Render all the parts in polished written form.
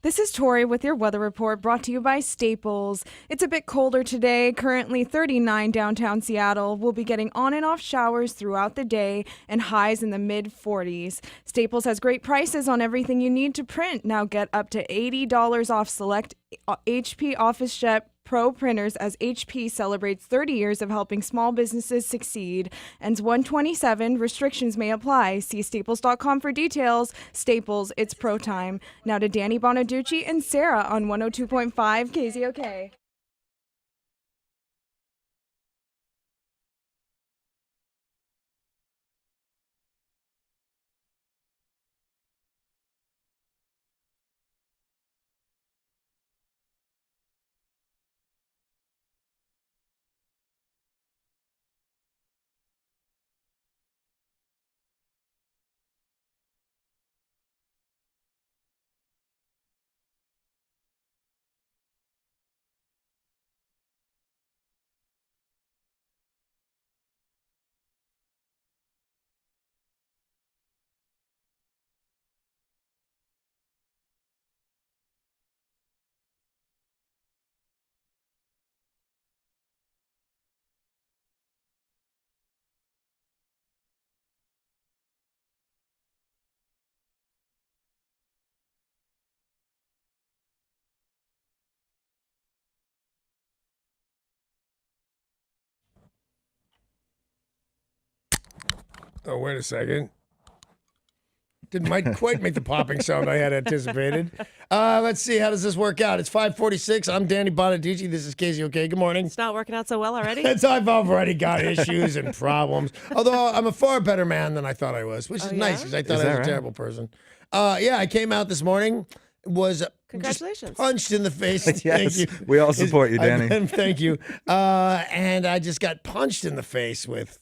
This is Tori with your weather report brought to you by Staples. It's a bit colder today, currently 39 downtown Seattle. We'll be getting on and off showers throughout the day and highs in the mid-40s. Staples has great prices on everything you need to print. Now get up to $80 off select HP OfficeJet Pro printers as HP celebrates 30 years of helping small businesses succeed. Ends 127. Restrictions may apply. See staples.com for details. Staples, it's pro time. Now to Danny Bonaducci and Sarah on 102.5 KZOK. Oh, wait a second. Didn't quite make the popping sound I had anticipated. Let's see. How does this work out? It's 5:46. I'm Danny Bonaducci. This is KZOK. Good morning. It's not working out so well already? I've already got issues and problems. Although I'm a far better man than I thought I was, which is nice because I thought I was a terrible person. Yeah, I came out this morning, was Congratulations. punched in the face. Yes, Thank you. we all support you, Danny. Thank you. And I just got punched in the face with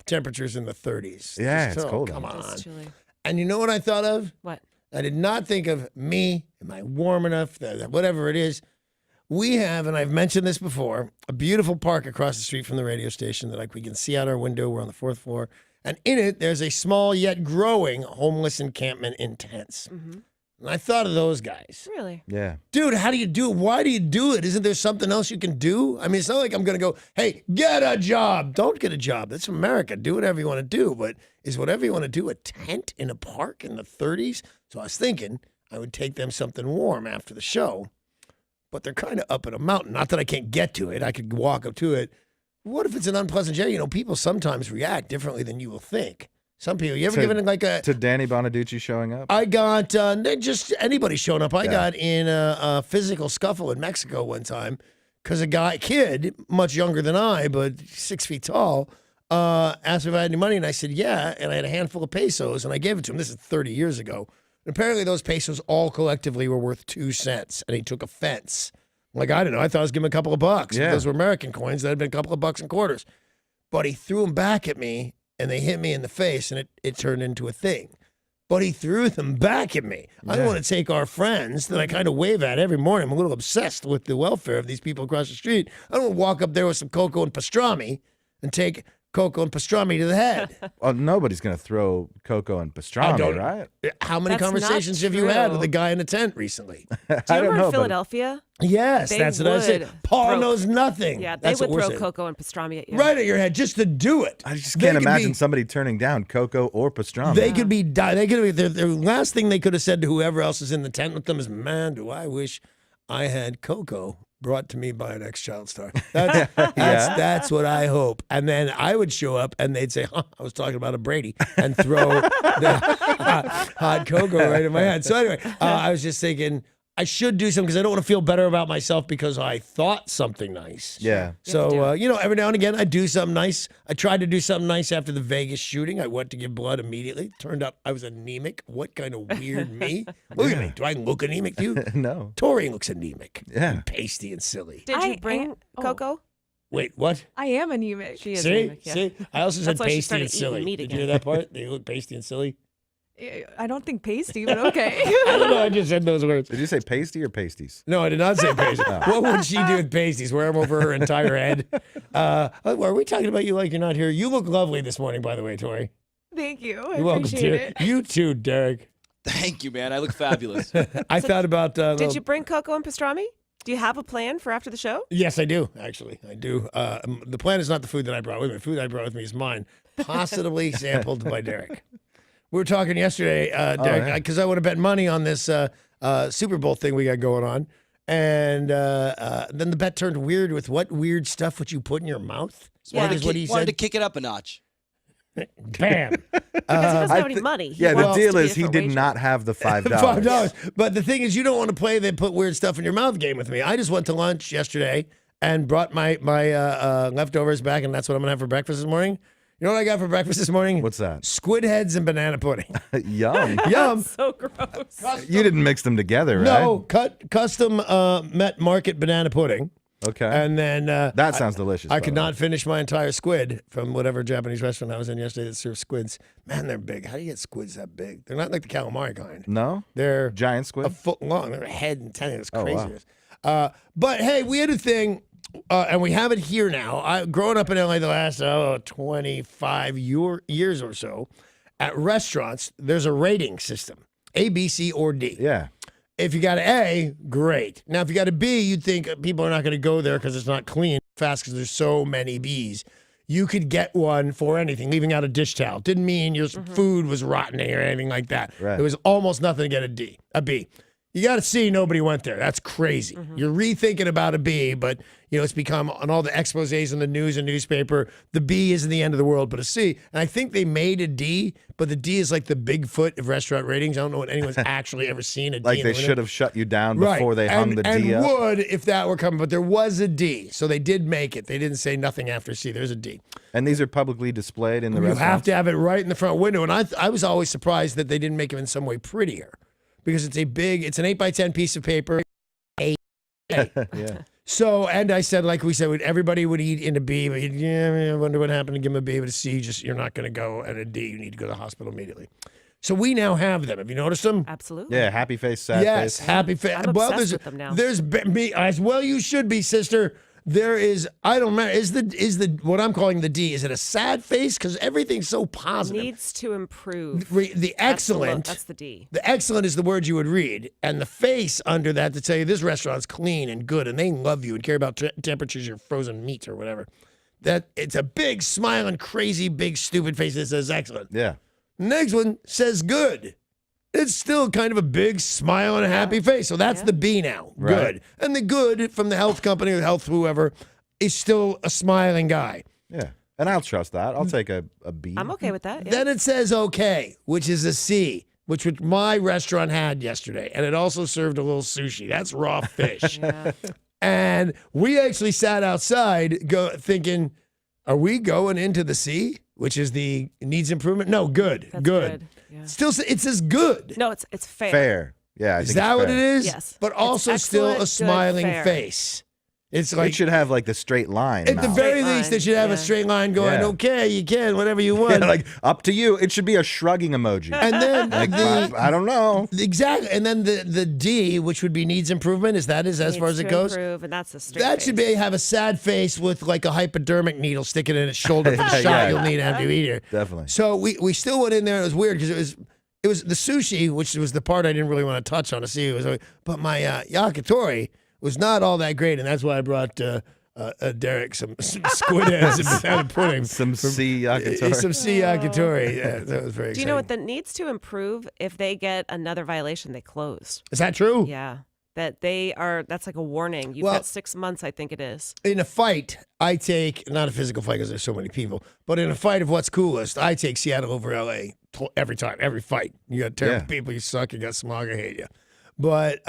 temperatures in the 30s. Yeah, it's cold. Come on. It's chilly. And you know what I thought of? What? I did not think of me. Am I warm enough? Whatever it is. We have, and I've mentioned this before, a beautiful park across the street from the radio station that we can see out our window. We're on the 4th floor. And in it, there's a small yet growing homeless encampment in tents. Mm-hmm. And I thought of those guys. Really? Yeah. Dude, how do you do it? Why do you do it? Isn't there something else you can do? I mean, it's not like I'm going to go, hey, get a job. Don't get a job. That's America. Do whatever you want to do. But is whatever you want to do a tent in a park in the 30s? So I was thinking I would take them something warm after the show. But they're kind of up in a mountain. Not that I can't get to it. I could walk up to it. What if it's an unpleasant journey? You know, people sometimes react differently than you will think. Some people, you ever given it like a... To Danny Bonaducci showing up? I got, just anybody showing up. I got in a physical scuffle in Mexico one time because a kid, much younger than I, but 6 feet tall, asked me if I had any money, and I said, yeah, and I had a handful of pesos, and I gave it to him. This is 30 years ago. And apparently those pesos all collectively were worth 2 cents, and he took offense. Like, I don't know. I thought I was giving him a couple of bucks. Yeah. Those were American coins. That had been a couple of bucks and quarters. But he threw them back at me, and they hit me in the face, and it turned into a thing. But he threw them back at me. I don't want to take our friends that I kind of wave at every morning. I'm a little obsessed with the welfare of these people across the street. I don't want to walk up there with some cocoa and pastrami and take cocoa and pastrami to the head. Well, nobody's going to throw cocoa and pastrami, right? How many That's not conversations have you had true. with a guy in a tent recently? Do you I don't remember know, in but- Philadelphia? Yes, They that's what I said. would Paul throw- knows nothing. Yeah, they That's would what we're throw saying. cocoa and pastrami at you. Right at your head just to do it. I just They can't could imagine be- somebody turning down cocoa or pastrami. They could be die. They could be the last thing they could have said to whoever else is in the tent with them is, "Man, do I wish I had cocoa brought to me by an ex-child star." That's what I hope. And then I would show up and they'd say, "Huh, I was talking about a Brady," and throw the hot cocoa right in my head. So anyway, I was just thinking I should do something because I don't want to feel better about myself because I thought something nice. Yeah. So, every now and again, I do something nice. I tried to do something nice after the Vegas shooting. I went to give blood immediately. Turned out I was anemic. What kind of weird me? Look at me. Do I look anemic to you? No. Tori looks anemic. Yeah. And pasty and silly. Did you bring cocoa? Wait, what? I am anemic. She is See? anemic, yeah. See? I also said That's why she pasty and started eating silly. meat Did you again. hear that part? They look pasty and silly. I don't think pasty, but okay. I don't know. I just said those words. Did you say pasty or pasties? No, I did not say pasty. What would she do with pasties? Wear them over her entire head? Are we talking about you like you're not here? You look lovely this morning, by the way, Tori. Thank you. I You're welcome, appreciate dear. it. You too, Derek. Thank you, man. I look fabulous. I thought about. Did you bring cocoa and pastrami? Do you have a plan for after the show? Yes, I do. Actually, I do. The plan is not the food that I brought with me. The food I brought with me is mine, possibly sampled by Derek. We were talking yesterday, Derek, because I would have bet money on this Super Bowl thing we got going on, and then the bet turned weird with what weird stuff would you put in your mouth? Yeah. Is what he Wanted said. to kick it up a notch. Bam. Because he doesn't have any money. He Yeah, the wants to deal be a is he different did wager. not have the $5. $5. But the thing is, you don't want to play the put weird stuff in your mouth game with me. I just went to lunch yesterday and brought my leftovers back, and that's what I'm gonna have for breakfast this morning. You know what I got for breakfast this morning? What's that? Squid heads and banana pudding. Yum. Yum. So gross. You didn't mix them together, right? No, custom Met Market banana pudding. Okay. And then That sounds delicious. I by could the way. not finish my entire squid from whatever Japanese restaurant I was in yesterday that serves squids. Man, they're big. How do you get squids that big? They're not like the calamari kind. No? They're Giant a squid? foot long. Their head and tail is Oh, wow. crazy. But hey, we had a thing, and we have it here now. Growing up in LA the last 25 years or so, at restaurants, there's a rating system: A, B, C, or D. Yeah. If you got an A, great. Now, if you got a B, you'd think people are not going to go there because it's not clean fast because there's so many Bs. You could get one for anything, leaving out a dish towel. Didn't mean your food was rotten or anything like that. Right. It was almost nothing to get a B. You got to see nobody went there. That's crazy. You're rethinking about a B, but it's become on all the exposés in the news and newspaper. The B isn't the end of the world, but a C. And I think they made a D, but the D is like the Bigfoot of restaurant ratings. I don't know what anyone's actually ever seen a D. Like in they the should have shut you down before they hung the D and up. would if that were coming, but there was a D, so they did make it. They didn't say nothing after C. There's a D. And these are publicly displayed in the You restaurant. have to have it right in the front window, and I was always surprised that they didn't make it in some way prettier, because it's an 8x10 piece of paper. Yeah. So, and I said, like we said, everybody would eat in a B, but I wonder what happened to give them a B, but a C, you're not going to go at a D. You need to go to the hospital immediately. So we now have them. Have you noticed them? Absolutely. Yeah, happy face, sad Yes, face. happy face. I'm obsessed with them now. There's me as well. You should be, sister. There is. I don't remember. Is the what I'm calling the D? Is it a sad face? Because everything's so positive. Needs to improve. The excellent. That's the D. The excellent is the word you would read, and the face under that to tell you this restaurant's clean and good, and they love you and care about temperatures, your frozen meat or whatever. That it's a big, smiling, crazy, big, stupid face that says excellent. Yeah. Next one says good. It's still kind of a big smile and a happy face. So that's the B now. Right. Good. And the good from the health company or health whoever is still a smiling guy. Yeah. And I'll trust that. I'll take a B. I'm okay with that. Yeah. Then it says okay, which is a C, which my restaurant had yesterday. And it also served a little sushi. That's raw fish. Yeah. And we actually sat outside thinking, are we going into the C, which is the needs improvement? No, good. That's good. good. Yeah. Still, it says good. No, it's fair. Fair. Yeah. I Is think that it's what fair. it is? Yes. But It's also still a excellent, good, smiling fair. face. It's It like, should have like the straight line. at the mouth. very Straight least, they line, should have a yeah. straight line going, Yeah. okay, you can, whatever you want. Yeah, like up to you. It should be a shrugging emoji. and then Like, the, I don't know. exactly. And then the D, which would be needs improvement, is that as far as Needs it to goes? improve, and that's a straight That should face. be have a sad face with like a hypodermic needle sticking in its shoulder for the shot Yeah. you'll need to have to eat here. Definitely. So we still went in there. It was weird because it was the sushi, which was the part I didn't really want to touch on to see. It was, but my yakitori was not all that great, and that's why I brought Derek some squid heads and banana pudding. Some C yakitori. Some sea yakitori. Yeah, that was very exciting. Do you know what that needs to improve? If they get another violation, they close. Is that true? Yeah. That that's like a warning. You've Well- got 6 months, I think it is. In a fight, I take, not a physical fight because there's so many people, but in a fight of what's coolest, I take Seattle over LA every time, every fight. You got terrible Yeah. people, people, you suck, you got smog, I hate you. But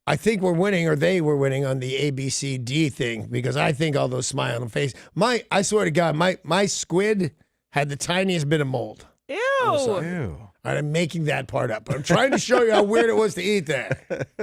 I think we're winning, or they were winning on the ABCD thing, because I think all those smiling faces. I swear to God, my squid had the tiniest bit of mold. Ew. Ew. I'm making that part up, but I'm trying to show you how weird it was to eat that.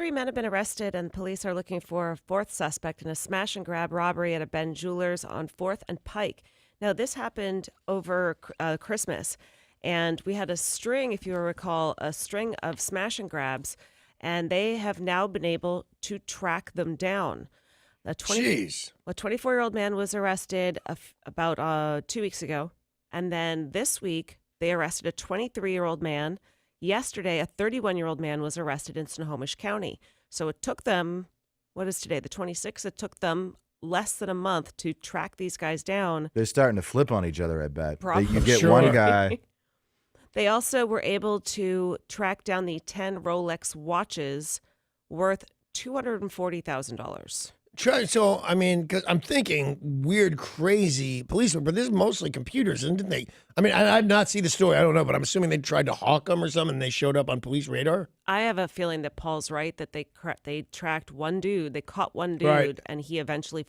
3 men have been arrested, and police are looking for a fourth suspect in a smash and grab robbery at a Ben Jewelers on 4th and Pike. Now, this happened over Christmas, and we had a string, if you recall, a string of smash and grabs, and they have now been able to track them down. A 24-year-old man was arrested about 2 weeks ago, and then this week they arrested a 23-year-old man. Yesterday, a 31-year-old man was arrested in Snohomish County. So it took them, what is today, the 26th? It took them less than a month to track these guys down. They're starting to flip on each other, I bet. Probably. You get Sure. one guy. They also were able to track down the 10 Rolex watches worth $240,000. So, I mean, because I'm thinking weird, crazy policemen, but this is mostly computers, didn't they? I mean, I did not see the story. I don't know, but I'm assuming they tried to hawk them or something and they showed up on police radar. I have a feeling that Paul's right, that they tracked one dude, they caught one dude, Right. and he eventually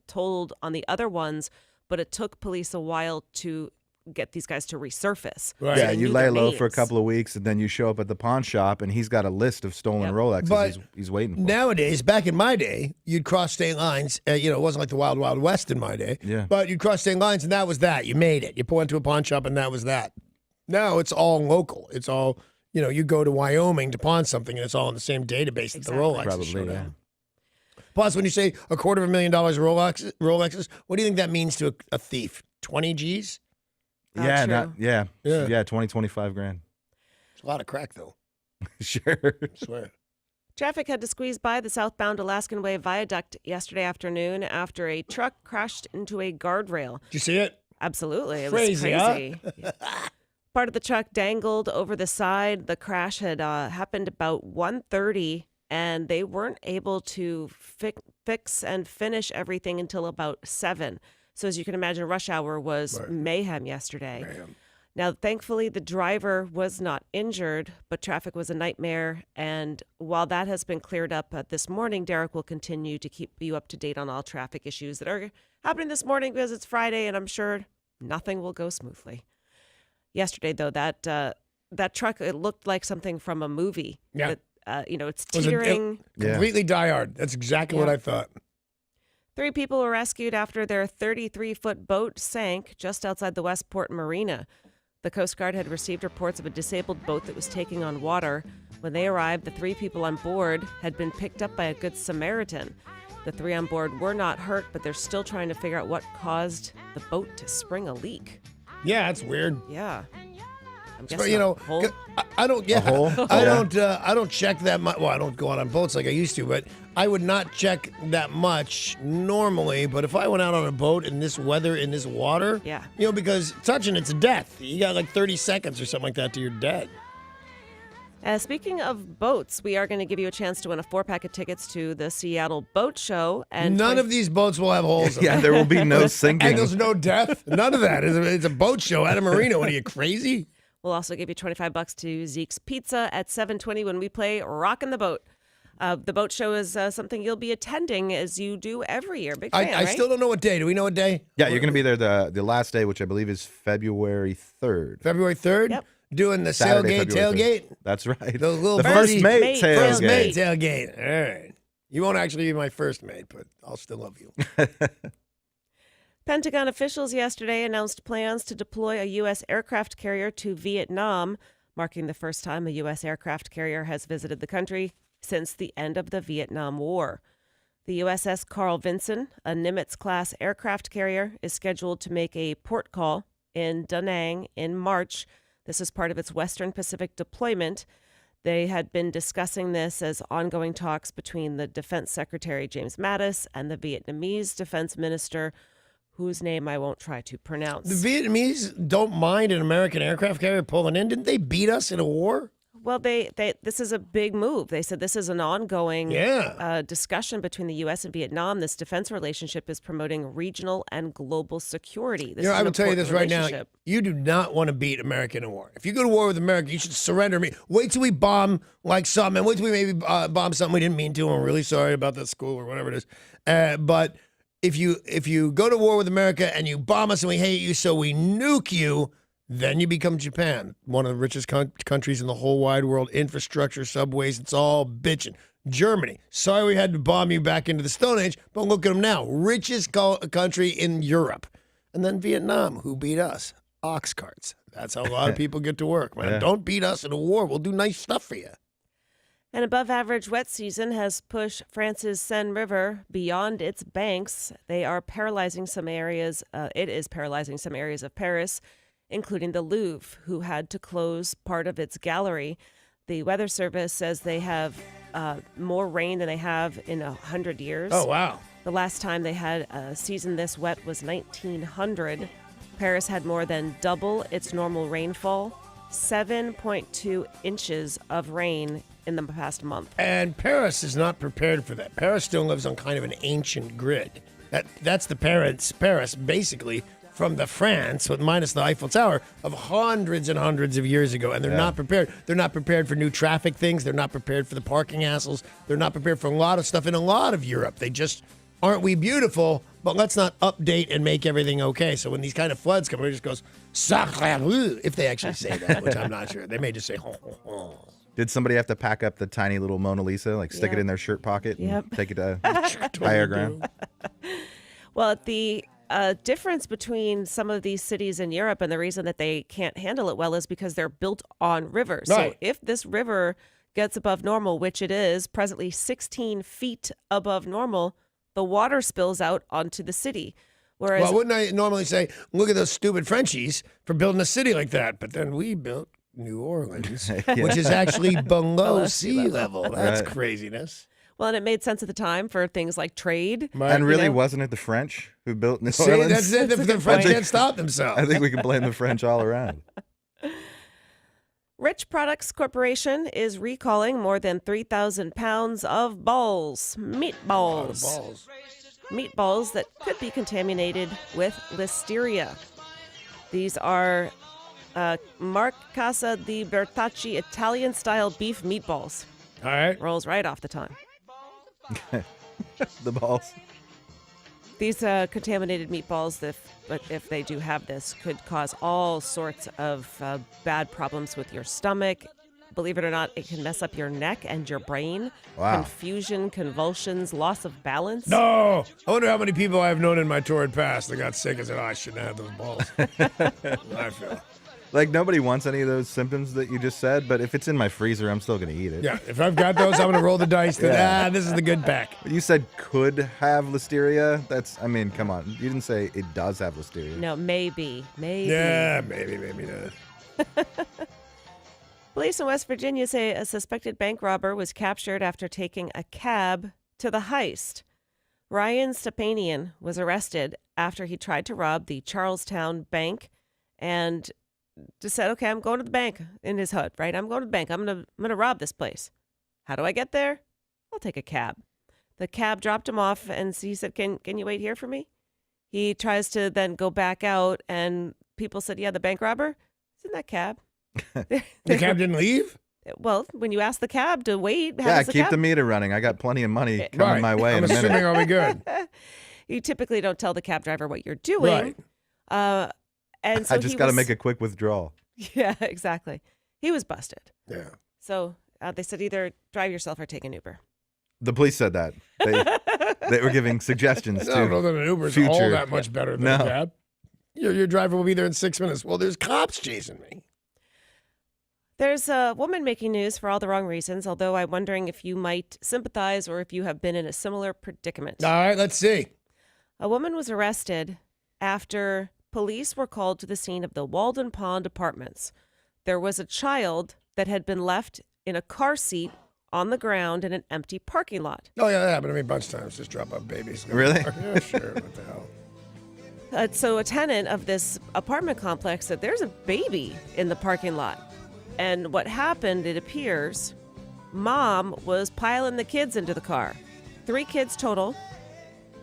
told on the other ones, but it took police a while to get these guys to resurface. Right. Yeah, They you knew lay their low for a names. couple of weeks, and then you show up at the pawn shop, and he's got a list of stolen Yep. Rolexes But he's waiting for. Nowadays, back in my day, you'd cross state lines. It wasn't like the Wild Wild West in my day. Yeah. But you'd cross state lines, and that was that. You made it. You went to a pawn shop, and that was that. Now it's all local. It's all, you go to Wyoming to pawn something, and it's all in the same database that Exactly. the Rolex Probably, showed yeah. up. Plus, when you say $250,000 Rolexes, what do you think that means to a thief? 20 G's? Oh, Yeah, true. Yeah. 20, 25 grand. It's a lot of crack, though. Sure. I swear. Traffic had to squeeze by the southbound Alaskan Way viaduct yesterday afternoon after a truck crashed into a guardrail. Did you see it? Absolutely. It Crazy, was huh? crazy. Part of the truck dangled over the side. The crash had happened about 1:30, and they weren't able to fix and finish everything until about 7. So as you can imagine, rush hour was Right. mayhem yesterday. Damn. Now, thankfully, the driver was not injured, but traffic was a nightmare. And while that has been cleared up this morning, Derek will continue to keep you up to date on all traffic issues that are happening this morning because it's Friday, and I'm sure nothing will go smoothly. Yesterday, though, that truck, it looked like something from a movie. Yeah. It's Was it- teetering. Yeah. Completely Die Hard. That's exactly what Yeah. I thought. 3 people were rescued after their 33-foot boat sank just outside the Westport Marina. The Coast Guard had received reports of a disabled boat that was taking on water. When they arrived, the 3 people on board had been picked up by a Good Samaritan. The 3 on board were not hurt, but they're still trying to figure out what caused the boat to spring a leak. Yeah, that's weird. Yeah. I'm But guessing a hole. I don't. Yeah, hole? I Yeah. don't. I don't check that much. Well, I don't go out on boats like I used to, but I would not check that much normally. But if I went out on a boat in this weather, in this water, Yeah. because touching it's death. You got like 30 seconds or something like that to your dead. Speaking of boats, we are going to give you a chance to win a 4-pack of tickets to the Seattle Boat Show. And None of these boats will have holes. In Yeah, them. there will be no And sinking. there's no death. None of that. It's a boat show at a marina. What are you, crazy? We'll also give you $25 to Zeke's Pizza at 7:20 when we play Rockin' the Boat. The boat show is something you'll be attending as you do every year. Big fan, I right? still don't know what day. Do we know what day? Yeah, you're going to be there the last day, which I believe is February 3rd. February 3rd? Yep. Doing the Saturday, sailgate, February 3rd. tailgate? That's right. The little first birdie- mate First mate tailgate. tailgate. All right. You won't actually be my first mate, but I'll still love you. Pentagon officials yesterday announced plans to deploy a U.S. aircraft carrier to Vietnam, marking the first time a U.S. aircraft carrier has visited the country since the end of the Vietnam War. The USS Carl Vinson, a Nimitz-class aircraft carrier, is scheduled to make a port call in Da Nang in March. This is part of its Western Pacific deployment. They had been discussing this as ongoing talks between the Defense Secretary James Mattis and the Vietnamese Defense Minister, whose name I won't try to pronounce. The Vietnamese don't mind an American aircraft carrier pulling in. Didn't they beat us in a war? Well, this is a big move. They said this is an ongoing discussion between the U.S. and Vietnam. This defense relationship is promoting regional and global security. This is I an will tell you this important right now. relationship. You do not want to beat America in a war. If you go to war with America, you should surrender me. Wait till we bomb like something. Wait till we maybe bomb something we didn't mean to. I'm really sorry about that school or whatever it is. But if you go to war with America and you bomb us and we hate you, so we nuke you, then you become Japan, one of the richest countries in the whole wide world. Infrastructure, subways, it's all bitching. Germany. Sorry we had to bomb you back into the Stone Age, but look at them now. Richest country in Europe. And then Vietnam, who beat us? Ox carts. That's how a lot of people get to work, man. Yeah. Don't beat us in a war. We'll do nice stuff for you. An above-average wet season has pushed France's Seine River beyond its banks. They are paralyzing some areas. It is paralyzing some areas of Paris, including the Louvre, who had to close part of its gallery. The Weather Service says they have more rain than they have in 100 years. Oh, wow. The last time they had a season this wet was 1900. Paris had more than double its normal rainfall, 7.2 inches of rain in the past month. And Paris is not prepared for that. Paris still lives on kind of an ancient grid. That's the Paris, basically, from the France, with minus the Eiffel Tower, of hundreds and hundreds of years ago. And they're not prepared. They're not prepared for new traffic things. They're not prepared for the parking hassles. They're not prepared for a lot of stuff in a lot of Europe. They just, aren't we beautiful? But let's not update and make everything okay. So when these kind of floods come, it just goes, sacre bleu, if they actually say that, which I'm not sure. They may just say, ho, ho, ho. Did somebody have to pack up the tiny little Mona Lisa, like stick it in their shirt pocket and take it to higher ground? Well, the difference between some of these cities in Europe and the reason that they can't handle it well is because they're built on rivers. Right. So if this river gets above normal, which it is presently 16 feet above normal, the water spills out onto the city. Whereas, Well, wouldn't I normally say, look at those stupid Frenchies for building a city like that? But then we built New Orleans, which is actually below sea level. That's craziness. well, and it made sense at the time for things like trade. And really, You know? wasn't it the French who built New See, Orleans? that's it. The French can't stop themselves. I think we can blame the French all around. Rich Products Corporation is recalling more than 3,000 pounds of balls, meatballs. Balls. Meatballs that could be contaminated with listeria. These are Mark Casa di Bertacci Italian-style beef meatballs. All right. Rolls right off the tongue. The balls. These contaminated meatballs, if they do have this, could cause all sorts of bad problems with your stomach. Believe it or not, it can mess up your neck and your brain. Wow. Confusion, convulsions, loss of balance. No. I wonder how many people I've known in my torrid past that got sick and said, oh, I shouldn't have those balls. I feel. Like, nobody wants any of those symptoms that you just said, but if it's in my freezer, I'm still going to eat it. Yeah, if I've got those, I'm going to roll the dice that, this is the good pack. But you said could have listeria. That's, I mean, come on. You didn't say it does have listeria. No, maybe. Yeah, maybe not. Police in West Virginia say a suspected bank robber was captured after taking a cab to the heist. Ryan Stepanian was arrested after he tried to rob the Charlestown Bank and just said, okay, I'm going to the bank in his hood, right? I'm going to the bank. I'm gonna rob this place. How do I get there? I'll take a cab. The cab dropped him off and he said, can you wait here for me? He tries to then go back out and people said, yeah, the bank robber is in that cab. The cab didn't leave? Well, when you ask the cab to wait, how Yeah, does the keep cab? the meter running. I got plenty of money coming my way I'm in a assuming minute. I'll be good. You typically don't tell the cab driver what you're doing. Right. And so I just got to make a quick withdrawal. Yeah, exactly. He was busted. Yeah. So they said either drive yourself or take an Uber. The police said that. They were giving suggestions, I don't know too. that an Uber's all Future. that much better than No. a cab. Your driver will be there in 6 minutes. Well, there's cops chasing me. There's a woman making news for all the wrong reasons, although I'm wondering if you might sympathize or if you have been in a similar predicament. All right, let's see. A woman was arrested after police were called to the scene of the Walden Pond Apartments. There was a child that had been left in a car seat on the ground in an empty parking lot. Oh, yeah, that happened to me a bunch of times. Just drop off babies. Really? Yeah, sure. What the hell? So a tenant of this apartment complex said there's a baby in the parking lot. And what happened, it appears, mom was piling the kids into the car. 3 kids total.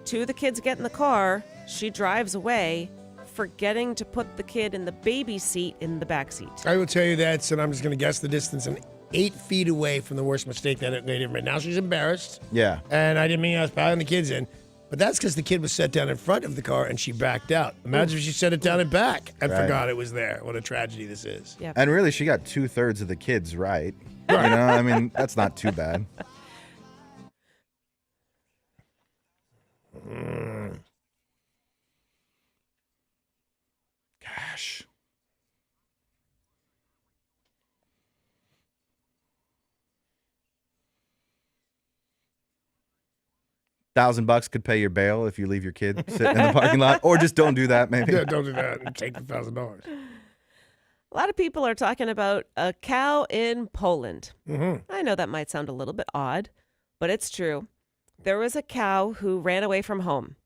2 of the kids get in the car. She drives away, forgetting to put the kid in the baby seat in the back seat. I will tell you that, and I'm just going to guess the distance, and 8 feet away from the worst mistake that lady ever made. Now she's embarrassed, Yeah. and I didn't mean I was piling the kids in. But that's because the kid was set down in front of the car and she backed out. Imagine if she set it down and back and Right. forgot it was there. What a tragedy this is. Yep. And really, she got 2/3 of the kids right. You know, I mean, that's not too bad. Gosh. $1,000 could pay your bail if you leave your kid sitting in the parking lot, or just don't do that. Maybe. Yeah, don't do that and take the $1,000. A lot of people are talking about a cow in Poland. Mm-hmm. I know that might sound a little bit odd, but it's true. There was a cow who ran away from home.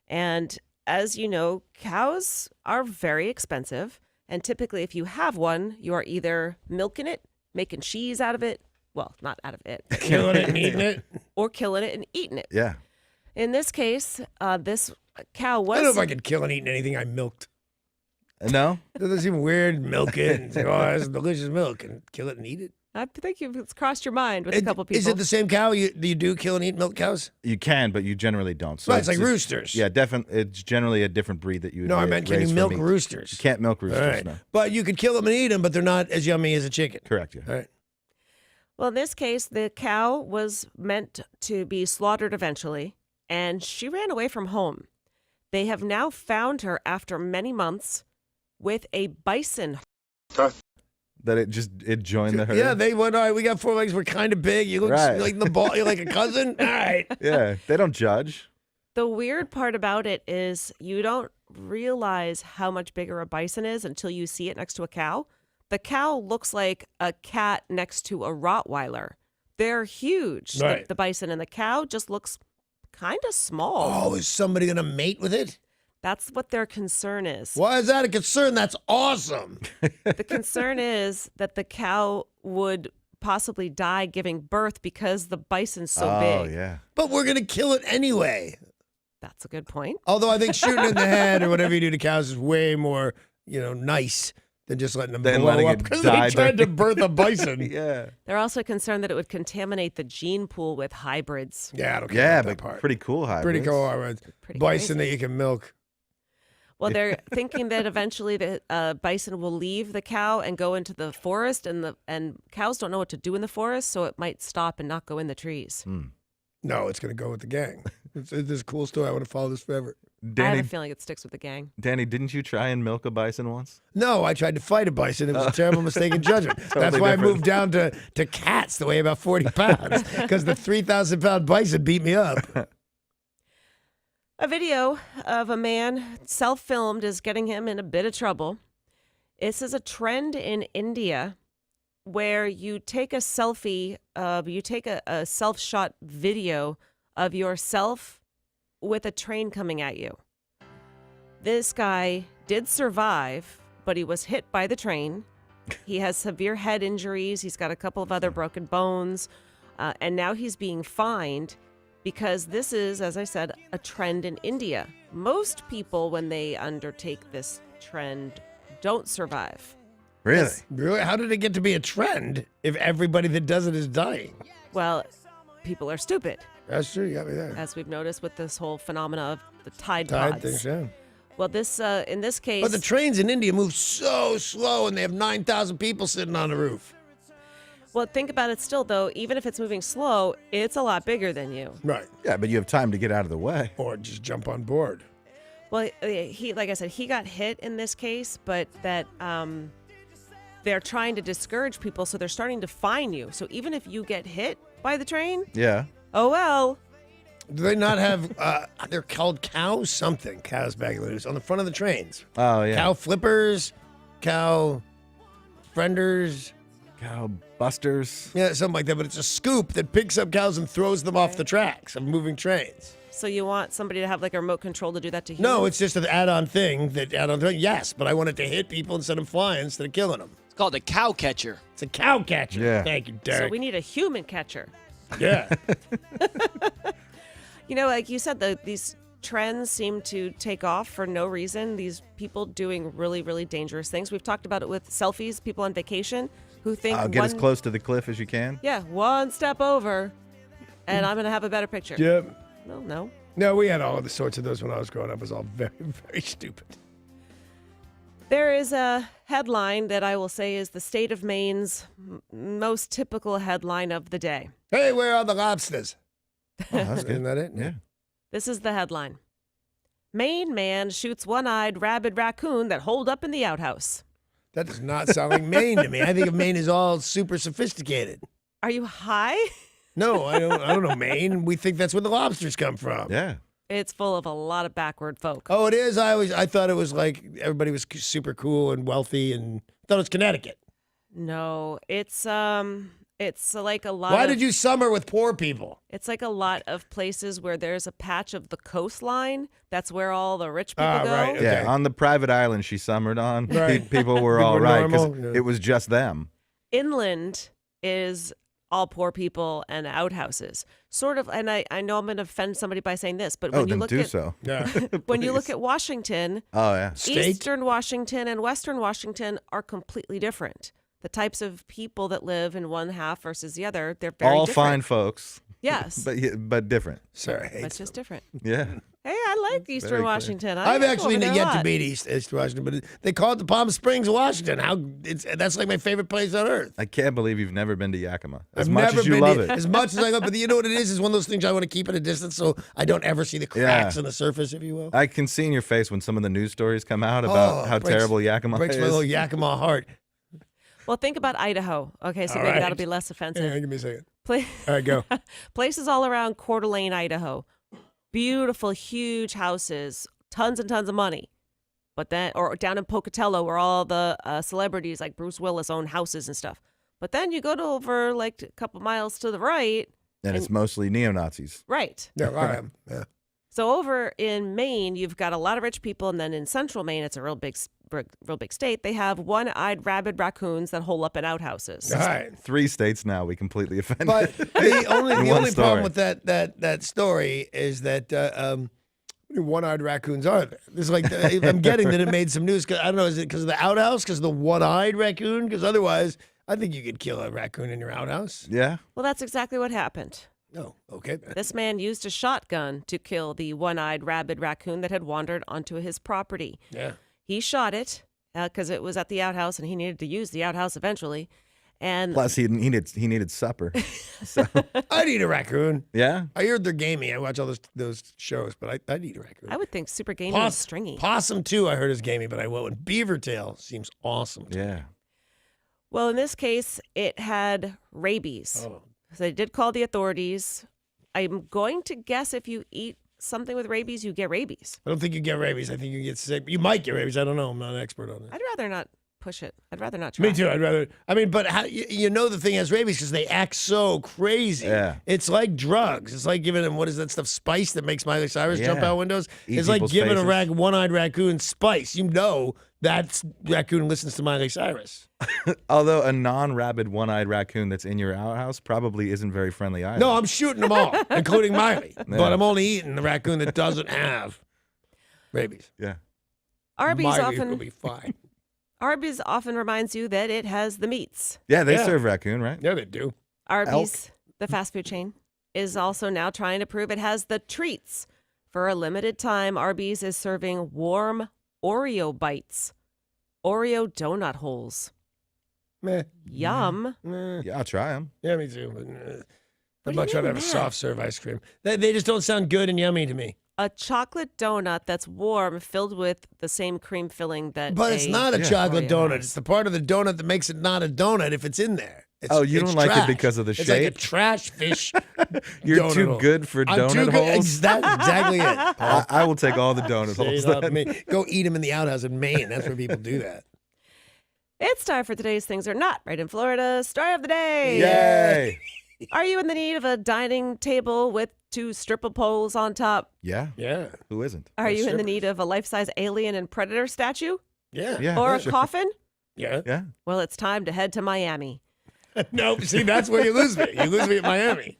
And as you know, cows are very expensive. And typically, if you have one, you are either milking it, making cheese out of it. Well, not out of it. Killing it and eating it. Or killing it and eating it. Yeah. In this case, this cow was... I don't know if I could kill and eat anything I milked. No? Doesn't it seem weird? Milk it and say, oh, that's delicious milk, and kill it and eat it? I think it's crossed your mind with a couple people. Is it the same cow you do kill and eat milk cows? You can, but you generally don't. So Right, it's like roosters. Yeah, definitely. It's generally a different breed that you would No, I meant, can you raise for milk meat. roosters? You can't milk roosters, All right. no. But you could kill them and eat them, but they're not as yummy as a chicken. Correct, yeah. All right. Well, in this case, the cow was meant to be slaughtered eventually, and she ran away from home. They have now found her after many months with a bison. That it joined the herd? Yeah, they went, all right, we got 4 legs, we're kind of big. You look Right. like the ball, you're like a cousin? All right. Yeah, they don't judge. The weird part about it is you don't realize how much bigger a bison is until you see it next to a cow. The cow looks like a cat next to a Rottweiler. They're huge. Right. The bison, and the cow just looks kind of small. Oh, is somebody going to mate with it? That's what their concern is. Why is that a concern? That's awesome. The concern is that the cow would possibly die giving birth because the bison's so Oh, big. yeah. But we're going to kill it anyway. That's a good point. Although I think shooting in the head or whatever you do to cows is way more, nice than just letting them Than blow letting up it because die they tried to during- birth a bison. Yeah. They're also concerned that it would contaminate the gene pool with hybrids. Yeah, I don't care Yeah, about but that part. pretty cool hybrids. Pretty cool hybrids. Pretty Bison crazy. that you can milk. Well, they're thinking that eventually the bison will leave the cow and go into the forest, and cows don't know what to do in the forest, so it might stop and not go in the trees. No, it's going to go with the gang. It's this cool story. I want to follow this forever. I have Danny, a feeling it sticks with the gang. Danny, didn't you try and milk a bison once? No, I tried to fight a bison. It was a terrible mistake in judgment. That's Totally why I different. moved down to cats that weigh about 40 pounds because the 3,000-pound bison beat me up. A video of a man self-filmed is getting him in a bit of trouble. This is a trend in India where you take a selfie, you take a self-shot video of yourself with a train coming at you. This guy did survive, but he was hit by the train. He has severe head injuries. He's got a couple of other broken bones. And now he's being fined because this is, as I said, a trend in India. Most people, when they undertake this trend, don't survive. Really? Yes. Really? How did it get to be a trend if everybody that does it is dying? Well, people are stupid, That's true. You got me there. as we've noticed with this whole phenomena of the tide Tide pods. things, yeah. Well, this in this case, But the trains in India move so slow, and they have 9,000 people sitting on the roof. well, think about it still, though. Even if it's moving slow, it's a lot bigger than you. Right. Yeah, but you have time to get out of the way. Or just jump on board. Well, he, like I said, he got hit in this case, but that they're trying to discourage people, so they're starting to fine you. So even if you get hit by the train, Yeah. oh well. Do they not have, they're called cows something, cows back in the news, on the front of the trains? Oh, yeah. Cow flippers, cow frienders, Cow busters. yeah, something like that. But it's a scoop that picks up cows and throws them off the tracks of moving trains. So you want somebody to have like a remote control to do that to humans? No, it's just an add-on thing. Yes, but I want it to hit people instead of flying, instead of killing them. It's called a cow catcher. It's a cow catcher. Yeah. Thank you, So Derek. we need a human catcher. Yeah. You know, like you said, these trends seem to take off for no reason. These people doing really, really dangerous things. We've talked about it with selfies, people on vacation who think Get as close to the cliff as you can. Yeah, one step over, and I'm going to have a better picture. Yep. Well, no. No, we had all of the sorts of those when I was growing up. It was all very, very stupid. There is a headline that I will say is the state of Maine's most typical headline of the day. Hey, where are the lobsters? Oh, that's Isn't good. that it? Yeah. This is the headline. Maine man shoots one-eyed rabid raccoon that holed up in the outhouse. That does not sound like Maine to me. I think of Maine as all super sophisticated. Are you high? No, I don't know Maine. We think that's where the lobsters come from. Yeah. It's full of a lot of backward folk. Oh, it is. I thought it was like everybody was super cool and wealthy, and thought it was Connecticut. No, it's like a lot. Why of, did you summer with poor people? It's like a lot of places where there's a patch of the coastline. That's where all the rich people go. right. Okay. Yeah, on the private island she summered on, Right. people were People all were right because normal, yeah. it was just them. Inland is all poor people and outhouses. Sort of, and I know I'm going to offend somebody by saying this, but Oh, when you then look do at so. Yeah. when you look Please. at Washington, Oh, yeah. State? Eastern Washington and Western Washington are completely different. The types of people that live in one half versus the other, they're very All different. fine folks. Yes, but different. Sorry. that's just different. Yeah. Hey, I like Eastern clear. Washington. I've go actually over there a yet to lot. meet East Washington, but they call it the Palm Springs of Washington. That's like my favorite place on earth. I can't believe you've never been to Yakima. As I've much never as you been love to, it. as much as I love, but you know what it is one of those things I want to keep at a distance so I don't ever see the cracks Yeah. on the surface, if you will. I can see in your face when some of the news stories come out about how breaks- terrible Yakima breaks is. my little Yakima heart. Well, think about Idaho. Okay, so All maybe right. that'll be less offensive. Yeah, give me a second. Pla- All right, go. Places all around Coeur d'Alene, Idaho. Beautiful, huge houses, tons and tons of money. But then, or down in Pocatello, where all the celebrities like Bruce Willis own houses and stuff. But then you go to over like a couple miles to the right. and it's mostly neo-Nazis. Right. Yeah, all right. Yeah. So over in Maine, you've got a lot of rich people, and then in central Maine, it's a real big state. They have one-eyed rabid raccoons that hole up in outhouses. All right. 3 states now we completely offended. But the only In one problem story. with that story is that how many one-eyed raccoons are there? There's like I'm getting that it made some news. I don't know. Is it because of the outhouse? Because of the one-eyed raccoon? Because otherwise, I think you could kill a raccoon in your outhouse. Yeah. Well, that's exactly what happened. Oh, okay. This man used a shotgun to kill the one-eyed rabid raccoon that had wandered onto his property. Yeah. He shot it because it was at the outhouse, and he needed to use the outhouse eventually. And Plus, he needed supper. So, I'd eat a raccoon. yeah. I heard they're gamey. I watch all those shows, but I'd eat a raccoon. I would think super gamey and stringy. Possum too. I heard is gamey, but I won't. Beaver tail seems awesome. to me. Yeah. Well, in this case, it had rabies. Oh. So they did call the authorities. I'm going to guess if you eat something with rabies, you get rabies. I don't think you get rabies. I think you get sick. You might get rabies. I don't know. I'm not an expert on it. I'd rather not push it. I'd rather not try. Me too. I'd rather. I mean, but how, you know the thing has rabies because they act so crazy. Yeah. It's like drugs. It's like giving them what is that stuff? Spice that makes Miley Cyrus jump Yeah. out windows. Eat It's like people's giving faces. a one-eyed raccoon spice. You know that raccoon listens to Miley Cyrus. Although a non-rabid one-eyed raccoon that's in your outhouse probably isn't very friendly either. No, I'm shooting them all, including Miley. Yeah. But I'm only eating the raccoon that doesn't have rabies. Yeah. Miley will be fine. Arby's often reminds you that it has the meats. Yeah, they Yeah. serve raccoon, right? Yeah, they do. Arby's, the fast food chain, is also now trying to prove it has the treats. For a limited time, Arby's is serving warm Oreo bites, Oreo donut holes. Meh. Yum. Meh. Yeah, I'll try them. Yeah, me too. But, What I'd do much you rather mean have a meh? soft serve ice cream. They just don't sound good and yummy to me. A chocolate donut that's warm, filled with the same cream filling that. But it's not a Yeah. chocolate Oreo donut. has. It's the part of the donut that makes it not a donut if it's in there. It's, Oh, you it's don't like it trash. because of the It's like a shape? trash fish. You're donut too hole. good for I'm donut too good. holes. That's exactly it. I will take all the donut Say holes. that to then. me. Go eat them in the outhouse in Maine. That's where people do that. It's time for today's Things Are Not Right in Florida story of the day. Yay! Are you in the need of a dining table with 2 stripper poles on top? Yeah. Yeah. Who isn't? Are you in the strippers. need of a life-size alien and predator statue? Yeah. Yeah. Or a sure. coffin? Yeah. Yeah. Well, it's time to head to Miami. No, see, that's where you lose me. You lose me at Miami.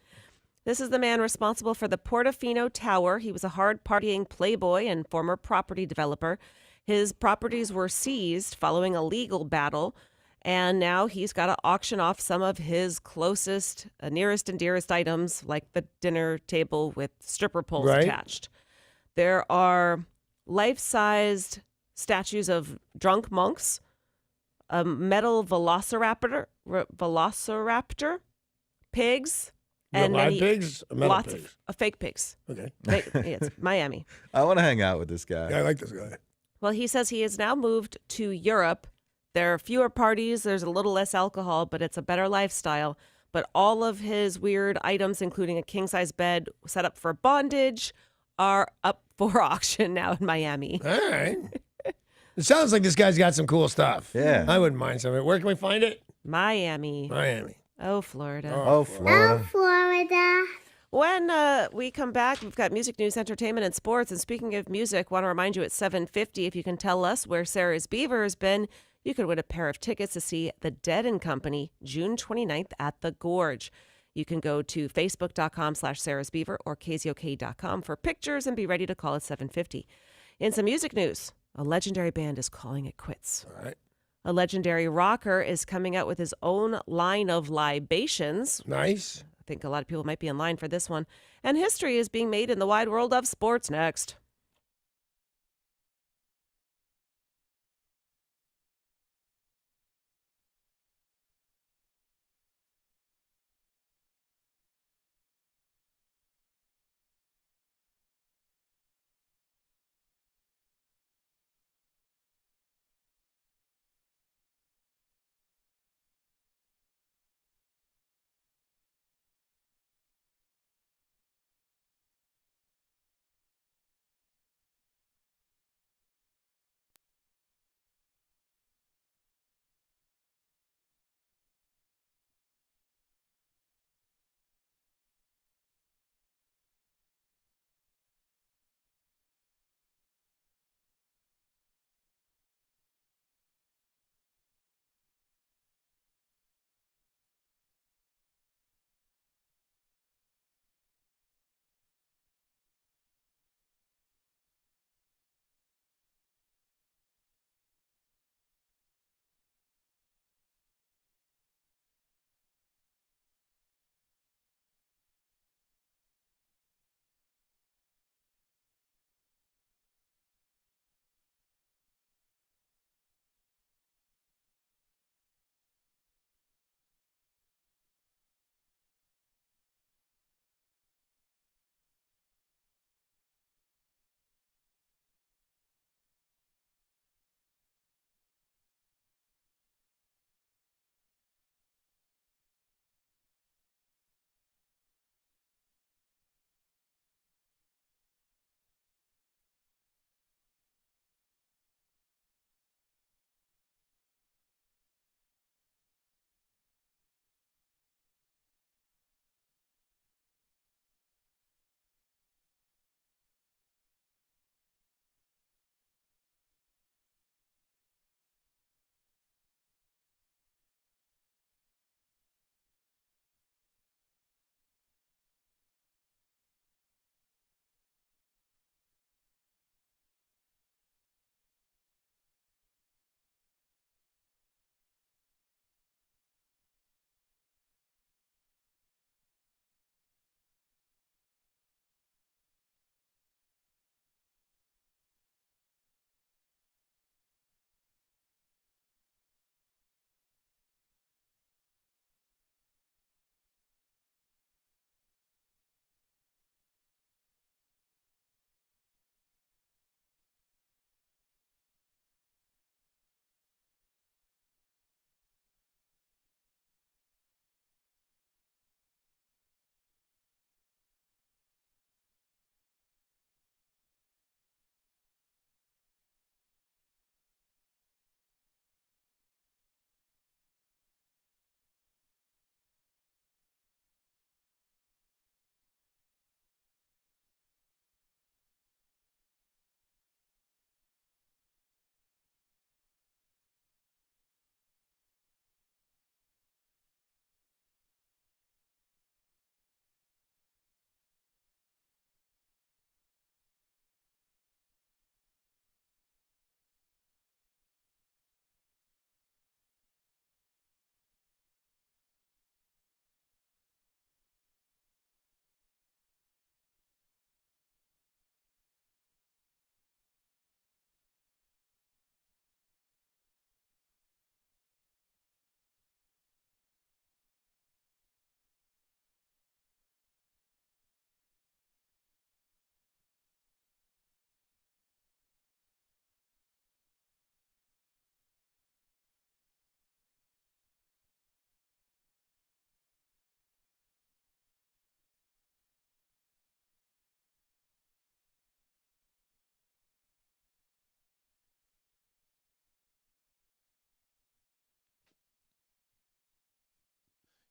This is the man responsible for the Portofino Tower. He was a hard-partying playboy and former property developer. His properties were seized following a legal battle, and now he's got to auction off some of his closest, nearest and dearest items, like the dinner table with stripper poles Right. attached. There are life-sized statues of drunk monks, a metal velociraptor, pigs, Real And then live pigs? Or metal lots pigs? of fake pigs. Okay. It's Miami. I want to hang out with this guy. Yeah, I like this guy. Well, he says he has now moved to Europe. There are fewer parties, there's a little less alcohol, but it's a better lifestyle. But all of his weird items, including a king-size bed set up for bondage, are up for auction now in Miami. All right. It sounds like this guy's got some cool stuff. Yeah. I wouldn't mind some of it. Where can we find it? Miami. Miami. Oh, Florida. Oh, Florida. Florida. When we come back, we've got music news, entertainment, and sports. And speaking of music, want to remind you at 7:50, if you can tell us where Sarah's Beaver has been, you could win a pair of tickets to see The Dead and Company June 29th at the Gorge. You can go to facebook.com/sarahsbeaver or KZOK.com for pictures and be ready to call at 7:50. In some music news, a legendary band is calling it quits. All right. A legendary rocker is coming out with his own line of libations. Nice. I think a lot of people might be in line for this one. And history is being made in the wide world of sports next.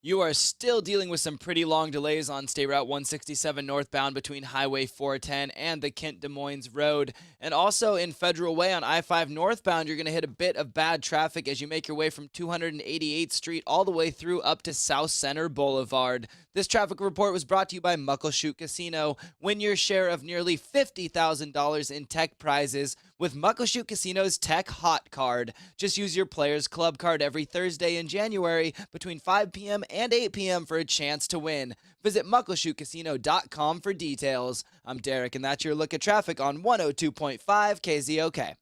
You are still dealing with some pretty long delays on State Route 167 northbound between Highway 410 and the Kent Des Moines Road. And also in Federal Way on I-5 northbound, you're going to hit a bit of bad traffic as you make your way from 288th Street all the way through up to South Center Boulevard. This traffic report was brought to you by Muckleshoot Casino. Win your share of nearly $50,000 in tech prizes with Muckleshoot Casino's Tech Hot Card. Just use your Players Club card every Thursday in January between 5 p.m. and 8 p.m. for a chance to win. Visit muckleshootcasino.com for details. I'm Derek, and that's your look at traffic on 102.5 KZOK.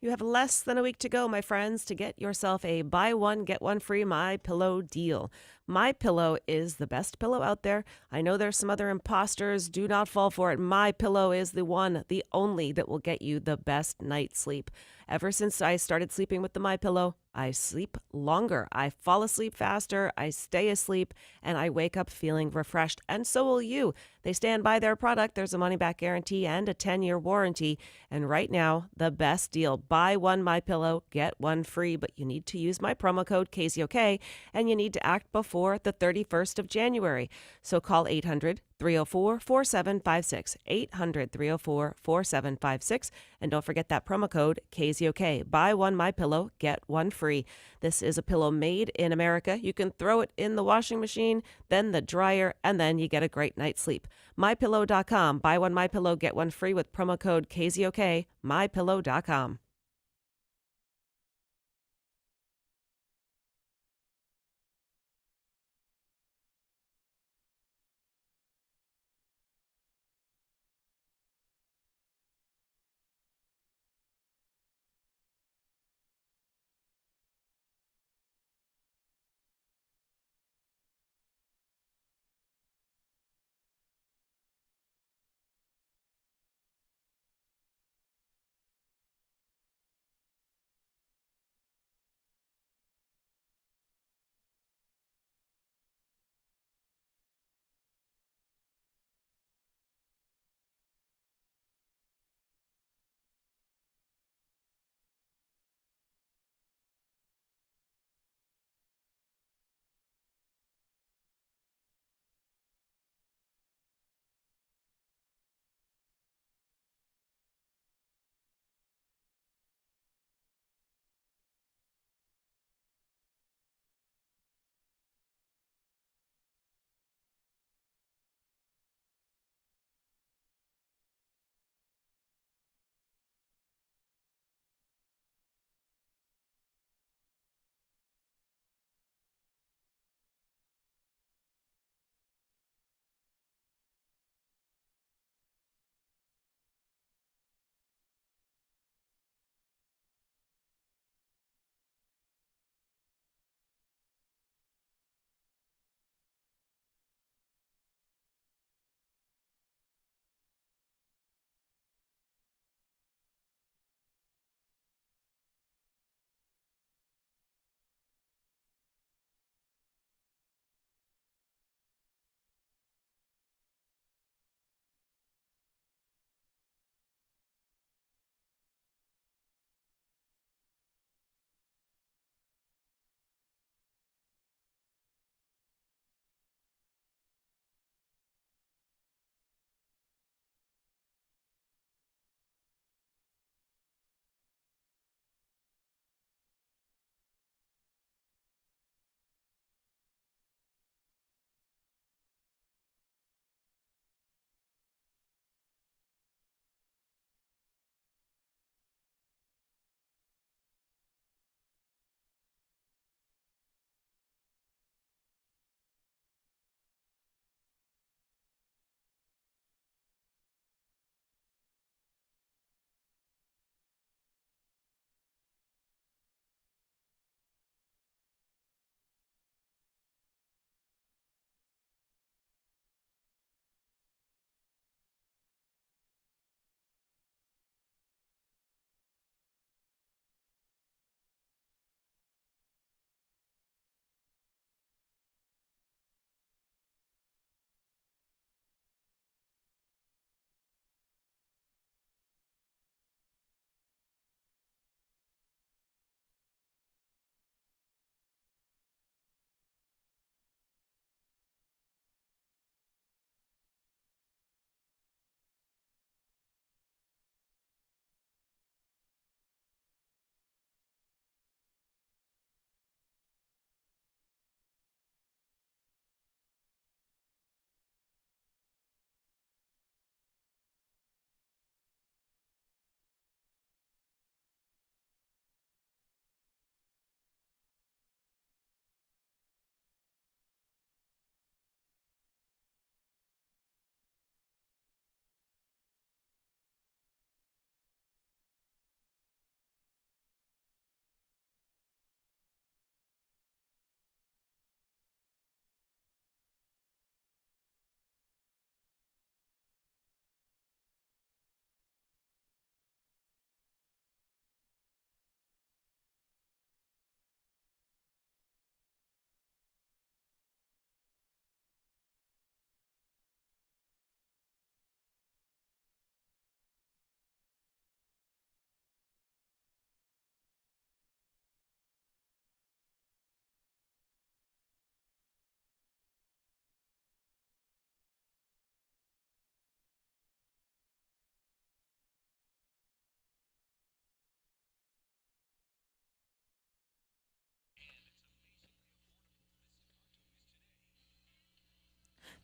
You have less than a week to go, my friends, to get yourself a buy one get one free My Pillow deal. My Pillow is the best pillow out there. I know there's some other imposters. Do not fall for it. My Pillow is the one, the only that will get you the best night's sleep. Ever since I started sleeping with the My Pillow, I sleep longer. I fall asleep faster. I stay asleep, and I wake up feeling refreshed. And so will you. They stand by their product. There's a money-back guarantee and a 10-year warranty. And right now, the best deal: buy one My Pillow, get one free. But you need to use my promo code KZOK, and you need to act before the 31st of January. So call 800-304-4756, 800-304-4756, and don't forget that promo code KZOK. Buy one My Pillow, get one free. This is a pillow made in America. You can throw it in the washing machine, then the dryer, and then you get a great night's sleep. MyPillow.com. Buy one My Pillow, get one free with promo code KZOK. MyPillow.com.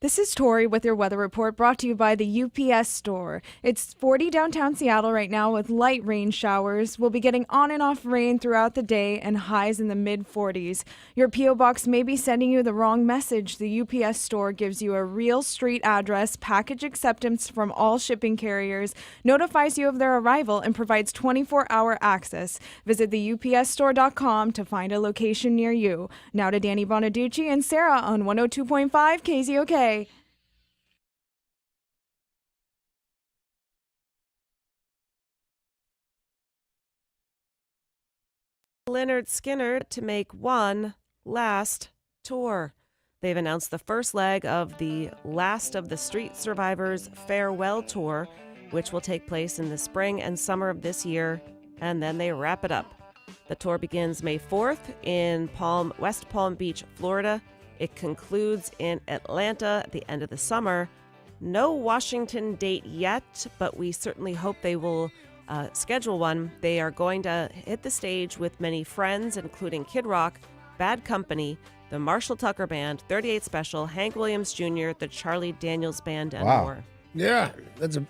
This is Tori with your weather report brought to you by the UPS store. It's 40 downtown Seattle right now with light rain showers. We'll be getting on and off rain throughout the day and highs in the mid-40s. Your P.O. box may be sending you the wrong message. The UPS store gives you a real street address, package acceptance from all shipping carriers, notifies you of their arrival, and provides 24-hour access. Visit theupsstore.com to find a location near you. Now to Danny Bonaducci and Sarah on 102.5 KZOK. Leonard Skinner to make one last tour. They've announced the first leg of the Last of the Street Survivors Farewell Tour, which will take place in the spring and summer of this year, and then they wrap it up. The tour begins May 4th in West Palm Beach, Florida. It concludes in Atlanta at the end of the summer. No Washington date yet, but we certainly hope they will schedule one. They are going to hit the stage with many friends, including Kid Rock, Bad Company, the Marshall Tucker Band, 38 Special, Hank Williams Jr., the Charlie Daniels Band, and more. Yeah,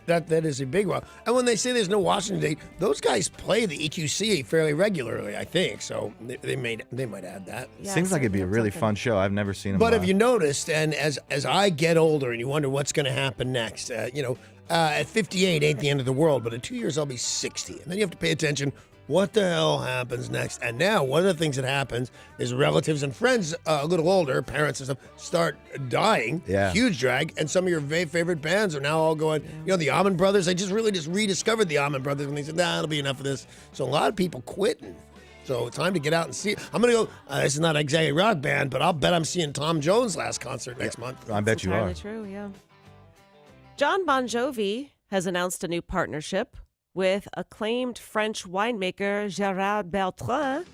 that is a big one. And when they say there's no Washington date, those guys play the EQC fairly regularly, I think. So they might add that. Yeah, Seems like it'd be a really fun show. I've never seen them. But live. have you noticed? And as I get older, and you wonder what's going to happen next, at 58 ain't the end of the world. But in 2 years I'll be 60, and then you have to pay attention. What the hell happens next? And now one of the things that happens is relatives and friends a little older, parents and stuff, start dying. Yeah. Huge drag. And some of your favorite bands are now all going, the Allman Brothers, they just rediscovered the Allman Brothers and they said, it'll be enough of this. So a lot of people quitting. So it's time to get out and see it. I'm going to go, this is not exactly a rock band, but I'll bet I'm seeing Tom Jones' last concert next month. I bet you are. That's entirely true, yeah. John Bon Jovi has announced a new partnership with acclaimed French winemaker Gérard Bertrand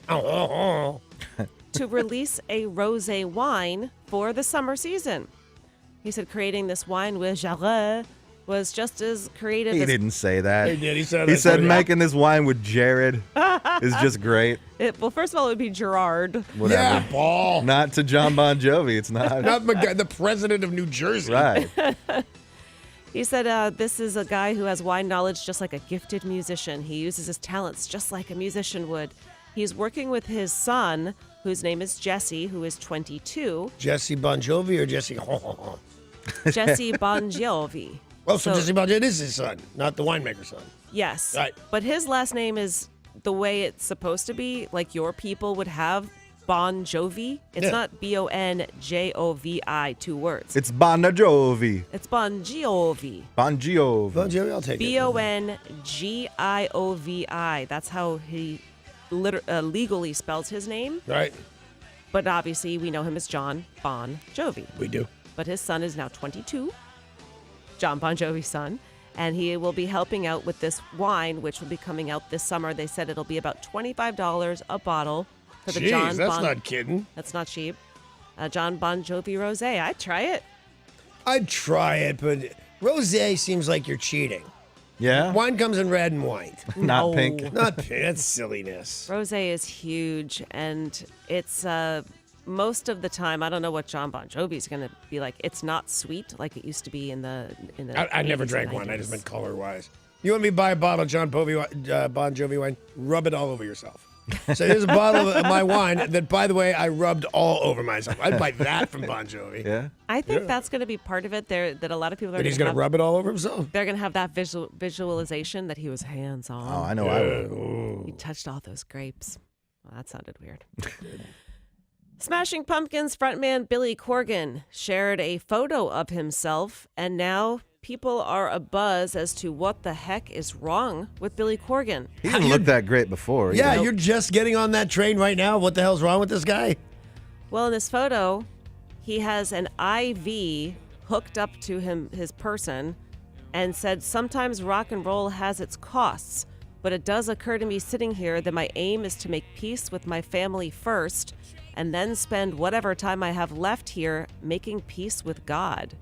to release a rosé wine for the summer season. He said creating this wine with Gérard was just as creative He as... didn't say that. He did. He said He that. said making this wine with Jared is just great. Well, first of all, it would be Gerard. Whatever. Yeah, Paul. Not to John Bon Jovi. It's not. Not the president of New Jersey. Right. He said this is a guy who has wine knowledge just like a gifted musician. He uses his talents just like a musician would. He's working with his son, whose name is Jesse, who is 22. Jesse Bon Jovi or Jesse? Jesse Bon Jovi. Oh, so Jesse Bon Jovi is his son, not the winemaker's son. Yes. Right. But his last name is the way it's supposed to be, like your people would have Bon Jovi. It's not Bonjovi, 2 words. It's Bon Jovi. It's Bon Jovi. Bon Jovi. Bon Jovi, I'll take it. Bongiovi. That's how he legally spells his name. Right. But obviously, we know him as John Bon Jovi. We do. But his son is now 22, John Bon Jovi's son, and he will be helping out with this wine, which will be coming out this summer. They said it'll be about $25 a bottle for the Jeez, that's not kidding. That's not cheap. John Bon Jovi Rosé. I'd try it. I'd try it, but rosé seems like you're cheating. Yeah? Wine comes in red and white. Not pink. Not pink. That's silliness. Rosé is huge, and it's most of the time. I don't know what John Bon Jovi's going to be like. It's not sweet like it used to be in the. I never 80s drank and wine. I 90s. just meant color-wise. You want me to buy a bottle of Bon Jovi wine? Rub it all over yourself. So here's a bottle of my wine that, by the way, I rubbed all over myself. I'd buy that from Bon Jovi. Yeah? I think that's going to be part of it. That a lot of people are. But he's going to rub it all over himself? They're going to have that visualization that he was hands-on. Oh, I know I would. He touched all those grapes. Well, that sounded weird. Smashing Pumpkins frontman Billy Corgan shared a photo of himself, and now people are abuzz as to what the heck is wrong with Billy Corgan. He didn't look that great before. Yeah, either. you're just getting on that train right now. What the hell's wrong with this guy? Well, in this photo, he has an IV hooked up to his person, and said, "Sometimes rock and roll has its costs, but it does occur to me sitting here that my aim is to make peace with my family first, and then spend whatever time I have left here making peace with God."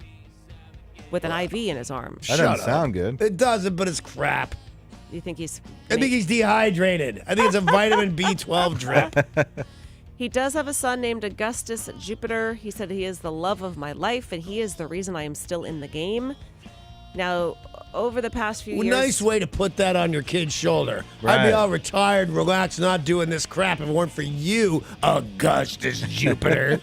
With an IV in his arm. That doesn't sound good. It doesn't, but it's crap. You think he's... I think he's dehydrated. I think it's a vitamin B12 drip. He does have a son named Augustus Jupiter. He said he is the love of my life, and he is the reason I am still in the game. Now, over the past few years... Nice way to put that on your kid's shoulder. I'd Right. be all retired, relaxed, not doing this crap if it weren't for you, Augustus Jupiter.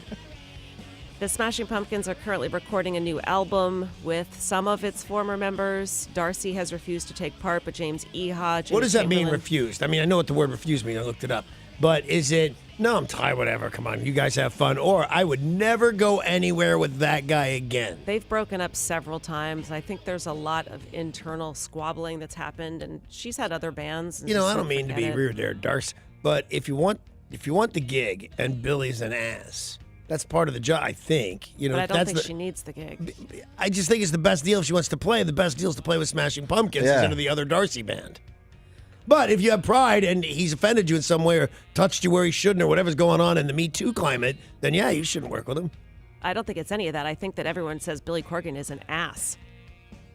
The Smashing Pumpkins are currently recording a new album with some of its former members. Darcy has refused to take part, but James Iha, Jimmy What does that mean, Chamberlain- refused? I mean, I know what the word refused means. I looked it up. But is it, no, I'm tired, whatever, come on, you guys have fun. Or I would never go anywhere with that guy again. They've broken up several times. I think there's a lot of internal squabbling that's happened, and she's had other bands. And You know, just I said, don't mean to be "Forget it." rude there, Darce, but if you want the gig and Billy's an ass, that's part of the job, I think. You know, But I don't that's think the, she needs the gig. I just think it's the best deal if she wants to play. The best deal is to play with Smashing Pumpkins Yeah. instead of the other Darcy band. But if you have pride and he's offended you in some way or touched you where he shouldn't or whatever's going on in the Me Too climate, then yeah, you shouldn't work with him. I don't think it's any of that. I think that everyone says Billy Corgan is an ass.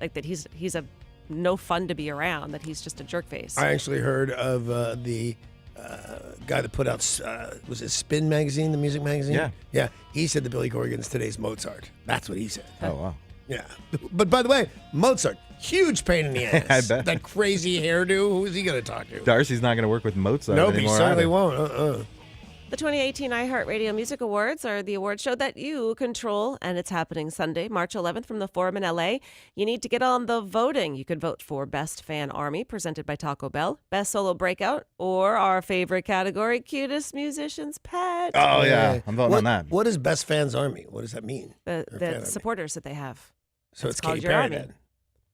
Like that he's a no fun to be around, that he's just a jerk face. I actually heard of the guy that put out, was it Spin magazine, the music magazine? Yeah. Yeah. He said that Billy Corgan's today's Mozart. That's what he said. Oh, wow. Yeah. But by the way, Mozart, huge pain in the ass. I bet. That crazy hairdo, who is he going to talk to? Darcy's not going to work with Mozart Nope, he anymore certainly either. won't. The 2018 iHeartRadio Music Awards are the award show that you control, and it's happening Sunday, March 11th from the Forum in LA. You need to get on the voting. You could vote for Best Fan Army, presented by Taco Bell, Best Solo Breakout, or our favorite category, Cutest Musician's Pet. Oh, yeah. I'm voting on that. What is Best Fans Army? What does that mean? the Or Fan the Army? supporters that they have. So It's it's called Katy your Perry army. then.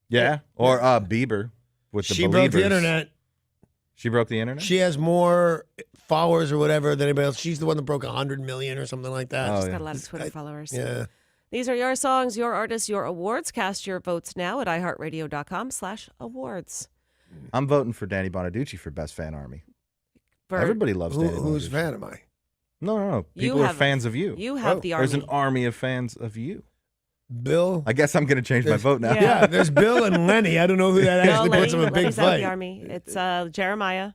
Yeah. Or Bieber with the She Believers. broke the internet. She broke the internet? She has more followers or whatever than anybody else. She's the one that broke 100 million or something like that. Oh, She's yeah. got a lot of Twitter followers. Yeah. These are your songs, your artists, your awards. Cast your votes now at iHeartRadio.com/awards. I'm voting for Danny Bonaducci for Best Fan Army. For- Everybody loves Danny Whose Bonaducci. fan am I? No. You People are have- fans of you. You have Oh, the army. There's an army of fans of you. Bill? I guess I'm going to change my There's- vote now. Yeah. Yeah, there's Bill and Lenny. I don't know who that No, actually puts them in a big Lenny's out of fight. the army. It's Jeremiah,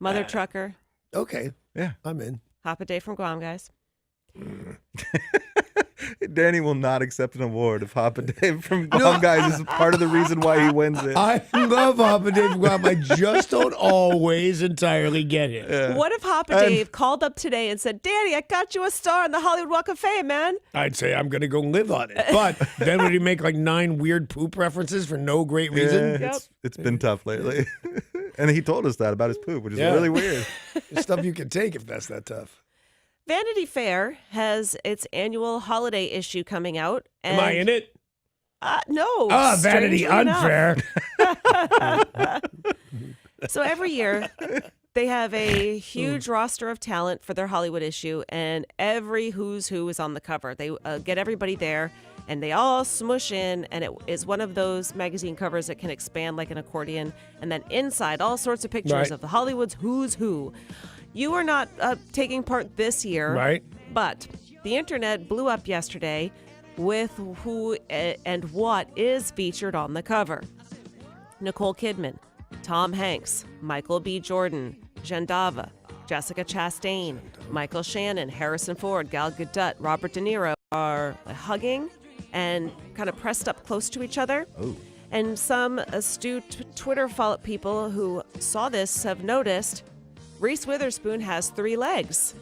Mother Trucker, Okay. Yeah. I'm in. Hop a Day from Guam, guys. Danny will not accept an award if Hop a Dave from Guam Guys is part of the reason why he wins it. I love Hop and Dave Guam. I just don't always entirely get it. What if Hop a Dave called up today and said, Danny, I got you a star on the Hollywood Walk of Fame, man? I'd say I'm going to go live on it. But then would he make like 9 weird poop references for no great reason? Yeah, it's been tough lately. And he told us that about his poop, which is Yeah. really weird. There's stuff you can take if that's that tough. Vanity Fair has its annual holiday issue coming out. Am I in it? No. Vanity strangely enough. Unfair. So every year, they have a huge roster of talent for their Hollywood issue, and every who's who is on the cover. They get everybody there, and they all smush in, and it is one of those magazine covers that can expand like an accordion, and then inside, all sorts of pictures Right. of the Hollywood's who's who. You are not taking part this year, Right. but the internet blew up yesterday with who and what is featured on the cover. Nicole Kidman, Tom Hanks, Michael B. Jordan, Zendava, Jessica Chastain, Michael Shannon, Harrison Ford, Gal Gadot, Robert De Niro are hugging and kind of pressed up close to each other. Oh. And some astute Twitter people who saw this have noticed Reese Witherspoon has 3 legs.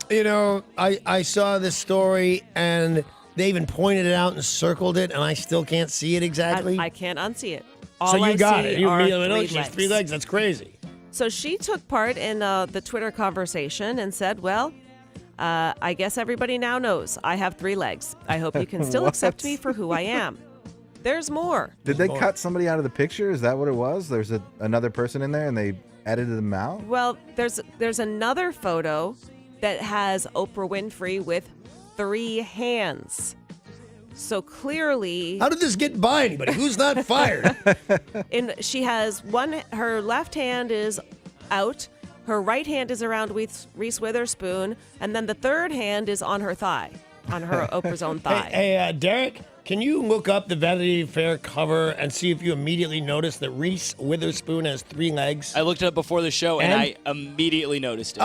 You know, I saw this story and they even pointed it out and circled it, and I still can't see it exactly. I can't unsee it. so All you I got see it. You are immediately know 3 she has 3 legs. That's crazy. So she took part in the Twitter conversation and said, well, I guess everybody now knows I have 3 legs. I hope you can still accept me for who I am. There's more. Did they cut somebody out of the picture? Is that what it was? There's another person in there and they edited them out? Well, there's another photo that has Oprah Winfrey with 3 hands. So clearly, How did this get by anybody? Who's not fired? she has her left hand is out, her right hand is around Reese Witherspoon, and then the third hand is on her thigh, on her Oprah's own thigh. Hey, Derek, Can you look up the Vanity Fair cover and see if you immediately notice that Reese Witherspoon has 3 legs? I looked it up before the show, and And? I immediately noticed it.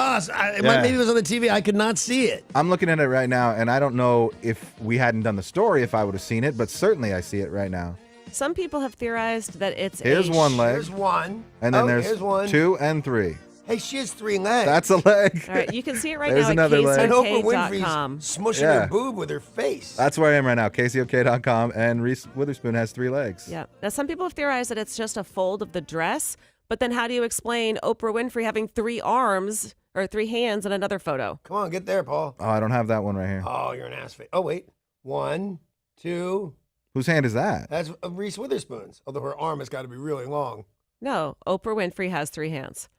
Maybe it was on the TV. I could not see it. I'm looking at it right now, and I don't know if we hadn't done the story if I would have seen it, but certainly I see it right now. Some people have theorized that it's Here's one leg. Here's one. And then here's there's one. 2 and 3. Hey, she has 3 legs. That's a leg. All right, you can see it right There's now another at leg. And Oprah KZOK.com. Winfrey's smushing Yeah. her boob with her face. That's where I am right now. KZOK.com, and Reese Witherspoon has 3 legs. Yeah. Now, some people have theorized that it's just a fold of the dress, but then how do you explain Oprah Winfrey having 3 arms or 3 hands in another photo? Come on, get there, Paul. Oh, I don't have that one right here. Oh, you're an ass face. Oh, wait. 1, 2. Whose hand is that? That's Reese Witherspoon's, although her arm has got to be really long. No, Oprah Winfrey has 3 hands.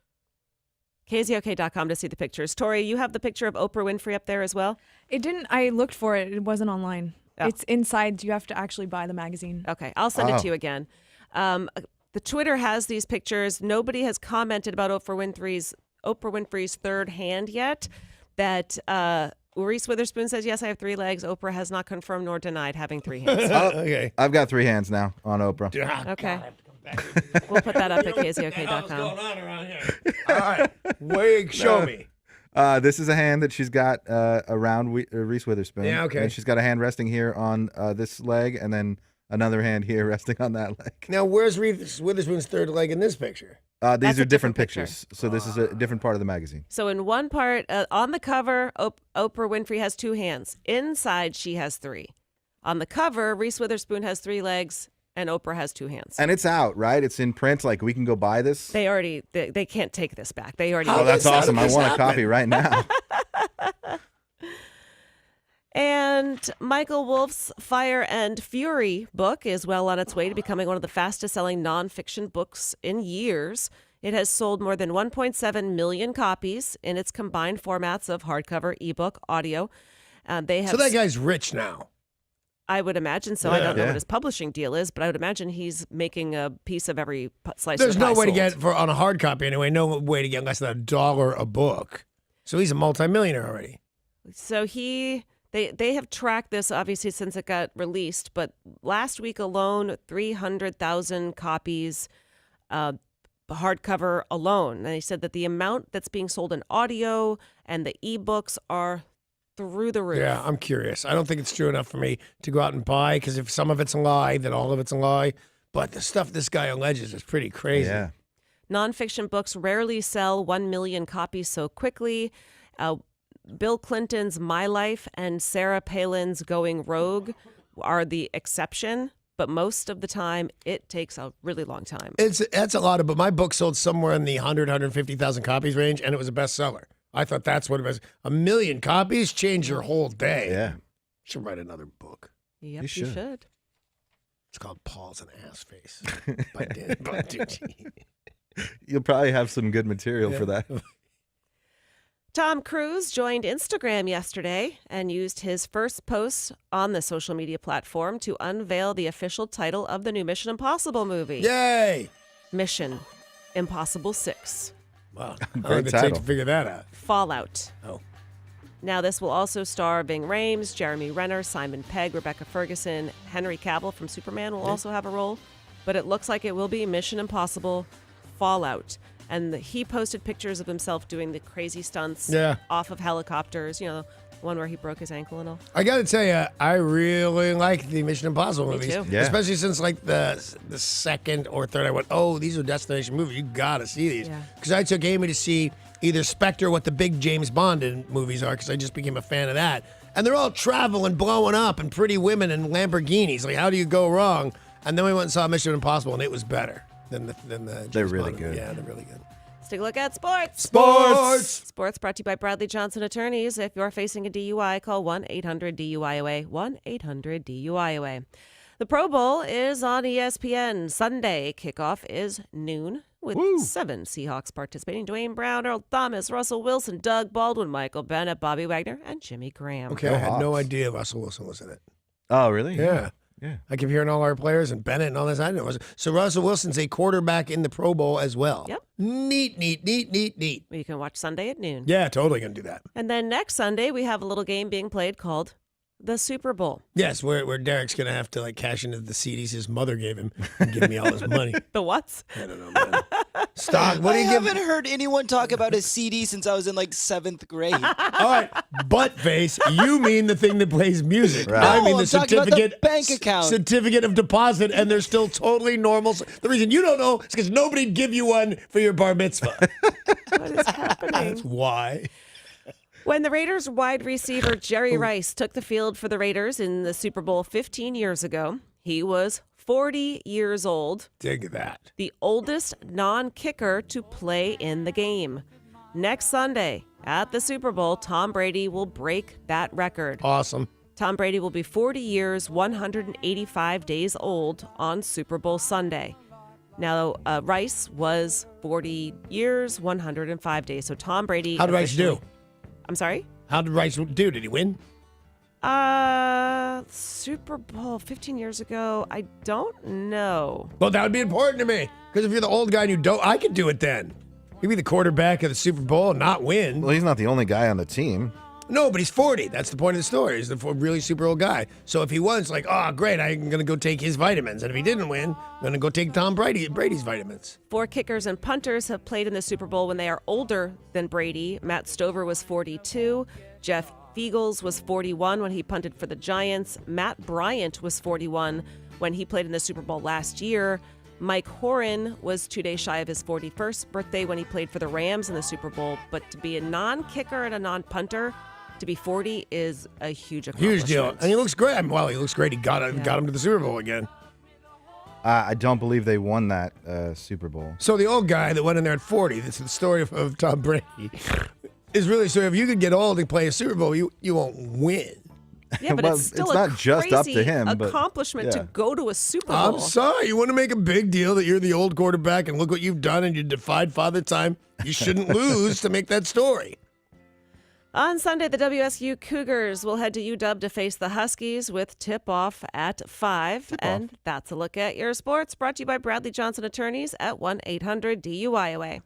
KZOK.com to see the pictures. Tori, you have the picture of Oprah Winfrey up there as well? It didn't. I looked for it. It wasn't online. Oh. It's inside. You have to actually buy the magazine. Okay, I'll send it Oh. to you again. The Twitter has these pictures. Nobody has commented about Oprah Winfrey's 3rd hand yet. That Reese Witherspoon says, yes, I have 3 legs. Oprah has not confirmed nor denied having 3 hands. Okay. I've got 3 hands now on Oprah. Okay. We'll put that up at What's KZOK.com. going on around here? All right. Show me. This is a hand that she's got around Reese Witherspoon. Yeah, okay. And she's got a hand resting here on this leg, and then another hand here resting on that leg. Now, where's Reese Witherspoon's 3rd leg in this picture? These That's are a different different picture. pictures. So this is a different part of the magazine. So in one part, on the cover, Oprah Winfrey has 2 hands. Inside, she has 3. On the cover, Reese Witherspoon has 3 legs, and Oprah has 2 hands. And it's out, right? It's in print. Like, we can go buy this. They can't take this back. They already. How Oh, that's How awesome. did I this want a happen? copy right now. And Michael Wolff's Fire and Fury book is well on its way to becoming one of the fastest-selling nonfiction books in years. It has sold more than 1.7 million copies in its combined formats of hardcover, ebook, audio. They have. So that guy's rich now. I would imagine so. I don't know Yeah. what his publishing deal is, but I would imagine he's making a piece of every slice There's of the pie no way to sold. get, on a hard copy anyway, no way to get less than $1 a book. So he's a multimillionaire already. So they have tracked this obviously since it got released, but last week alone, 300,000 copies, hardcover alone. And they said that the amount that's being sold in audio and the ebooks are through the roof. Yeah, I'm curious. I don't think it's true enough for me to go out and buy, because if some of it's a lie, then all of it's a lie. But the stuff this guy alleges is pretty crazy. Yeah. Nonfiction books rarely sell 1 million copies so quickly. Bill Clinton's My Life and Sarah Palin's Going Rogue are the exception, but most of the time it takes a really long time. That's a lot of, but my book sold somewhere in the 150,000 copies range, and it was a bestseller. I thought that's what it was. 1 million copies changed your whole day. Yeah. Should write another book. Yep, You should. It's called Paul's an Ass Face by Dan Bontucci. You'll probably have some good material for that. Tom Cruise joined Instagram yesterday and used his first post on the social media platform to unveil the official title of the new Mission Impossible movie. Yay! Mission Impossible 6. Wow. Great How long did it take title. to figure that out? Fallout. Oh. Now, this will also star Ving Rhames, Jeremy Renner, Simon Pegg, Rebecca Ferguson, Henry Cavill from Superman will also have a role, but it looks like it will be Mission Impossible Fallout. And he posted pictures of himself doing the crazy stunts off of helicopters, you know, one where he broke his ankle and all. I got to tell you, I really like the Mission Impossible Me movies. too. Yeah. Especially since like the second or third, I went, oh, these are destination movies. You got to see these. Yeah. Because I took Amy to see either Spectre, what the big James Bond movies are, because I just became a fan of that. And they're all travel and blowing up and pretty women and Lamborghinis. Like, how do you go wrong? And then we went and saw Mission Impossible, and it was better than the James They're really Bond. good. Yeah, they're really good. Let's take a look at sports. Sports! Sports brought to you by Bradley Johnson Attorneys. If you're facing a DUI, call 1-800-DUIOA, 1-800-DUIOA. The Pro Bowl is on ESPN. Sunday kickoff is noon with 7 Seahawks participating. Dwayne Brown, Earl Thomas, Russell Wilson, Doug Baldwin, Michael Bennett, Bobby Wagner, and Jimmy Graham. Okay, Go I had no Hawks. idea Russell Wilson was in it. Oh, really? Yeah. Yeah. I keep hearing all our players and Bennett and all this. I didn't know. So Russell Wilson's a quarterback in the Pro Bowl as well. Yep. Neat. You can watch Sunday at noon. Yeah, totally going to do that. And then next Sunday, we have a little game being played called The Super Bowl. Yes, where Derek's going to have to like cash into the CDs his mother gave him and give me all his money. The what? I don't know, man. Stock. What do I you give? haven't heard anyone talk about a CD since I was in like 7th grade. All right, butt face. You mean the thing that plays music? Right. I No, mean the I'm talking about the certificate, bank account. certificate of deposit, and they're still totally normal. The reason you don't know is because nobody'd give you one for your bar mitzvah. What is happening? That's why. When the Raiders wide receiver Jerry Rice took the field for the Raiders in the Super Bowl 15 years ago, he was 40 years old, Dig that. the oldest non-kicker to play in the game. Next Sunday at the Super Bowl, Tom Brady will break that record. Awesome. Tom Brady will be 40 years, 185 days old on Super Bowl Sunday. Now, Rice was 40 years, 105 days. So Tom Brady. How did Rice do? I'm sorry? How did Rice do? Did he win? Super Bowl 15 years ago. I don't know. Well, that would be important to me. Because if you're the old guy and you don't, I could do it then. You'd be the quarterback of the Super Bowl and not win. Well, he's not the only guy on the team. No, but he's 40. That's the point of the story. He's the really super old guy. So if he won, it's like, oh, great, I'm going to go take his vitamins. And if he didn't win, I'm going to go take Tom Brady's vitamins. 4 kickers and punters have played in the Super Bowl when they are older than Brady. Matt Stover was 42. Jeff Fiegels was 41 when he punted for the Giants. Matt Bryant was 41 when he played in the Super Bowl last year. Mike Horan was 2 days shy of his 41st birthday when he played for the Rams in the Super Bowl. But to be a non-kicker and a non-punter, to be 40 is a huge accomplishment. Huge deal. And he looks great. Well, he looks great. He got him to the Super Bowl again. I don't believe they won that Super Bowl. So the old guy that went in there at 40, this is the story of Tom Brady, is really, so if you could get old and play a Super Bowl, you won't win. Yeah, but Well, it's still it's a not just up to crazy him, but- accomplishment to yeah. go to a Super Bowl. I'm sorry. You want to make a big deal that you're the old quarterback and look what you've done and you defied Father Time. You shouldn't lose to make that story. On Sunday, the WSU Cougars will head to UW to face the Huskies with tip-off at 5. And that's a look at your sports, brought to you by Bradley Johnson Attorneys at 1-800-DUIOA.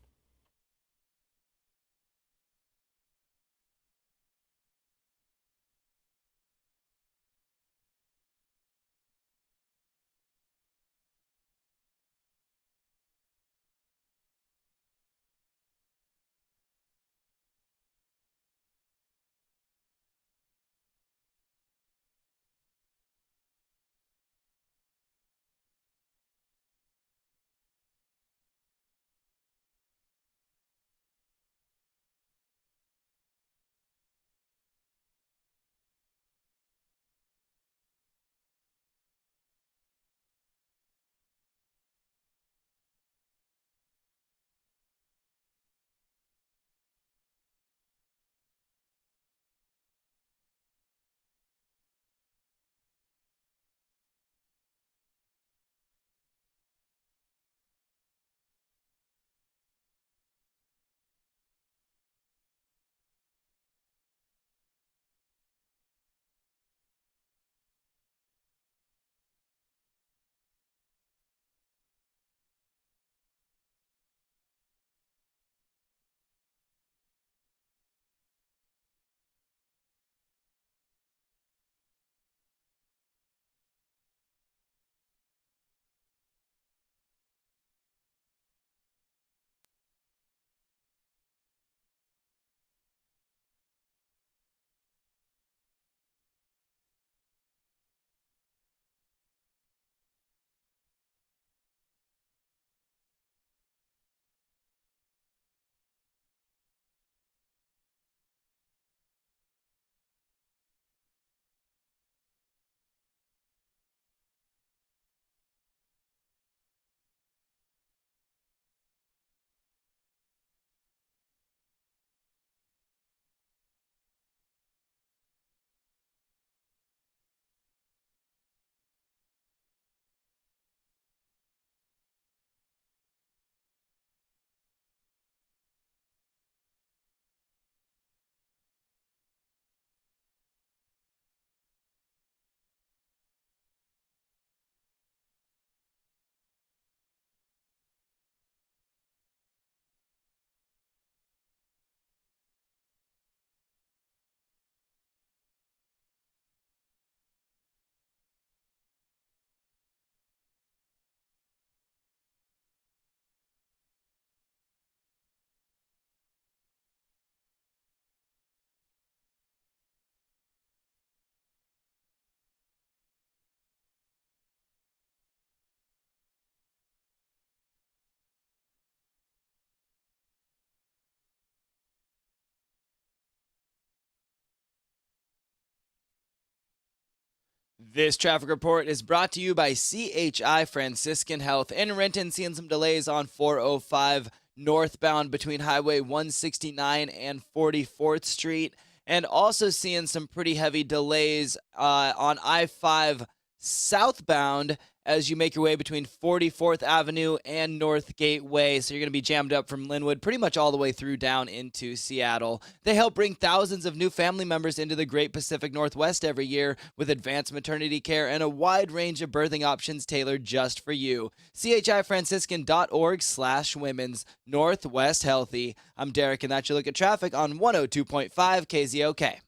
This traffic report is brought to you by CHI Franciscan Health. In Renton, seeing some delays on 405 northbound between Highway 169 and 44th Street. And also seeing some pretty heavy delays on I-5 southbound as you make your way between 44th Avenue and North Gateway. So you're going to be jammed up from Linwood pretty much all the way through down into Seattle. They help bring thousands of new family members into the Great Pacific Northwest every year with advanced maternity care and a wide range of birthing options tailored just for you. chifranciscan.org/women's Northwest Healthy. I'm Derek, and that's your look at traffic on 102.5 KZOK.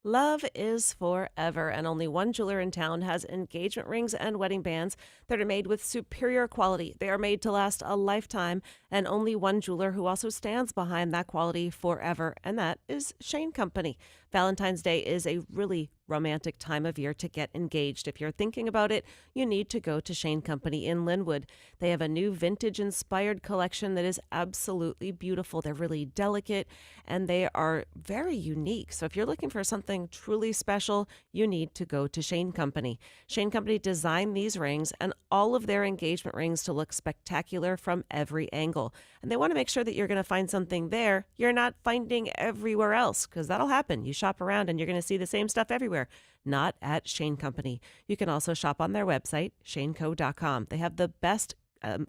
Love is forever, and only one jeweler in town has engagement rings and wedding bands that are made with superior quality. They are made to last a lifetime, and only one jeweler who also stands behind that quality forever, and that is Shane Company. Valentine's Day is a really romantic time of year to get engaged. If you're thinking about it, you need to go to Shane Company in Linwood. They have a new vintage-inspired collection that is absolutely beautiful. They're really delicate, and they are very unique. So if you're looking for something truly special, you need to go to Shane Company. Shane Company designed these rings and all of their engagement rings to look spectacular from every angle. And they want to make sure that you're going to find something there you're not finding everywhere else, because that'll happen. You shop around and you're going to see the same stuff everywhere. Not at Shane Company. You can also shop on their website, shaneco.com. They have the best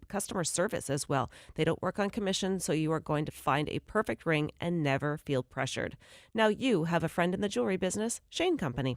customer service as well. They don't work on commission, so you are going to find a perfect ring and never feel pressured. Now you have a friend in the jewelry business, Shane Company.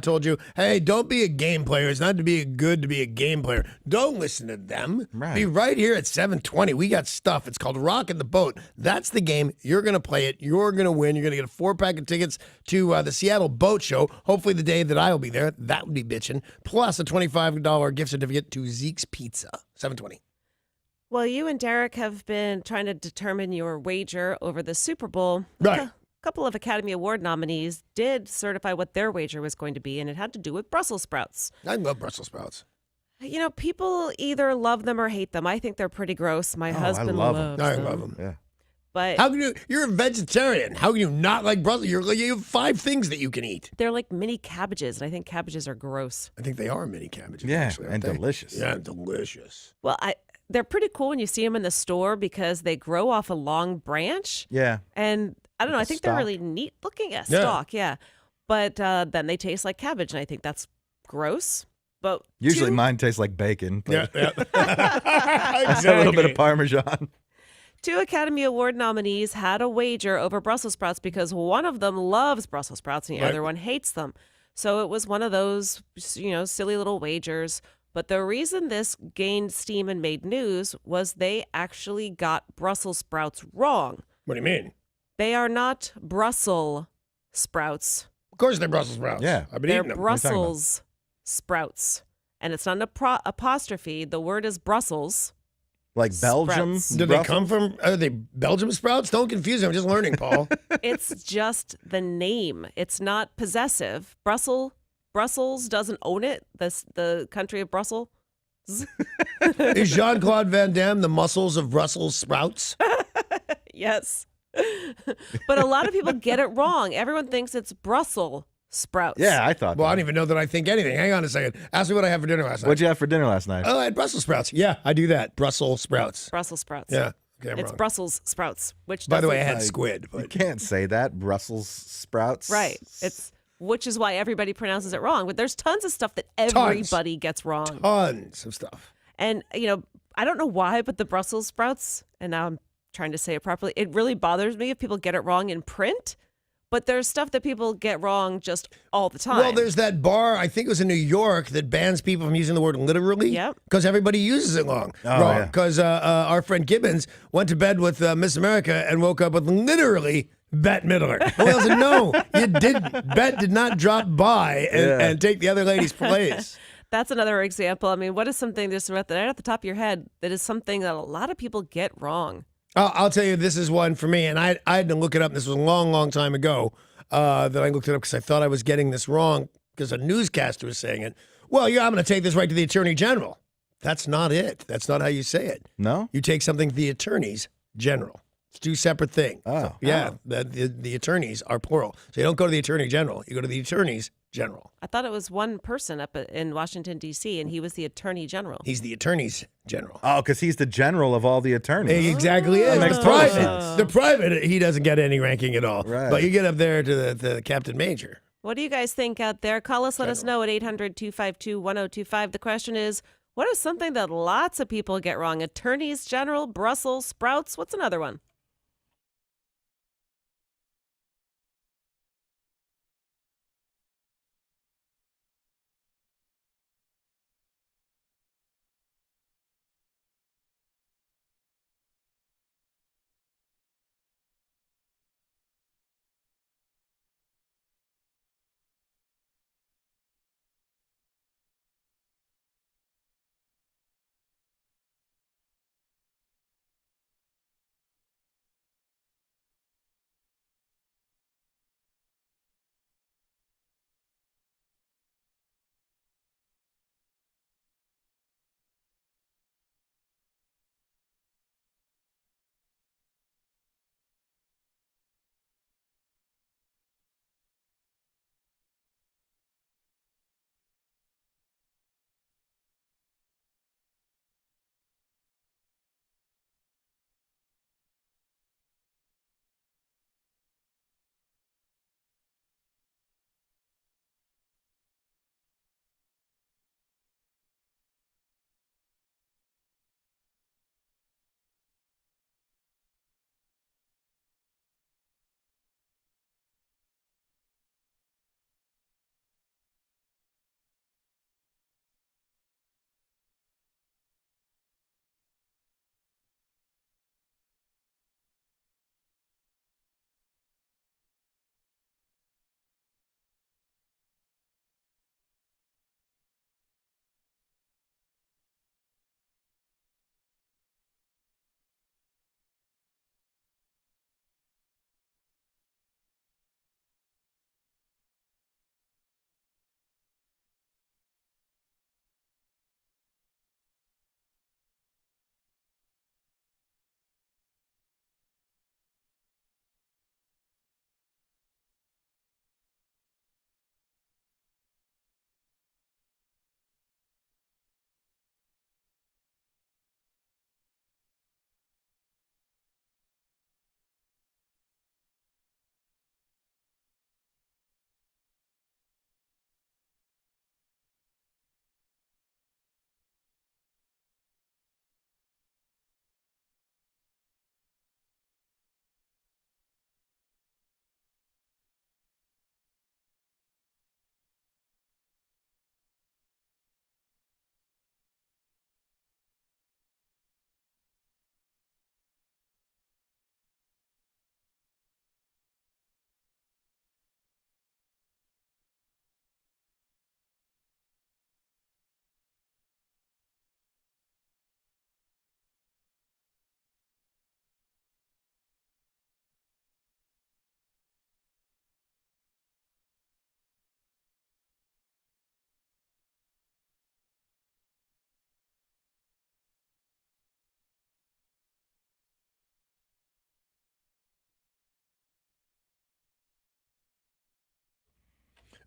Told you, hey, don't be a game player. It's not to be good to be a game player. Don't listen to them. Right. Be right here at 7:20. We got stuff. It's called Rockin' the Boat. That's the game. You're going to play it. You're going to win. You're going to get a 4-pack of tickets to the Seattle Boat Show. Hopefully the day that I will be there. That would be bitchin'. Plus a $25 gift certificate to Zeke's Pizza. 7:20. Well, you and Derek have been trying to determine your wager over the Super Bowl. Right. A couple of Academy Award nominees did certify what their wager was going to be, and it had to do with Brussels sprouts. I love Brussels sprouts. You know, people either love them or hate them. I think they're pretty gross. My husband love 'em. loves I them. love them. Yeah. But How can you're a vegetarian. How can you not like Brussels? You have 5 things that you can eat. they're like mini cabbages, and I think cabbages are gross. I think they are mini cabbages. Yeah, actually, aren't and they? delicious. Yeah, delicious. Well, they're pretty cool when you see them in the store because they grow off a long branch. Yeah. And I don't know, I a think they're stalk. really neat looking at Yeah. stalk, yeah. But then they taste like cabbage, and I think that's gross. But Usually mine tastes like bacon. But Yeah, a exactly. little bit of Parmesan. 2 Academy Award nominees had a wager over Brussels sprouts because one of them loves Brussels sprouts and the Right. other one hates them. So it was one of those, silly little wagers. But the reason this gained steam and made news was they actually got Brussels sprouts wrong. What do you mean? They are not Brussels sprouts. Of course they're Brussels sprouts. Yeah. I've been They're eating them. Brussels sprouts. And it's not an apostrophe. The word is Brussels. Like Belgium. Sprouts. Do they come from? Are they Belgium sprouts? Don't confuse them. I'm just learning, Paul. It's just the name. It's not possessive. Brussels doesn't own it. The country of Brussels. Is Jean-Claude Van Damme the muscles of Brussels sprouts? Yes. But a lot of people get it wrong. Everyone thinks it's Brussels sprouts. Yeah, I thought Well, I that. don't even know that I think anything. Hang on a second. Ask me what I had for dinner last night. What'd you have for dinner last night? Oh, I had Brussels sprouts. Yeah, I do that. Brussels sprouts. Brussels sprouts. Yeah. Okay, I'm It's wrong. Brussels sprouts, which By the way, I doesn't- had squid. You But can't say that. Brussels sprouts. right. Which is why everybody pronounces it wrong. But there's tons of stuff that everybody gets wrong. tons of stuff. And, I don't know why, but the Brussels sprouts, and now I'm trying to say it properly, it really bothers me if people get it wrong in print. But there's stuff that people get wrong just all the time. Well, there's that bar, I think it was in New York, that bans people from using the word literally. Yep. Because everybody uses it wrong. yeah. Because our friend Gibbons went to bed with Miss America and woke up with literally Bette Midler. And we all said, no, you didn't. Bette did not drop by and take the other lady's place. That's another example. I mean, what is something just right at the top of your head that is something that a lot of people get wrong? I'll tell you, this is one for me, and I had to look it up. This was a long, long time ago that I looked it up because I thought I was getting this wrong because a newscaster was saying it. Well, yeah, I'm going to take this right to the Attorney General. That's not it. That's not how you say it. No? You take something to the Attorneys General. It's 2 separate things. Oh. Yeah, the attorneys are plural. So you don't go to the Attorney General. You go to the Attorneys General. I thought it was one person up in Washington, D.C., and he was the Attorney General. He's the Attorneys General. Oh, because he's the general of all the attorneys. He exactly is. makes The total private, sense. the private, he doesn't get any ranking at all. Right. But you get up there to the Captain Major. What do you guys think out there? Call us, let us know at 800-252-1025. The question is, what is something that lots of people get wrong? Attorneys General, Brussels sprouts, what's another one?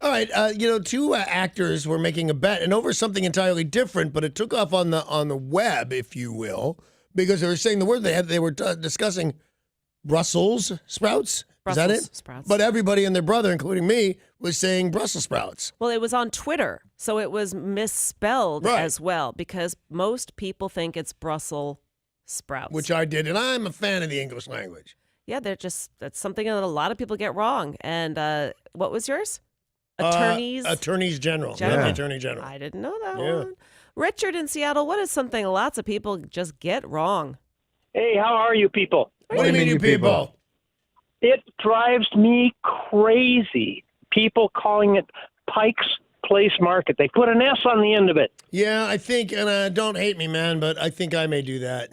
All right, two actors were making a bet, and over something entirely different, but it took off on the web, if you will, because they were saying the word they were discussing Brussels sprouts. Is that Brussels it? sprouts. But everybody and their brother, including me, was saying Brussels sprouts. Well, it was on Twitter, so it was misspelled Right. as well because most people think it's Brussels sprouts. Which I did, and I'm a fan of the English language. Yeah, that's something that a lot of people get wrong. And what was yours? Attorneys? Attorneys General. General. Yeah. Yeah. Attorney General. I didn't know that Yeah. one. Richard in Seattle, what is something lots of people just get wrong? Hey, how are you people? What do you mean, you people? It drives me crazy. People calling it Pike's Place Market. They put an S on the end of it. Yeah, I think, and don't hate me, man, but I think I may do that.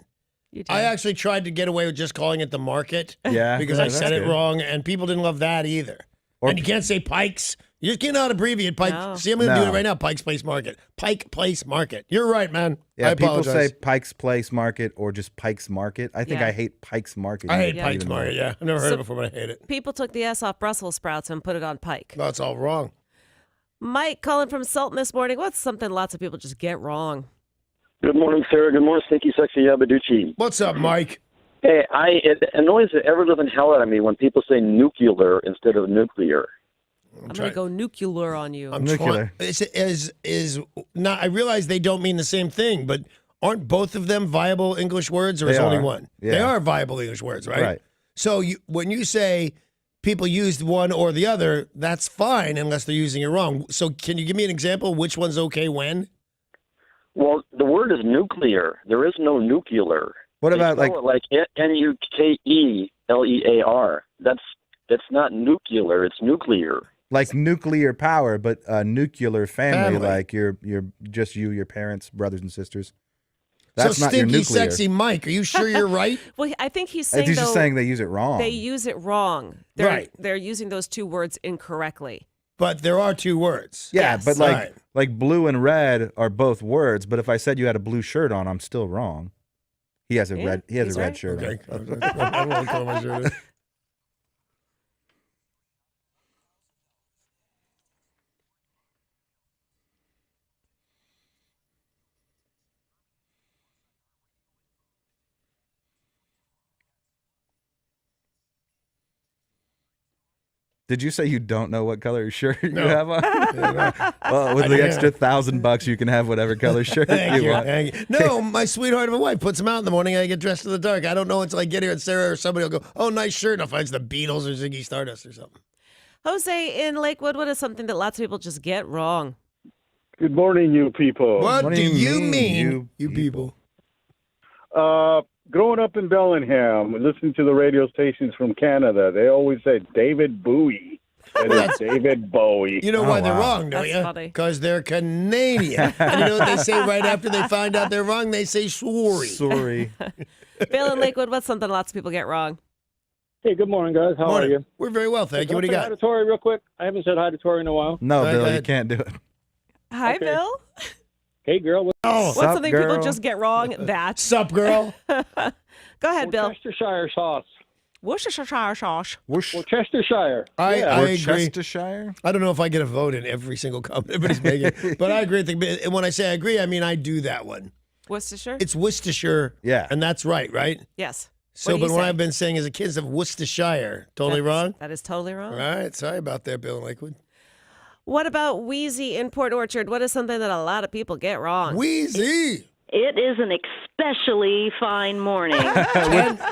You do. I actually tried to get away with just calling it the market. Yeah, Because yeah, I said that's it good. wrong, and people didn't love that either. Or- And you can't say Pikes. You just cannot abbreviate Pike. No. See, I'm going to do No. it right now. Pike's Place Market. Pike Place Market. You're right, man. Yeah, I people apologize. say Pike's Place Market or just Pike's Market. I think Yeah. I hate Pike's Market. I hate Yeah. Pike's even more. Market, yeah. I've never heard So- it before, but I hate it. People took the S off Brussels sprouts and put it on Pike. No, it's all wrong. Mike calling from Sultan this morning. What's something lots of people just get wrong? Good morning, Sarah. Good morning, Stinky Sexy Yabaduchi. What's up, Mike? Hey, it annoys the ever-living hell out of me when people say nuclear instead of nuclear. I'm going to go nuclear on you. I'm Nuclear. trying. Is not. I realize they don't mean the same thing, but aren't both of them viable English words, or They is only are. one? Yeah. They are viable English words, right? Right. So when you say people used one or the other, that's fine unless they're using it wrong. So can you give me an example? Which one's okay when? Well, the word is nuclear. There is no nuclear. What They about spell it like Nukeler? That's not nuclear. It's nuclear. like nuclear power, but nuclear family, Family. like you're just you, your parents, brothers and sisters. That's so not your stinky, nuclear. sexy Mike. Are you sure you're right? Well, I think he's I think saying, he's though, just saying they use it wrong. they use it wrong. Right. They're using those two words incorrectly. But there are two words. Yeah, Yes. but like Right. like blue and red are both words, but if I said you had a blue shirt on, I'm still wrong. He has a Yeah, red he's red right. shirt Okay. on. I don't want to call my shirt. Did you say you don't know what color shirt you No. have on? Well, with I the do. extra $1,000, you can have whatever color shirt Thank you you. want. Thank you. No, my sweetheart of a wife puts them out in the morning. I get dressed in the dark. I don't know until I get here and Sarah or somebody will go, "Oh, nice shirt." And I'll find it's the Beatles or Ziggy Stardust or something. Jose in Lakewood, what is something that lots of people just get wrong? Good morning, you people. What, do you mean, mean, you people? Growing up in Bellingham, listening to the radio stations from Canada, they always said David Bowie. It is David Bowie. You know Oh, why they're wow. wrong, don't That's you? funny. Because they're Canadian. And you know what they say right after they find out they're wrong? They say sorry. Sorry. Bill in Lakewood, what's something lots of people get wrong? Hey, good morning, guys. How Morning. are you? We're very well, thank you. What do you Say got? hi to Tori real quick. I haven't said hi to Tori in a while. No, All right, go Bill, you ahead. can't do it. Hi, Okay. Bill. Hey, girl. Oh, What's Sup, something girl? people just get wrong? That. sup, girl? Go ahead, Bill. Worcestershire sauce. Worcestershire sauce. Whoosh. Worcestershire. I agree. Worcestershire? I don't know if I get a vote in every single comment everybody's making, but I agree. And when I say I agree, I mean I do that one. Worcestershire? It's Worcestershire. Yeah. And that's right, right? Yes. So, What do but you what say? I've been saying as a kid is of Worcestershire. Totally wrong? That is totally wrong. All right. Sorry about that, Bill in Lakewood. What about Wheezy in Port Orchard? What is something that a lot of people get wrong? Wheezy. It is an especially fine morning.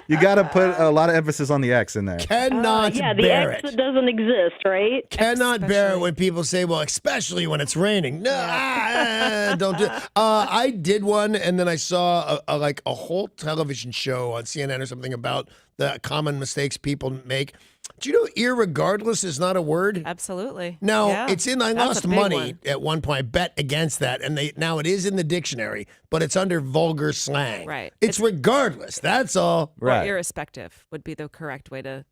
You got to put a lot of emphasis on the X in there. Cannot Yeah, the bear X it. that doesn't exist, right? Cannot bear it Especially. when people say, well, especially when it's raining. No, don't do it. I did one, and then I saw a whole television show on CNN or something about the common mistakes people make. Do you know irregardless is not a word? Absolutely. No, Yeah. it's in. I That's lost a big money one. at one point. I bet against that, and now it is in the dictionary, but it's under vulgar slang. Right. It's regardless. That's all. Or Right. irrespective would be the correct way to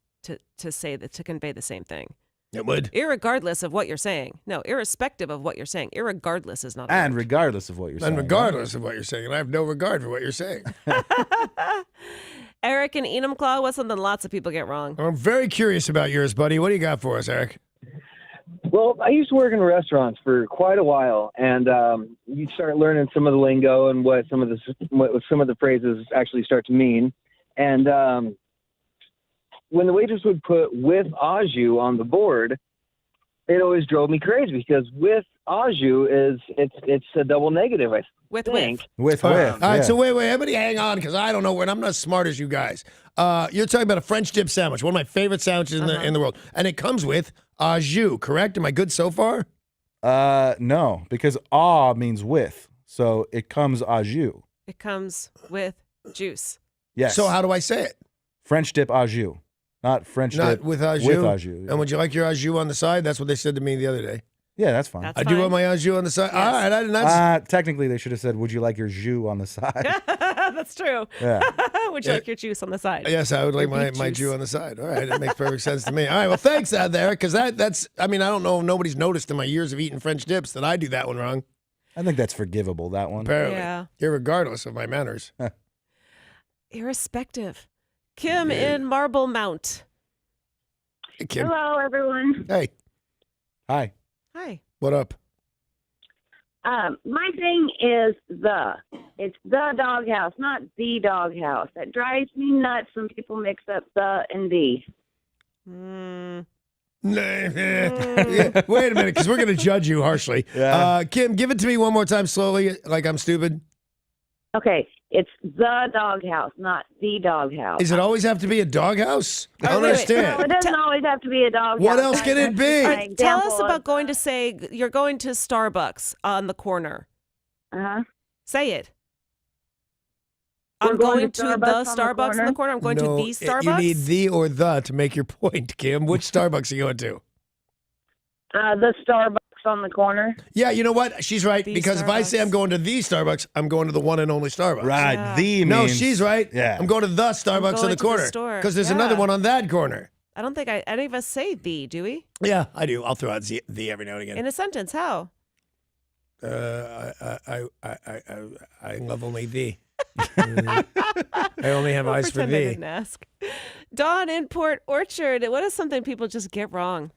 say that, to convey the same thing. It would. Irregardless of what you're saying. No, irrespective of what you're saying. Irregardless is not a And word. regardless of what you're saying. And regardless of what you're saying, and I have no regard for what you're saying. Eric and Enumclaw, what's something lots of people get wrong? I'm very curious about yours, buddy. What do you got for us, Eric? Well, I used to work in restaurants for quite a while, and you start learning some of the lingo and what some of the phrases actually start to mean. And when the waitress would put "with au jus" on the board, it always drove me crazy because "with au jus" it's a double negative. I think. With. All right, yeah. so wait, everybody hang on, because I don't know, and I'm not as smart as you guys. You're talking about a French dip sandwich, one of my favorite sandwiches in the world, and it comes with au jus, correct? Am I good so far? No, because "ah" means with, so it comes au jus. It comes with juice. Yes. So how do I say it? French dip au jus, not French dip with au jus? With au jus. Yeah. And would you like your au jus on the side? That's what they said to me the other day. Yeah, that's fine. That's I do fine. want my au jus on the side. Yes. All right, I didn't. Technically, they should have said, "Would you like your jus on the side?" That's true. Yeah. Would you like your juice on the side? Yes, I would like Your beet my juice. jus on the side. All right, that makes perfect sense to me. All right, well, thanks out there, because that's. I mean, I don't know. Nobody's noticed in my years of eating French dips that I do that one wrong. I think that's forgivable. That one. Apparently, Yeah. irregardless of my manners. Irrespective. Kim in Marble Mount. Hey, Kim. Hello, everyone. Hey, Hi. Hi. what up? My thing is it's the doghouse, not the doghouse. That drives me nuts when people mix up the and the. Mm. Yeah, wait a minute, because we're going to judge you harshly. Yeah. Kim, give it to me one more time slowly, like I'm stupid. Okay, it's the doghouse, not the doghouse. Does it always have to be a doghouse? I don't wait, wait. understand. No, it doesn't always have to be a doghouse. What else can it be? An All right, tell us example about of- going to say you're going to Starbucks on the corner. Uh-huh. Say it. We're I'm going going to to the Starbucks on the corner. I'm going No, to the Starbucks. You need the or the to make your point, Kim. Which Starbucks are you going to? The Starbucks on the corner. Yeah, you know what? She's right, The because if I say Starbucks. I'm going to the Starbucks, I'm going to the one and only Starbucks. Right. Yeah. The No, means, she's right. Yeah. I'm going to the Starbucks on going the to the corner. store. Because there's Yeah. another one on that corner. I don't think any of us say the, do we? Yeah, I do. I'll throw out the every now and again. In a sentence, how? I love only thee. I only have eyes for Pretend I thee. didn't ask. Dawn in Port Orchard. What is something people just get wrong?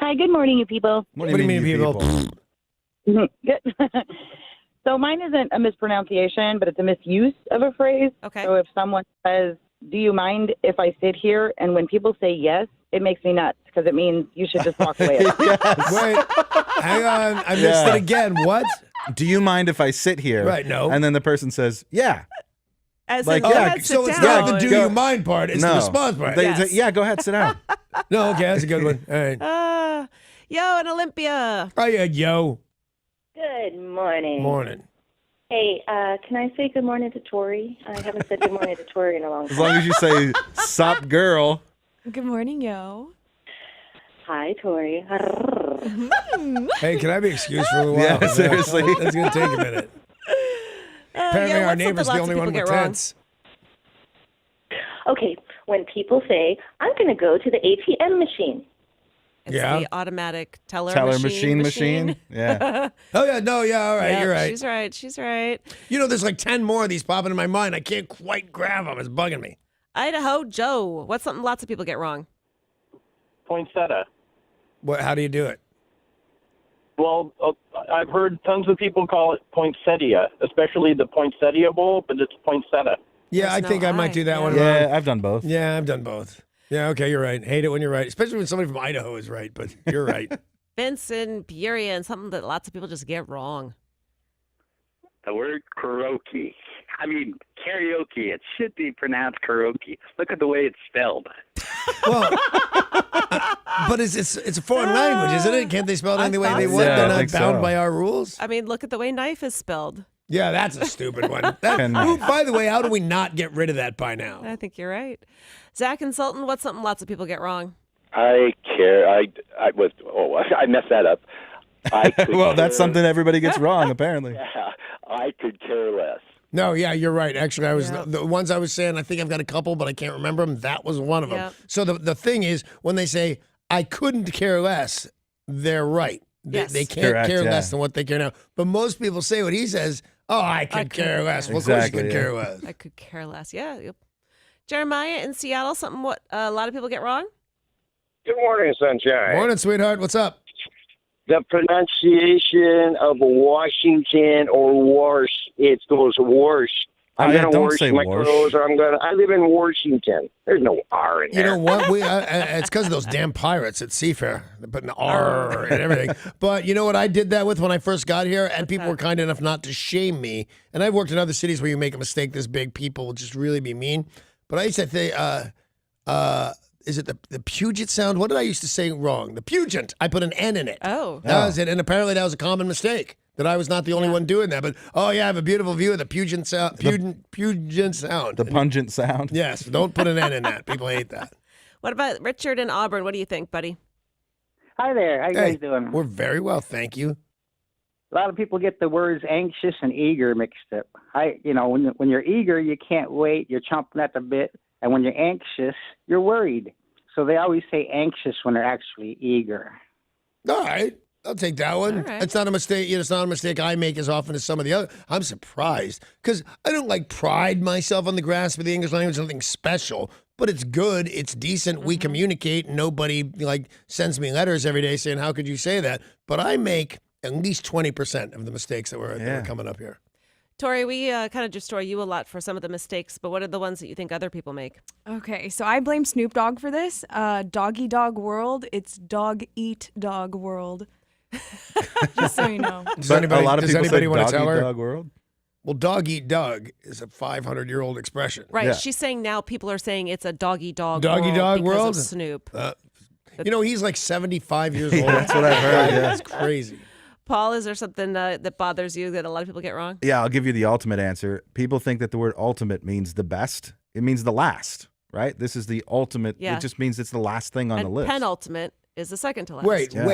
Hi, good morning, you people. What do you mean, people? Good. So mine isn't a mispronunciation, but it's a misuse of a phrase. Okay. So if someone says, "Do you mind if I sit here?" and when people say yes, it makes me nuts because it means you should just walk away. Wait, hang on. I missed it again. What? Do you mind if I sit here? Right, no. And then the person says, "Yeah." As Like, in, yeah, go ahead, So sit it's down. not the do Go. you mind part, it's the No. response part. They Yes. say, "Yeah, go ahead, sit down." No, okay, that's a good one. All right. Yo, in Olympia. Oh, yeah, yo. Good morning. Morning. Hey, can I say good morning to Tori? I haven't said good morning to Tori in a long As time. long as you say "sup, girl." Good morning, yo. Hi, Tori. Hey, can I be excused for a little while? Yeah, seriously. That's going to take a minute. Apparently, yeah, our what's neighbor's something the lots only of one people with get wrong? tents. Okay, when people say, I'm going to go to the ATM machine. It's Yeah. the automatic teller machine. Yeah. Oh, yeah, no, yeah, all right, Yep, you're right. She's right. She's right. You know, there's like 10 more of these popping in my mind. I can't quite grab them. It's bugging me. Idaho Joe. What's something lots of people get wrong? Poinsettia. How do you do it? Well, I've heard tons of people call it poinsettia, especially the poinsettia bowl, but it's poinsettia. Yeah, There's I no think I might I, do that yeah. one Yeah, wrong. I've done both. Yeah, I've done both. Yeah, okay, you're right. Hate it when you're right, especially when somebody from Idaho is right, but you're right. Vincent Burien. Something that lots of people just get wrong. The word karaoke. I mean, karaoke. It should be pronounced karaoke. Look at the way it's spelled. Well, but it's a foreign language, isn't it? Can't they spell it any way they thought want? so. They're I not think bound so. by our rules. I mean, look at the way knife is spelled. Yeah, that's a stupid one. Pen Ooh, knife. by the way, how do we not get rid of that by now? I think you're right. Zach and Sultan, what's something lots of people get wrong? I messed that up. I could Well, that's care- something everybody gets wrong, apparently. I could care less. No, yeah, you're right. Actually, I was Yeah. the ones I was saying. I think I've got a couple, but I can't remember them. That was one of them. Yeah. So the thing is, when they say I couldn't care less, they're right. Yes. They can't Correct, care yeah. less than what they care now. But most people say what he says. Oh, I could care couldn't less. care. Well, of course you Exactly, could yeah. care less. I could care less. Yeah. Yep. Jeremiah in Seattle, something what a lot of people get wrong? Good morning, Sunshine. Morning, sweetheart. What's up? The pronunciation of Washington or worse, it goes worse. I'm yeah, going to don't wash say my worse. clothes, or I live in Washington. There's no R in You there. know what? It's because of those damn pirates at Seafair. They're putting R and everything. But you know what I did that with when I first got here? And people were kind enough not to shame me. And I've worked in other cities where you make a mistake this big, people will just really be mean. But I used to say, is it the Puget sound? What did I used to say wrong? The Pugent. I put an N in it. Oh. That was it. And apparently that was a common mistake. That I was not the only one doing that. But, I have a beautiful view of the Puget sound. Puget sound. The pungent sound. Yes. Don't put an N in that. People hate that. What about Richard in Auburn? What do you think, buddy? Hi there. How you guys doing? We're very well, thank you. A lot of people get the words anxious and eager mixed up. When you're eager, you can't wait. You're chomping at the bit. And when you're anxious, you're worried. So they always say anxious when they're actually eager. All right. I'll take that one. All right. It's not a mistake. It's not a mistake I make as often as some of the other. I'm surprised because I don't pride myself on the grasp of the English language. Nothing special, but it's good. It's decent. We communicate. Nobody sends me letters every day saying, "How could you say that?" But I make at least 20% of the mistakes that were coming up here. Tori, we kind of destroy you a lot for some of the mistakes, but what are the ones that you think other people make? Okay, so I blame Snoop Dogg for this. Doggy Dog World. It's Dog Eat Dog World. Just so you know. But a lot of people say want to tell her? dog world. Well, dog eat dog is a 500-year-old expression. Right. Yeah. She's saying now people are saying it's a doggy dog Doggy world dog because world? of Snoop. He's like 75 years old. That's what I've heard. Yeah. That's crazy. Paul, is there something that bothers you that a lot of people get wrong? Yeah, I'll give you the ultimate answer. People think that the word ultimate means the best. It means the last, right? This is the ultimate. Yeah. It just means it's the last thing on And the list. penultimate is the second to last. Wait. the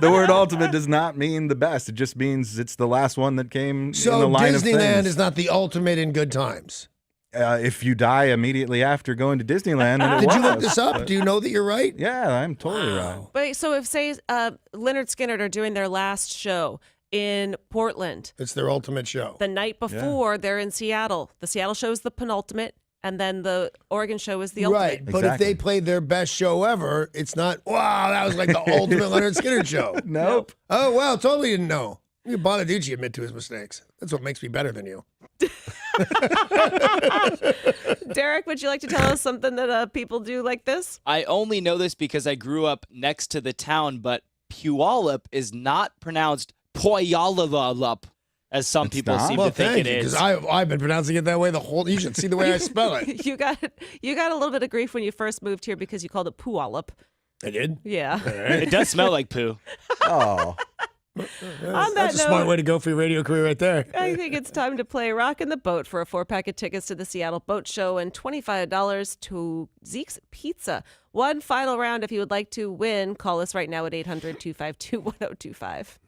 word ultimate does not mean the best. It just means it's the last one that came in the So line of Disneyland things. is not the ultimate in good times. If you die immediately after going to Disneyland, then it Did you was, look this up? but- Do you know that you're right? Yeah, I'm totally right. But so if say Leonard Skinner are doing their last show in Portland, It's their ultimate show. the night before they're in Seattle. The Seattle show is the penultimate, and then the Oregon show is the ultimate. Right, but if they played their best show ever, it's not, wow, that was like the ultimate Leonard Skinner show. Nope. Oh, wow, totally didn't know. Bonaducci admit to his mistakes. That's what makes me better than you. Derek, would you like to tell us something that people do like this? I only know this because I grew up next to the town, but Puyallup is not pronounced Puyallup, as some people seem to think it is. Because I've been pronouncing it that way the whole. You should see the way I spell it. You got a little bit of grief when you first moved here because you called it Puyallup. I did. Yeah. It does smell like poo. Oh. That's a smart way to go for your radio career right there. I think it's time to play Rockin' the Boat for a 4-pack of tickets to the Seattle Boat Show and $25 to Zeke's Pizza. One final round if you would like to win. Call us right now at 800-252-1025.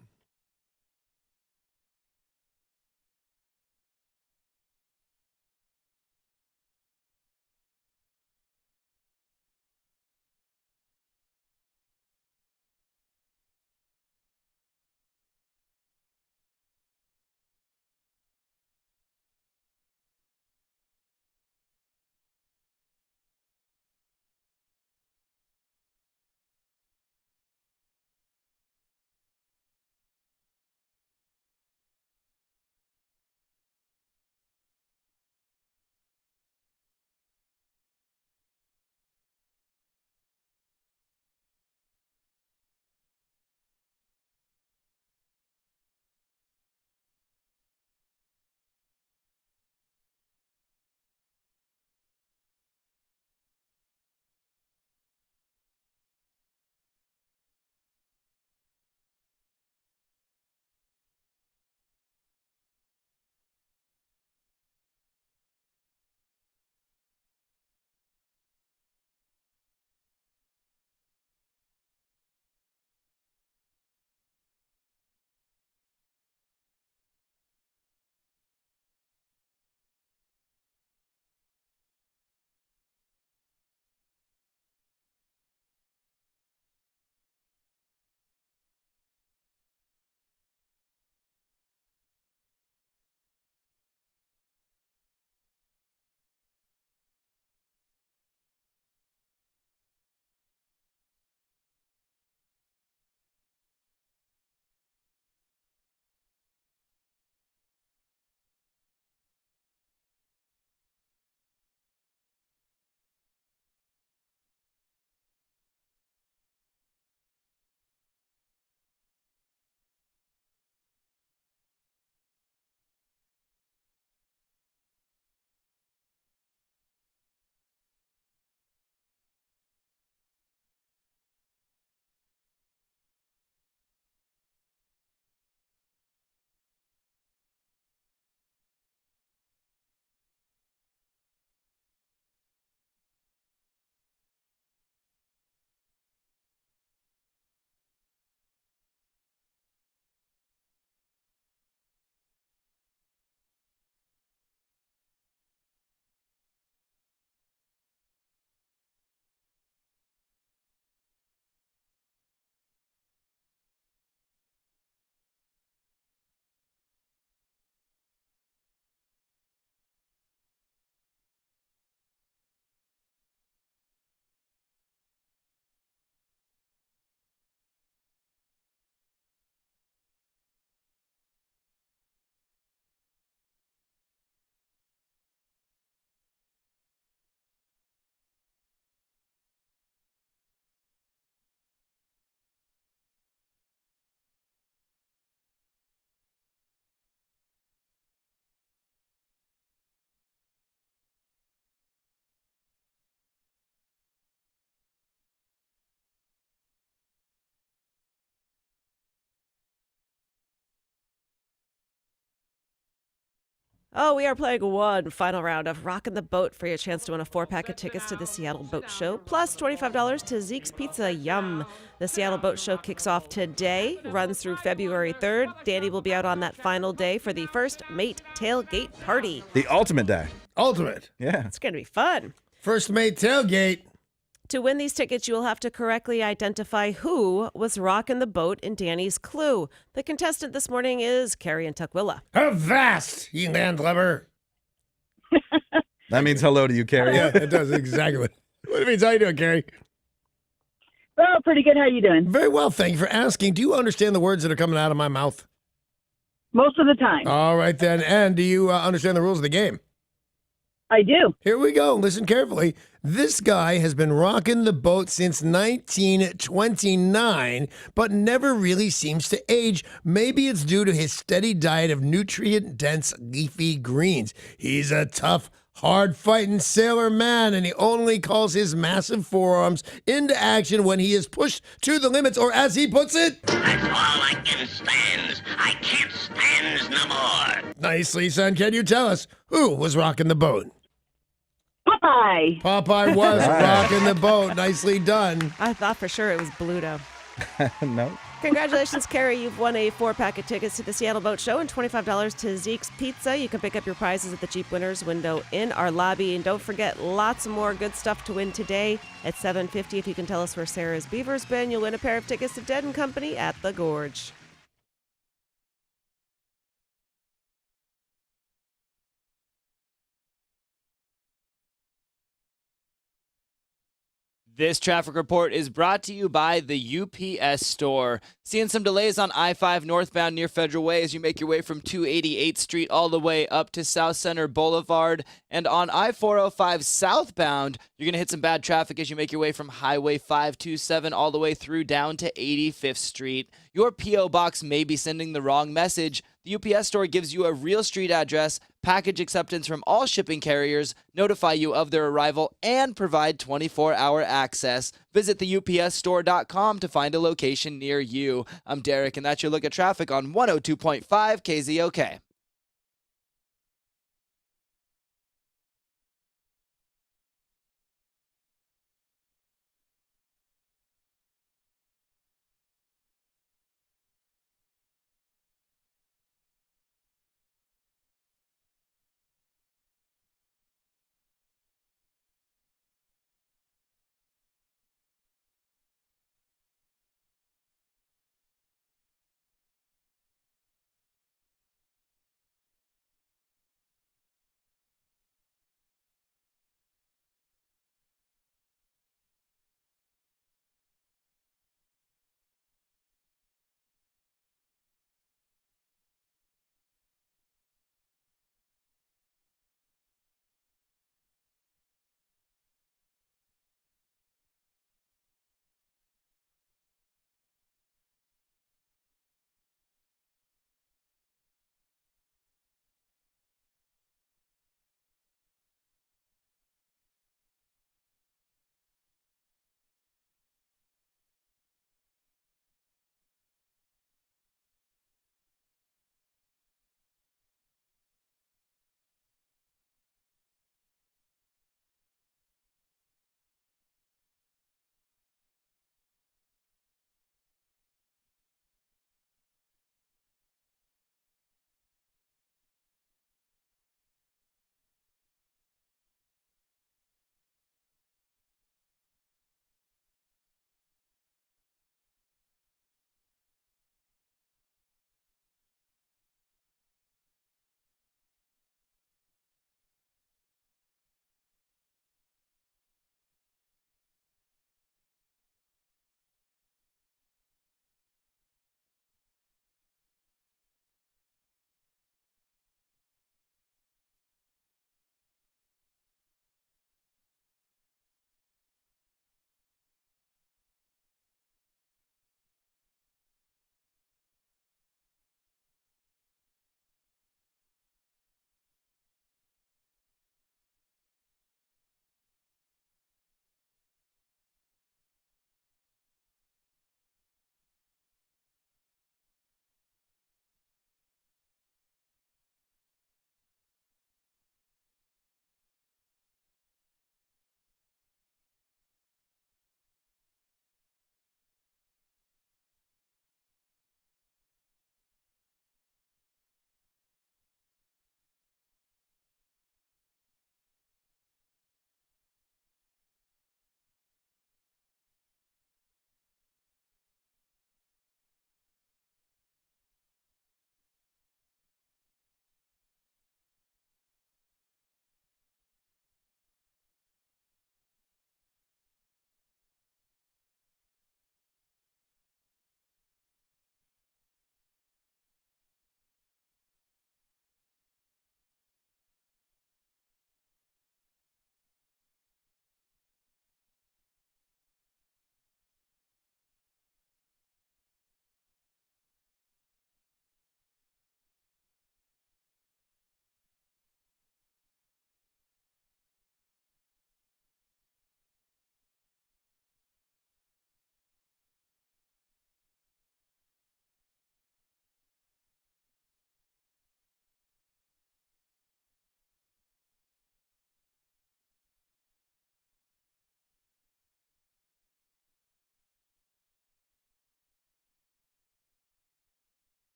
Oh, we are playing one final round of Rockin' the Boat for your chance to win a 4-pack of tickets to the Seattle Boat Show, plus $25 to Zeke's Pizza. Yum. The Seattle Boat Show kicks off today, runs through February 3rd. Danny will be out on that final day for the first mate tailgate party. The ultimate day. Ultimate. Yeah. It's going to be fun. First mate tailgate. To win these tickets, you will have to correctly identify who was rocking the boat in Danny's clue. The contestant this morning is Carrie and Tukwila. Avast, ye landlubber. That means hello to you, Carrie. Yeah, it does exactly what it means. How you doing, Carrie? Oh, pretty good. How you doing? Very well, thank you for asking. Do you understand the words that are coming out of my mouth? Most of the time. All right, then. And do you understand the rules of the game? I do. Here we go. Listen carefully. This guy has been rocking the boat since 1929, but never really seems to age. Maybe it's due to his steady diet of nutrient-dense leafy greens. He's a tough, hard-fighting sailor man, and he only calls his massive forearms into action when he is pushed to the limits, or as he puts it, That's all I can stand. I can't stand no more. nicely, son, can you tell us who was rocking the boat? Popeye. Popeye was Right. rocking the boat. Nicely done. I thought for sure it was Bluto. No. Congratulations, Carrie. You've won a 4-pack of tickets to the Seattle Boat Show and $25 to Zeke's Pizza. You can pick up your prizes at the Jeep Winners window in our lobby. And don't forget, lots more good stuff to win today at 7:50. If you can tell us where Sarah's Beaver's been, you'll win a pair of tickets to Dead & Company at the Gorge. This traffic report is brought to you by the UPS Store. Seeing some delays on I-5 northbound near Federal Way as you make your way from 288th Street all the way up to South Center Boulevard. And on I-405 southbound, you're going to hit some bad traffic as you make your way from Highway 527 all the way through down to 85th Street. Your P.O. box may be sending the wrong message. The UPS Store gives you a real street address, package acceptance from all shipping carriers, notify you of their arrival, and provide 24-hour access. Visit theupsstore.com to find a location near you. I'm Derek, and that's your look at traffic on 102.5 KZOK.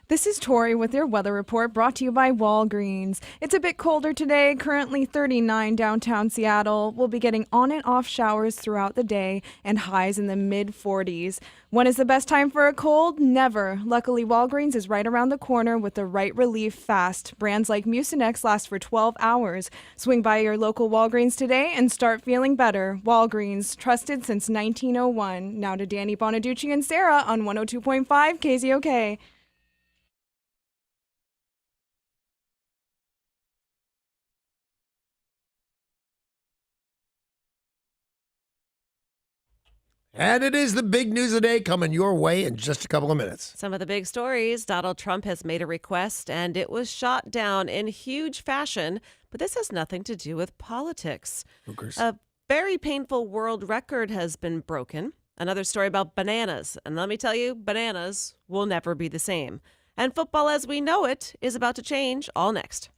This is Tori with your weather report brought to you by Walgreens. It's a bit colder today, currently 39 downtown Seattle. We'll be getting on and off showers throughout the day and highs in the mid-40s. When is the best time for a cold? Never. Luckily, Walgreens is right around the corner with the right relief fast. Brands like Mucinex last for 12 hours. Swing by your local Walgreens today and start feeling better. Walgreens, trusted since 1901. Now to Danny Bonaducci and Sarah on 102.5 KZOK. And it is the big news of the day coming your way in just a couple of minutes. Some of the big stories. Donald Trump has made a request and it was shot down in huge fashion, but this has nothing to do with politics. A very painful world record has been broken. Another story about bananas. And let me tell you, bananas will never be the same. And football as we know it is about to change. All next.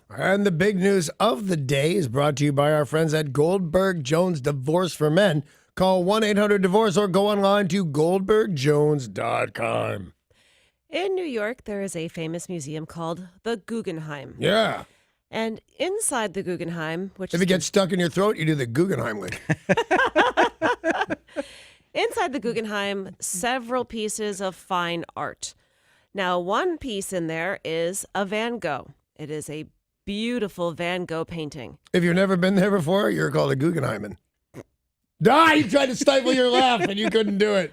And the big news of the day is brought to you by our friends at Goldberg Jones Divorce for Men. Call 1-800-DIVORCE or go online to goldbergjones.com. In New York, there is a famous museum called the Guggenheim. Yeah. And inside the Guggenheim, which If it gets stuck in your throat, you do the Guggenheim lick. inside the Guggenheim, several pieces of fine art. Now, one piece in there is a Van Gogh. It is a beautiful Van Gogh painting. If you've never been there before, you're called a Guggenheiman. You tried to stifle your laugh and you couldn't do it.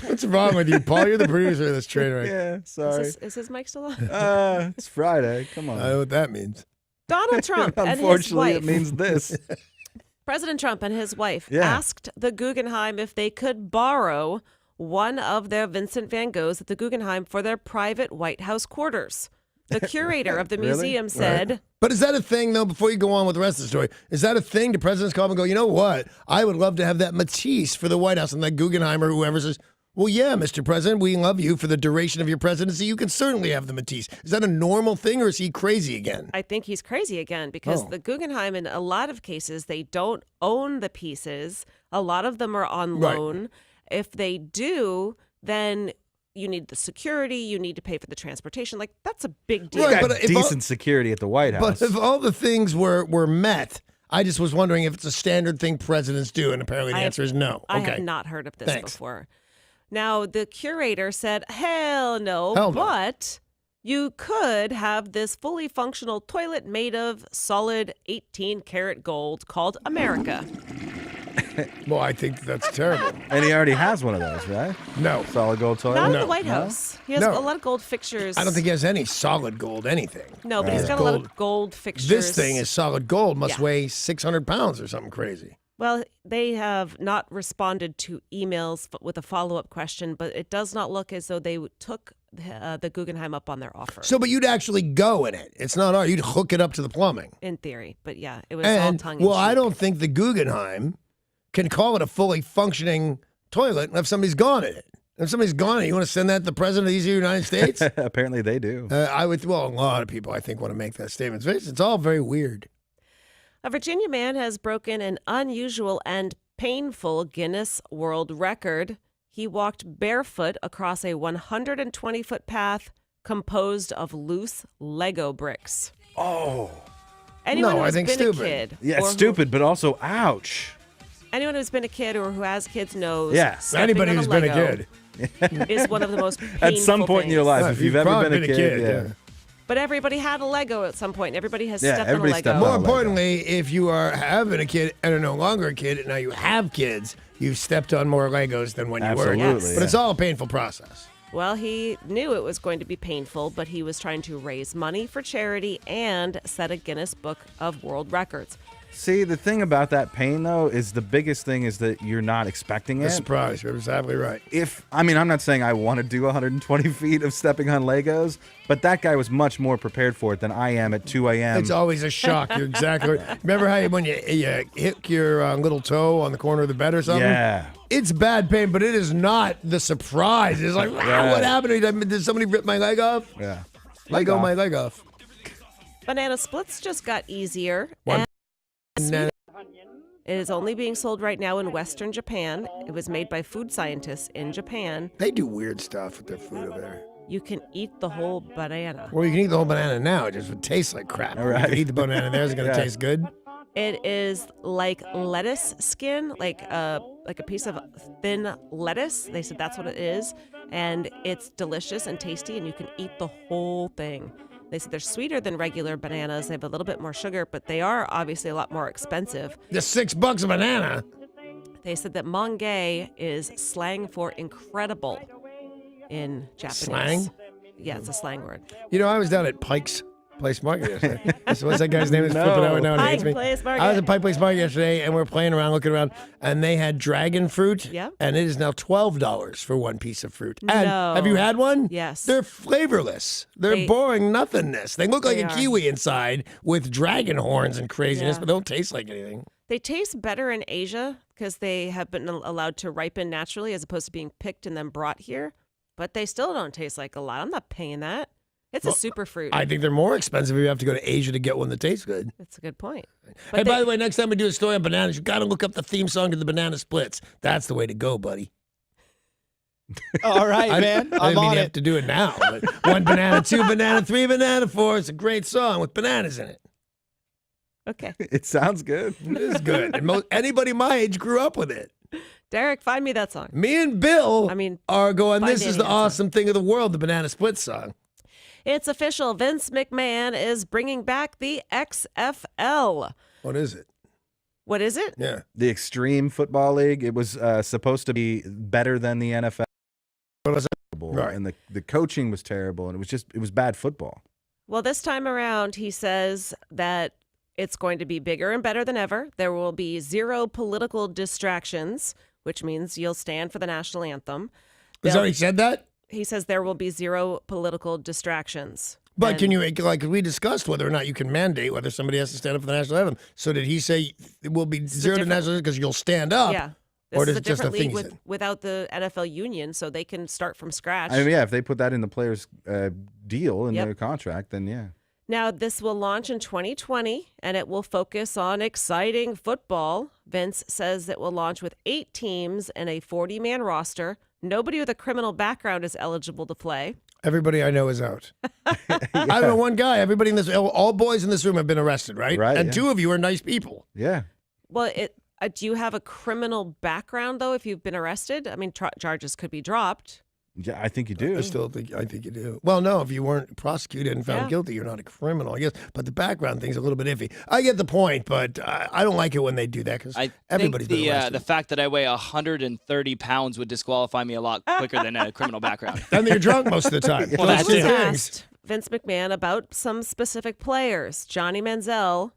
What's wrong with you, Paul? You're the producer of this train wreck. Yeah, sorry. Is his mic still on? It's Friday. Come on. I know what that means. Donald Trump and his Unfortunately, wife. it means this. President Trump and his wife Yeah. asked the Guggenheim if they could borrow one of their Vincent van Goghs at the Guggenheim for their private White House quarters. The curator of the Really? museum said, But is that a thing, though, before you go on with the rest of the story? Is that a thing? Do presidents call up and go, you know what? I would love to have that Matisse for the White House. And that Guggenheim or whoever says, well, yeah, Mr. President, we love you for the duration of your presidency. You can certainly have the Matisse. Is that a normal thing or is he crazy again? I think he's crazy again because the Guggenheim, in a lot of cases, they don't own the pieces. A lot of them are on loan. If they do, then you need the security, you need to pay for the transportation. Like, that's a big deal. You got decent security at the White House. But if all the things were met, I just was wondering if it's a standard thing presidents do, and apparently the answer is no. I Okay. have not heard of this Thanks. before. Now, the curator said, hell no, Hell no. but you could have this fully functional toilet made of solid 18-karat gold called America. Well, I think that's terrible. And he already has one of those, right? No. Solid gold toilet? Not in the White House. He has No. a lot of gold fixtures. I don't think he has any solid gold anything. No, but he's got a lot of gold fixtures. This thing is solid gold, must Yeah. weigh 600 pounds or something crazy. Well, they have not responded to emails with a follow-up question, but it does not look as though they took the Guggenheim up on their offer. So, but you'd actually go in it. It's not art. You'd hook it up to the plumbing. In theory, but yeah, it was all And, tongue-in-cheek. well, I don't think the Guggenheim can call it a fully functioning toilet if somebody's gone in it. If somebody's gone in it, you want to send that to the president of the United States? Apparently they do. I would, well, a lot of people, I think, want to make that statement. It's all very weird. A Virginia man has broken an unusual and painful Guinness World Record. He walked barefoot across a 120-foot path composed of loose Lego bricks. Oh. Anyone No, I who's think been stupid. a kid, Yeah, or it's who- stupid, but also ouch. anyone who's been a kid or who has kids knows. Yeah. stepping Anybody on who's been a Lego kid. is one of the most painful At some point in your things. life, if you've ever probably been a kid, yeah. But everybody had a Lego at some point. Everybody has Yeah, stepped on a everybody Lego. stepped More on a Lego. importantly, if you are having a kid and are no longer a kid and now you have kids, you've stepped on more Legos than when you were. Absolutely, But it's all a painful process. Well, he knew it was going to be painful, but he was trying to raise money for charity and set a Guinness Book of World Records. See, the thing about that pain, though, is the biggest thing is that you're not expecting it. A surprise. You're exactly right. I'm not saying I want to do 120 feet of stepping on Legos, but that guy was much more prepared for it than I am at 2 a.m. It's always a shock. You're exactly right. Remember how when you hit your little toe on the corner of the bed or something? Yeah. It's bad pain, but it is not the surprise. It's like, Right. what happened? Did somebody rip my leg off? Yeah. Lego my leg off. Banana splits just got easier. One And it is only being sold right now in Western Japan. It was made by food scientists in Japan. They do weird stuff with their food over there. You can eat the whole banana. Well, you can eat the whole banana now. It just would taste like crap. All right. You can eat the banana there. Is it going to Yeah. taste good? It is like lettuce skin, like a piece of thin lettuce. They said that's what it is. And it's delicious and tasty, and you can eat the whole thing. They said they're sweeter than regular bananas. They have a little bit more sugar, but they are obviously a lot more expensive. Just $6 a banana. They said that mongay is slang for incredible in Japanese. Slang? Yeah, it's a slang word. You know, I was down at Pike's Place Market yesterday. What's that guy's name? Is No. flipping out now and Pike hates me. Place Market. I was at Pike Place Market yesterday, and we were playing around, looking around, and they had dragon fruit. Yeah. And it is now $12 for one piece of fruit. And No. have you had one? Yes. They're flavorless. They're They- boring nothingness. They look like They a are. kiwi inside with dragon horns and craziness, Yeah. but they don't taste like anything. They taste better in Asia because they have been allowed to ripen naturally as opposed to being picked and then brought here. But they still don't taste like a lot. I'm not paying that. It's a superfruit. I think they're more expensive if you have to go to Asia to get one that tastes good. That's a good point. Hey, by the way, next time we do a story on bananas, you got to look up the theme song to the Banana Splits. That's the way to go, buddy. All right, man. I I'm didn't mean on you it. have to do it now. But 1 banana, 2 banana, 3 banana, 4. It's a great song with bananas in it. Okay. It sounds good. It is good. And anybody my age grew up with it. Derek, find me that song. Me and Bill are going, find this is Danny the that song. awesome thing of the world, the Banana Split song. It's official. Vince McMahon is bringing back the XFL. What is it? What is it? Yeah. The Extreme Football League. It was supposed to be better than the NFL. Right. And the coaching was terrible, and it was bad football. Well, this time around, he says that it's going to be bigger and better than ever. There will be 0 political distractions, which means you'll stand for the national anthem. He's already said that? He says there will be 0 political distractions. But can you, like we discussed, whether or not you can mandate whether somebody has to stand up for the national anthem? So did he say it will be zero to national anthem because you'll stand up? Yeah. Or This is is a it just a different thing league he said? without the NFL union, so they can start from scratch. I mean, yeah, if they put that in the player's deal in Yep. their contract, then yeah. Now, this will launch in 2020, and it will focus on exciting football. Vince says it will launch with 8 teams and a 40-man roster. Nobody with a criminal background is eligible to play. Everybody I know is out. I know one guy. Everybody in this, all boys in this room have been arrested, right? Right, And yeah. 2 of you are nice people. Yeah. Well, do you have a criminal background, though, if you've been arrested? I mean, charges could be dropped. Yeah, I think you do. I think you do. Well, no, if you weren't prosecuted and found Yeah. guilty, you're not a criminal, I guess. But the background thing's a little bit iffy. I get the point, but I don't like it when they do that because I everybody's think been arrested. the fact that I weigh 130 pounds would disqualify me a lot quicker than a criminal background. And you're drunk most of the time. Well, Those that's two it. things. Asked Vince McMahon about some specific players: Johnny Manziel,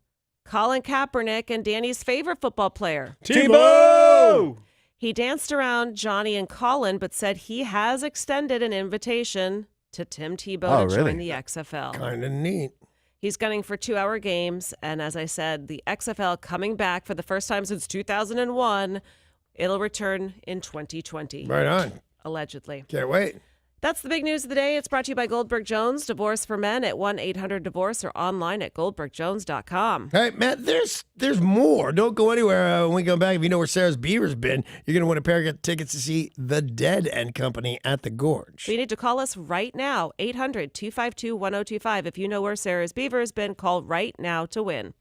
Colin Kaepernick, and Danny's favorite football player, Tebow! He danced around Johnny and Colin, but said he has extended an invitation to Tim Tebow to join the XFL. Kind of neat. He's gunning for 2-hour games, and as I said, the XFL coming back for the first time since 2001. It'll return in 2020. Right on. Allegedly. Can't wait. That's the big news of the day. It's brought to you by Goldberg Jones. Divorce for men at 1-800-DIVORCE or online at goldbergjones.com. Hey, Matt, there's more. Don't go anywhere when we come back. If you know where Sarah's Beaver's been, you're going to win a pair of tickets to see The Dead and Company at the Gorge. So you need to call us right now, 800-252-1025. If you know where Sarah's Beaver has been, call right now to win.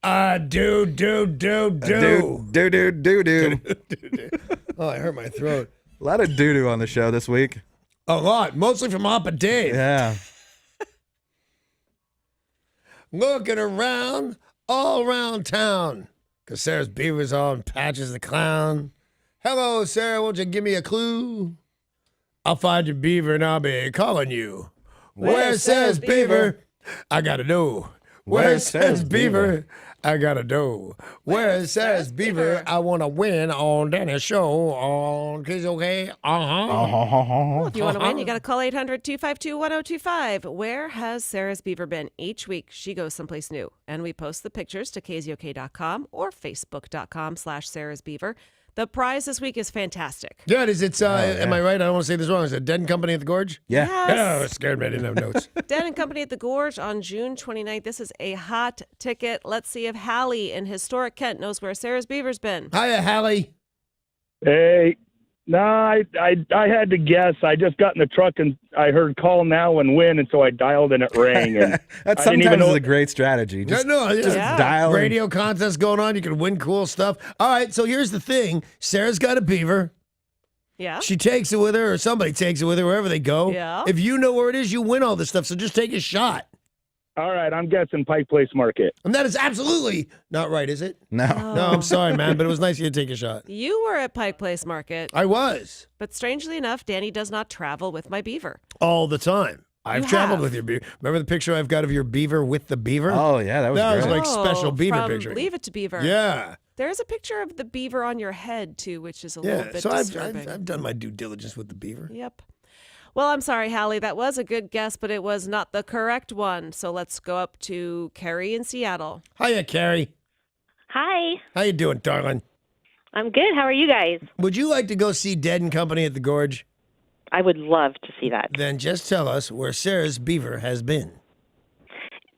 Do. Do. Oh, I hurt my throat. A lot of doo-doo on the show this week. A lot, mostly from Hoppa Dave. Yeah. Looking around, all around town, because Sarah's beaver's on Patches the Clown. Hello, Sarah, won't you give me a clue? I'll find your beaver and I'll be calling you. Where's Sarah's beaver? I gotta know. Where's Sarah's beaver? I gotta know. Where's Sarah's beaver? I want to win on Danny's show on KZOK. Well, if you want to win, you got to call 800-252-1025. Where has Sarah's beaver been? Each week, she goes someplace new. And we post the pictures to KZOK.com or Facebook.com/Sarah's Beaver. The prize this week is fantastic. Yeah, it is. It's, am I right? I don't want to say this wrong. Is it Dead and Company at the Gorge? Yeah. Yes. Oh, it scared me. I didn't have notes. Dead and Company at the Gorge on June 29th. This is a hot ticket. Let's see if Hallie in historic Kent knows where Sarah's beaver's been. Hiya, Hallie. Hey, no, I had to guess. I just got in the truck and I heard call now and win, and so I dialed and it rang. And That I didn't even sometimes know is a great strategy. Just dial. Radio contests going on. You can win cool stuff. All right, so here's the thing. Sarah's got a beaver. Yeah. She takes it with her, or somebody takes it with her wherever they go. Yeah. If you know where it is, you win all this stuff. So just take a shot. All right, I'm guessing Pike Place Market. And that is absolutely not right, is it? No. No, I'm sorry, man, but it was nice of you to take a shot. You were at Pike Place Market. I was. But strangely enough, Danny does not travel with my beaver. All the time. I've You traveled have. with your beaver. Remember the picture I've got of your beaver with the beaver? Oh, yeah, that was That was great. like special beaver from picture. Leave It to Beaver. Yeah. There's a picture of the beaver on your head, too, which is a little Yeah. bit So disturbing. I've done my due diligence with the beaver. Yep. Well, I'm sorry, Hallie. That was a good guess, but it was not the correct one. So let's go up to Carrie in Seattle. Hiya, Carrie. Hi, How you doing, darling? I'm good. How are you guys? Would you like to go see Dead and Company at the Gorge? I would love to see that. Then just tell us where Sarah's beaver has been.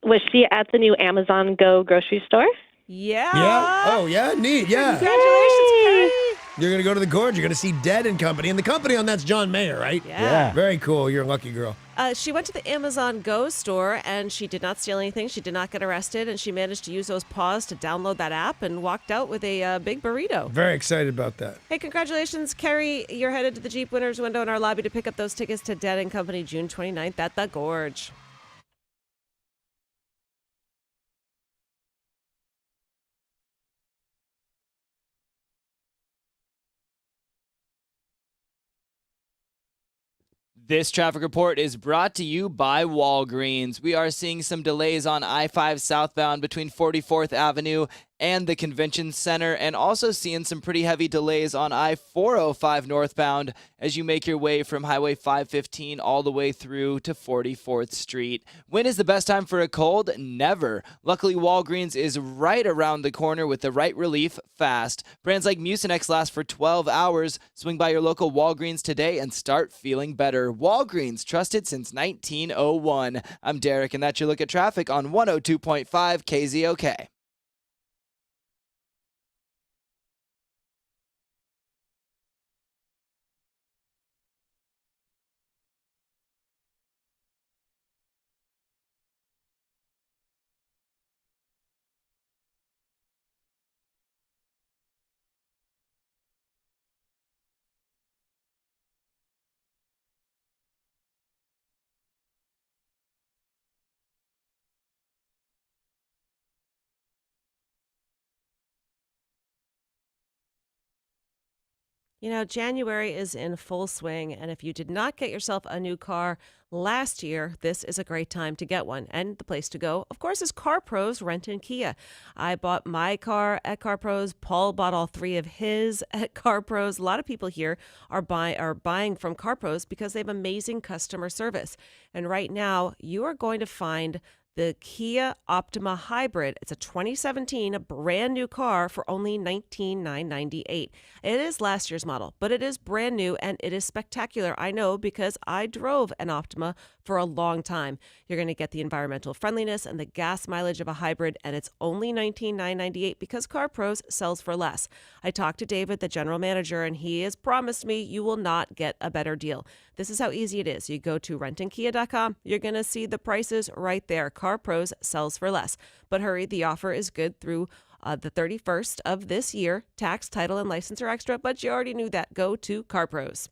Was she at the new Amazon Go grocery store? Yeah. Yeah? Oh, yeah? Neat. Yeah. Congratulations, Carrie. You're going to go to the Gorge. You're going to see Dead and Company. And the company on that's John Mayer, right? Yeah. Very cool. You're a lucky girl. She went to the Amazon Go store and she did not steal anything. She did not get arrested, and she managed to use those paws to download that app and walked out with a big burrito. Very excited about that. Hey, congratulations, Carrie. You're headed to the Jeep winners window in our lobby to pick up those tickets to Dead and Company June 29th at the Gorge. This traffic report is brought to you by Walgreens. We are seeing some delays on I-5 southbound between 44th Avenue and the Convention Center, and also seeing some pretty heavy delays on I-405 northbound as you make your way from Highway 515 all the way through to 44th Street. When is the best time for a cold? Never. Luckily, Walgreens is right around the corner with the right relief fast. Brands like Mucinex last for 12 hours. Swing by your local Walgreens today and start feeling better. Walgreens, trusted since 1901. I'm Derek, and that's your look at traffic on 102.5 KZOK. You know, January is in full swing, and if you did not get yourself a new car last year, this is a great time to get one. And the place to go, of course, is Car Pros Rent and Kia. I bought my car at Car Pros. Paul bought all three of his at Car Pros. A lot of people here are buying from Car Pros because they have amazing customer service. And right now, you are going to find the Kia Optima Hybrid. It's a 2017, a brand new car for only $19,998. It is last year's model, but it is brand new and it is spectacular. I know because I drove an Optima for a long time. You're going to get the environmental friendliness and the gas mileage of a hybrid, and it's only $19,998 because Car Pros sells for less. I talked to David, the general manager, and he has promised me you will not get a better deal. This is how easy it is. You go to rentandkia.com. You're going to see the prices right there. Car Pros sells for less. But hurry, the offer is good through the 31st of this year. Tax, title, and license are extra, but you already knew that. Go to Car Pros.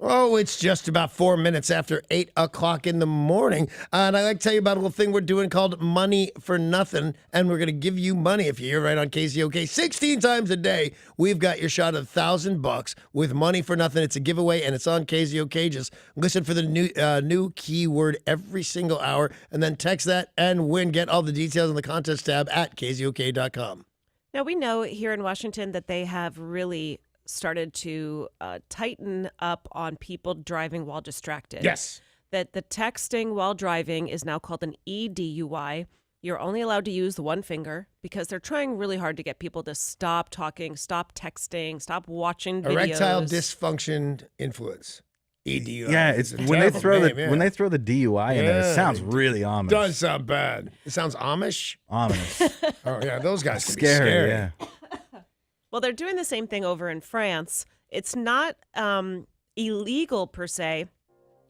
Oh, it's just about 4 minutes after 8 o'clock in the morning. And I'd like to tell you about a little thing we're doing called Money for Nothing. And we're going to give you money if you're here right on KZOK 16 times a day. We've got your shot of $1,000 with Money for Nothing. It's a giveaway and it's on KZOK. Just listen for the new keyword every single hour and then text that and win. Get all the details on the contest tab at KZOK.com. Now, we know here in Washington that they have really started to tighten up on people driving while distracted. Yes. That the texting while driving is now called an EDUI. You're only allowed to use the one finger because they're trying really hard to get people to stop talking, stop texting, stop watching videos. Erectile dysfunction influence. EDUI. Yeah, it's when they throw when they throw the DUI in there, it sounds really ominous. Does sound bad. It sounds Amish. Ominous. Oh yeah, those guys can be Scary, scary. yeah. Well, they're doing the same thing over in France. It's not illegal per se,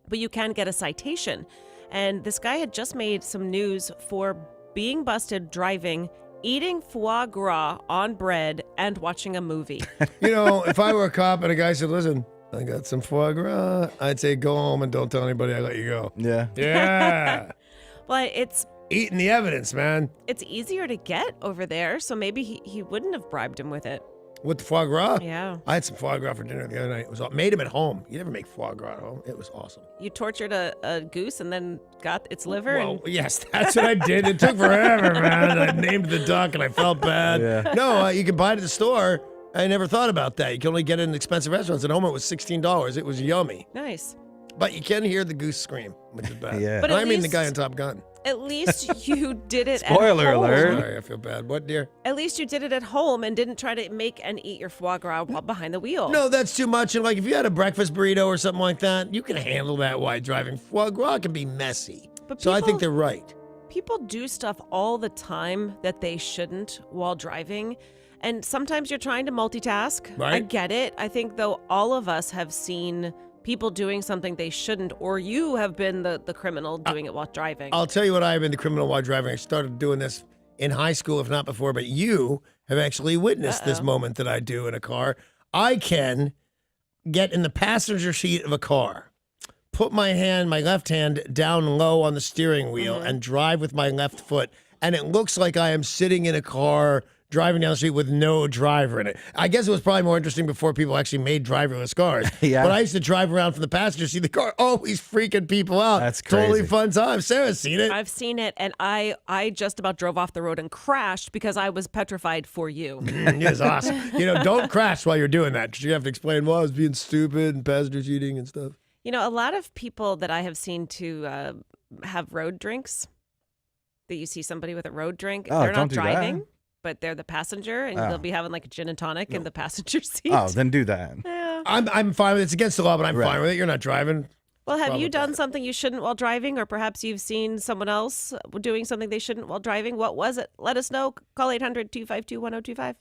but you can get a citation. And this guy had just made some news for being busted driving, eating foie gras on bread, and watching a movie. You know, if I were a cop and a guy said, listen, I got some foie gras, I'd say go home and don't tell anybody I let you go. Yeah. Yeah. But it's eating the evidence, man. It's easier to get over there, so maybe he wouldn't have bribed him with it. With the foie gras? Yeah. I had some foie gras for dinner the other night. It was made them at home. You never make foie gras at home. It was awesome. You tortured a goose and then got its liver? Well, yes, that's what I did. It took forever, man. I named the duck and I felt bad. Yeah. No, you can buy it at the store. I never thought about that. You can only get it in expensive restaurants. At home, it was $16. It was yummy. Nice. But you can hear the goose scream, which is bad. Yeah. But And at I mean the least- guy on Top Gun. At least you did it Spoiler at home. alert. Sorry, I feel bad. What, dear? At least you did it at home and didn't try to make and eat your foie gras while behind the wheel. No, that's too much. And like, if you had a breakfast burrito or something like that, you can handle that while driving. Foie gras can be messy. But So I people- think they're right. People do stuff all the time that they shouldn't while driving. And sometimes you're trying to multitask. Right. I get it. I think, though, all of us have seen people doing something they shouldn't, or you have been the criminal doing it while driving. I'll tell you what, I've been the criminal while driving. I started doing this in high school, if not before, but you have actually witnessed this moment that I do in a car. I can get in the passenger seat of a car, put my left hand down low on the steering wheel and drive with my left foot. And it looks like I am sitting in a car driving down the street with no driver in it. I guess it was probably more interesting before people actually made driverless cars. Yeah. But I used to drive around from the passenger seat of the car, always freaking people out. That's Totally crazy. fun time. Sarah's seen it. I've seen it, and I just about drove off the road and crashed because I was petrified for you. It was awesome. You know, don't crash while you're doing that. 'Cause you have to explain, well, I was being stupid and passenger seating and stuff. You know, a lot of people that I have seen to have road drinks, that you see somebody with a road drink, Oh, they're don't not do that. driving, but they're the passenger, and Oh. they'll be having like a gin and tonic in the passenger seat. Oh, then do that. Yeah. I'm fine with it. It's against the law, but I'm Right. fine with it. You're not driving. Well, have Problem you with done that. something you shouldn't while driving, or perhaps you've seen someone else doing something they shouldn't while driving? What was it? Let us know. Call 800-252-1025.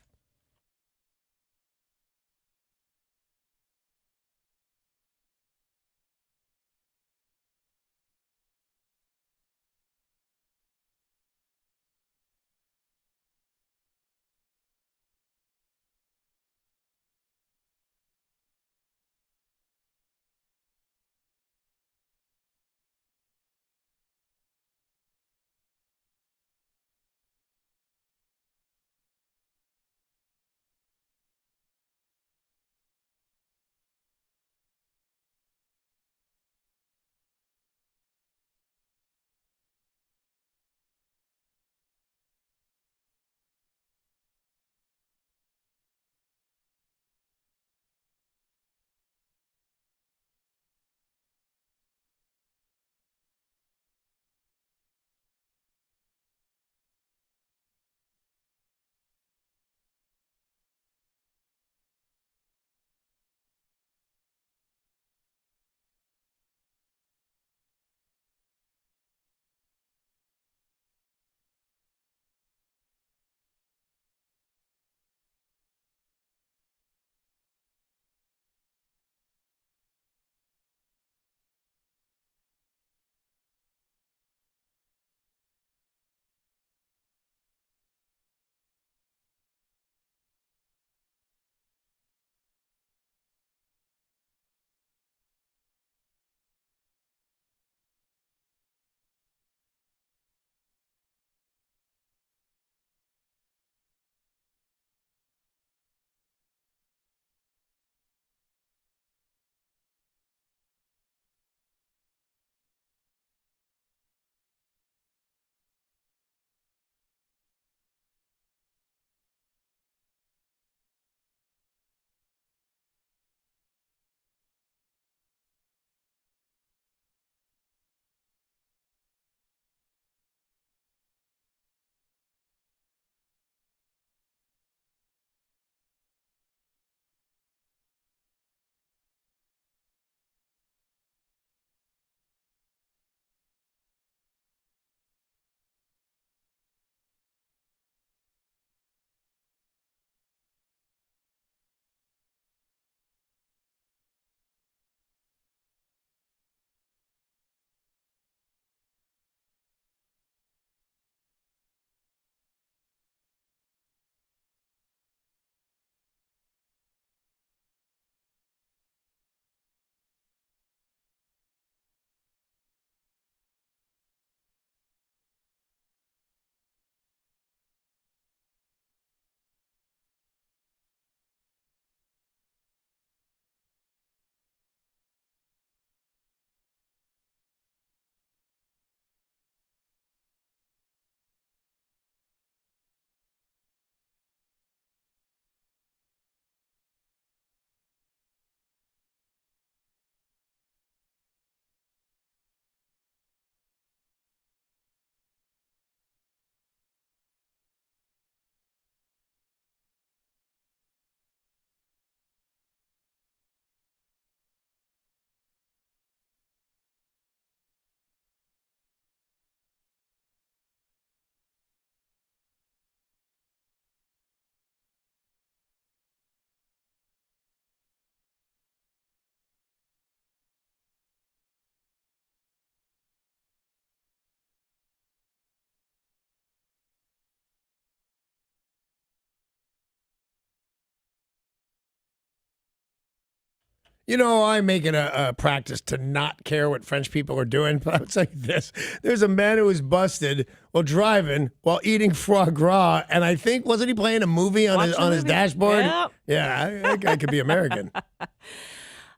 You know, I make it a practice to not care what French people are doing, but I would say this. There's a man who was busted while driving while eating foie gras, and I think, wasn't he playing a movie on his dashboard? Yep. Yeah, that guy could be American.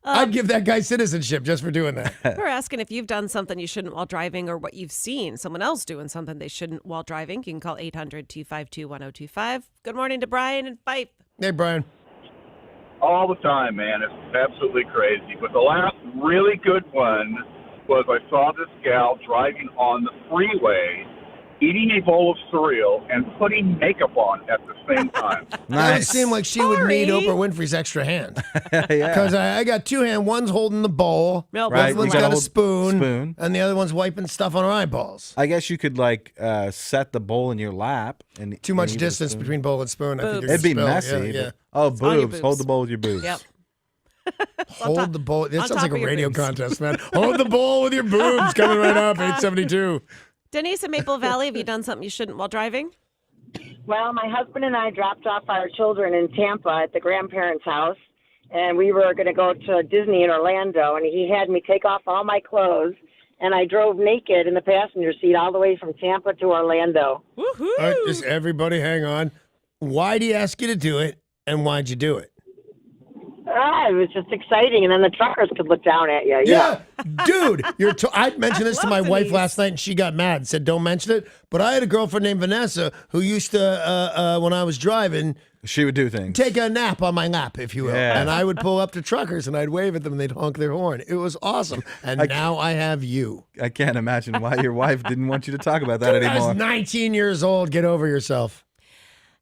I'd give that guy citizenship just for doing that. We're asking if you've done something you shouldn't while driving or what you've seen someone else doing something they shouldn't while driving. You can call 800-252-1025. Good morning to Brian and Fife. Hey, Brian. All the time, man. It's absolutely crazy. But the last really good one was I saw this gal driving on the freeway, eating a bowl of cereal and putting makeup on at the same time. That would seem like she would need Oprah Winfrey's extra hand. Yeah. Because I got two hands. One's holding the bowl. Right, One's you gotta got a hold spoon. And the other one's wiping stuff on her eyeballs. I guess you could set the bowl in your lap. And Too much distance between bowl and spoon. I think you're It'd be gonna messy. spill. Yeah. Yeah. Oh, It's on your boobs. Hold the bowl with your boobs. Yep. Hold the bowl. That on sounds top like a of your radio boobs. contest, man. Hold the bowl with your boobs. Coming right up, 872. Denise in Maple Valley, have you done something you shouldn't while driving? Well, my husband and I dropped off our children in Tampa at the grandparents' house, and we were going to go to Disney in Orlando, and he had me take off all my clothes, and I drove naked in the passenger seat all the way from Tampa to Orlando. Woohoo! All right, just everybody hang on. Why'd he ask you to do it, and why'd you do it? It was just exciting, and then the truckers could look down at you. Yeah, dude, I mentioned this to my wife last night, and she got mad and said, "Don't mention it." But I had a girlfriend named Vanessa who used to, when I was driving, she would do things. Take a nap on my lap, if you will, Yeah. and I would pull up to truckers and I'd wave at them, and they'd honk their horn. It was awesome, and now I have you. I can't imagine why your wife didn't want you to talk about that Dude, I anymore. was 19 years old. Get over yourself.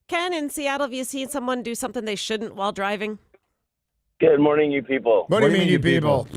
Ken in Seattle, have you seen someone do something they shouldn't while driving? Good morning, you people. What do you mean, you people?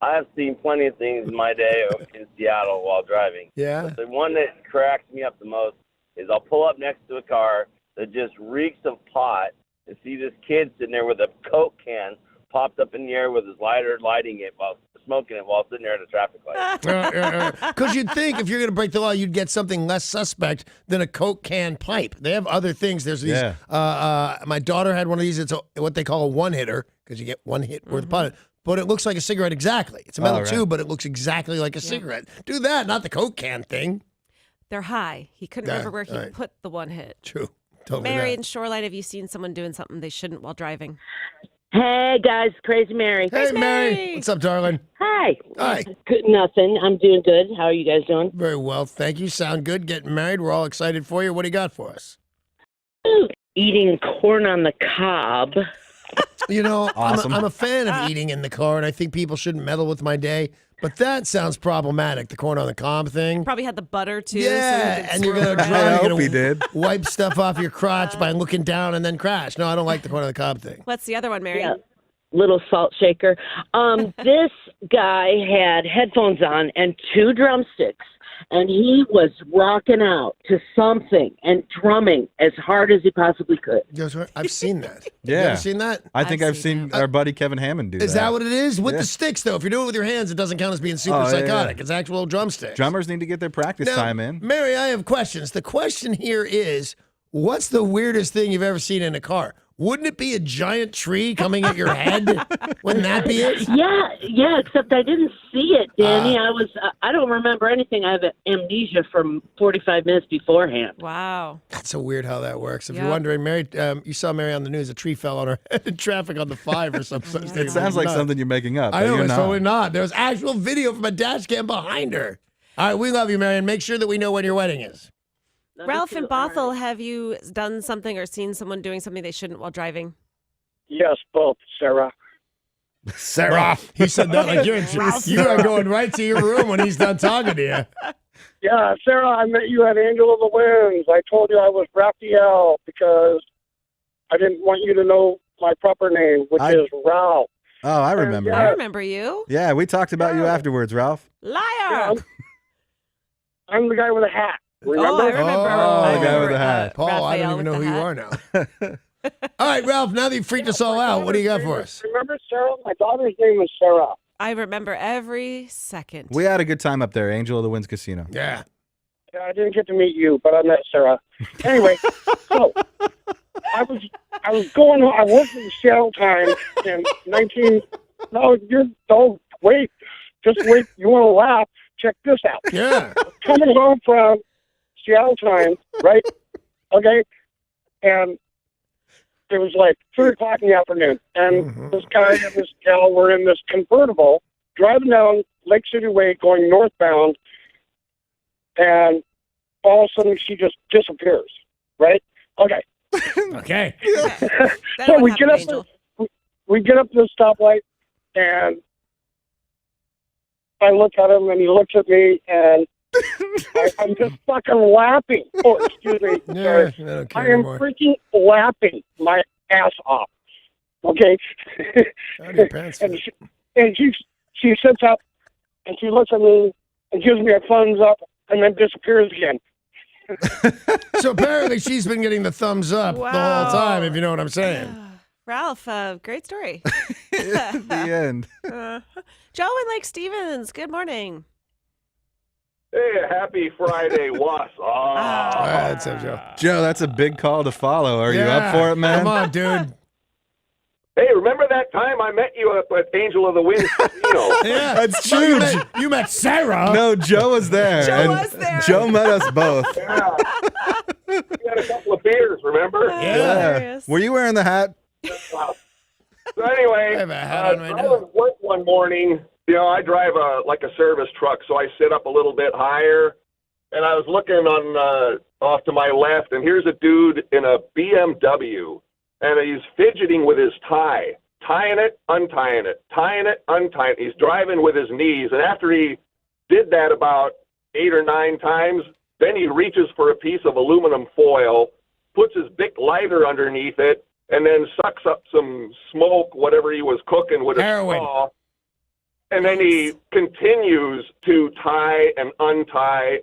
I have seen plenty of things in my day in Seattle while driving. Yeah. But the one that cracks me up the most is I'll pull up next to a car that just reeks of pot and see this kid sitting there with a Coke can popped up in the air with his lighter, lighting it while smoking it while sitting there at a traffic light. Because you'd think if you're going to break the law, you'd get something less suspect than a Coke can pipe. They have other things. There's these. My daughter had one of these. It's what they call a one-hitter because you get one hit worth of pot. But it looks like a cigarette exactly. It's a metal tube, but it looks exactly like a cigarette. Do that, not the Coke can thing. They're high. He couldn't remember where he put the one hit. True. Totally. Mary in Shoreline, have you seen someone doing something they shouldn't while driving? Hey, guys. Crazy Mary. Hey, Mary. What's up, darling? Hi. Hi. Good, nothing. I'm doing good. How are you guys doing? Very well. Thank you. Sound good. Getting married. We're all excited for you. What do you got for us? Eating corn on the cob. You know, Awesome. I'm a fan of eating in the car, and I think people shouldn't meddle with my day. But that sounds problematic, the corn on the cob thing. Probably had the butter, too. Yeah, and you're going to I drive, hope you're he going did. to wipe stuff off your crotch by looking down and then crash. No, I don't like the corn on the cob thing. What's the other one, Mary? Yeah. Little salt shaker. This guy had headphones on and 2 drumsticks, and he was rocking out to something and drumming as hard as he possibly could. I've seen that. Yeah. You ever seen that? I think I've seen our buddy Kevin Hammond do that. Is that what it is? With Yeah. the sticks, though. If you're doing it with your hands, it doesn't count as being super Oh, yeah, psychotic. yeah. It's actual drumsticks. Drummers need to get their practice Now, time in. Mary, I have questions. The question here is, what's the weirdest thing you've ever seen in a car? Wouldn't it be a giant tree coming at your head? Wouldn't that be it? Yeah, except I didn't see it, Danny. I don't remember anything. I have amnesia from 45 minutes beforehand. Wow. That's so weird how that works. If Yep. you're wondering, Mary, you saw Mary on the news. A tree fell on her head in traffic on the 5 or something. It sounds like something you're making up. I but know, you're it's not. totally not. There was actual video from a dash cam behind her. All right, we love you, Mary, and make sure that we know when your wedding is. Ralph in Bothell, have you done something or seen someone doing something they shouldn't while driving? Yes, both, Sarah. Sarah. He said that like you are going right to your room when he's done talking to you. Yeah, Sarah, I met you at Angel of the Winds. I told you I was Raphael because I didn't want you to know my proper name, which is Ralph. Oh, I remember. I remember you. Yeah, we talked about you afterwards, Ralph. Liar. I'm the guy with a hat. Remember? Oh, I remember. Oh, the guy with the hat. Paul, I Raphael don't even with know the who you are now. All right, Ralph, now that you've freaked us all out, what do you got for us? Remember Sarah? My daughter's name was Sarah. I remember every second. We had a good time up there, Angel of the Winds Casino. Yeah. Yeah, I didn't get to meet you, but I met Sarah. Anyway, so I was going. I worked in Seattle Times in 19. No, don't wait. Just wait. You want to laugh? Check this out. Yeah. Coming home from Seattle Times, right? Okay, and it was like 3 o'clock in the afternoon, and this guy and this gal were in this convertible driving down Lake City Way going northbound, and all of a sudden she just disappears. Right? Okay. Okay. So we get up. We get up to the stoplight, and I look at him, and he looks at me, and I'm just fucking laughing. Oh, excuse me. Yeah, Sorry. I don't care I am anymore. freaking laughing my ass off. Okay. Out of your pants. and she sits up, and she looks at me and gives me a thumbs up, and then disappears again. So apparently she's been getting the thumbs up the whole time, if you know what I'm saying. Ralph, great story. The end. Joe in Lake Stevens, good morning. Hey, happy Friday, what's up? That's it, Joe. Joe, that's a big call to follow. Are you up for it, man? Come on, dude. Hey, remember that time I met you at Angel of the Wind Casino? Yeah, That's true. You met Sarah. No, Joe was there. Joe met us both. Yeah. We had a couple of beers, remember? Yeah. Were you wearing the hat? So anyway, I have a hat on right I now. was work one morning. You know, I drive a service truck, so I sit up a little bit higher. And I was looking on off to my left, and here's a dude in a BMW, and he's fidgeting with his tie, tying it, untying it, tying it, untying it. He's driving with his knees, and after he did that about 8 or 9 times, then he reaches for a piece of aluminum foil, puts his big lighter underneath it, and then sucks up some smoke, whatever he was cooking with a straw. And then he continues to tie and untie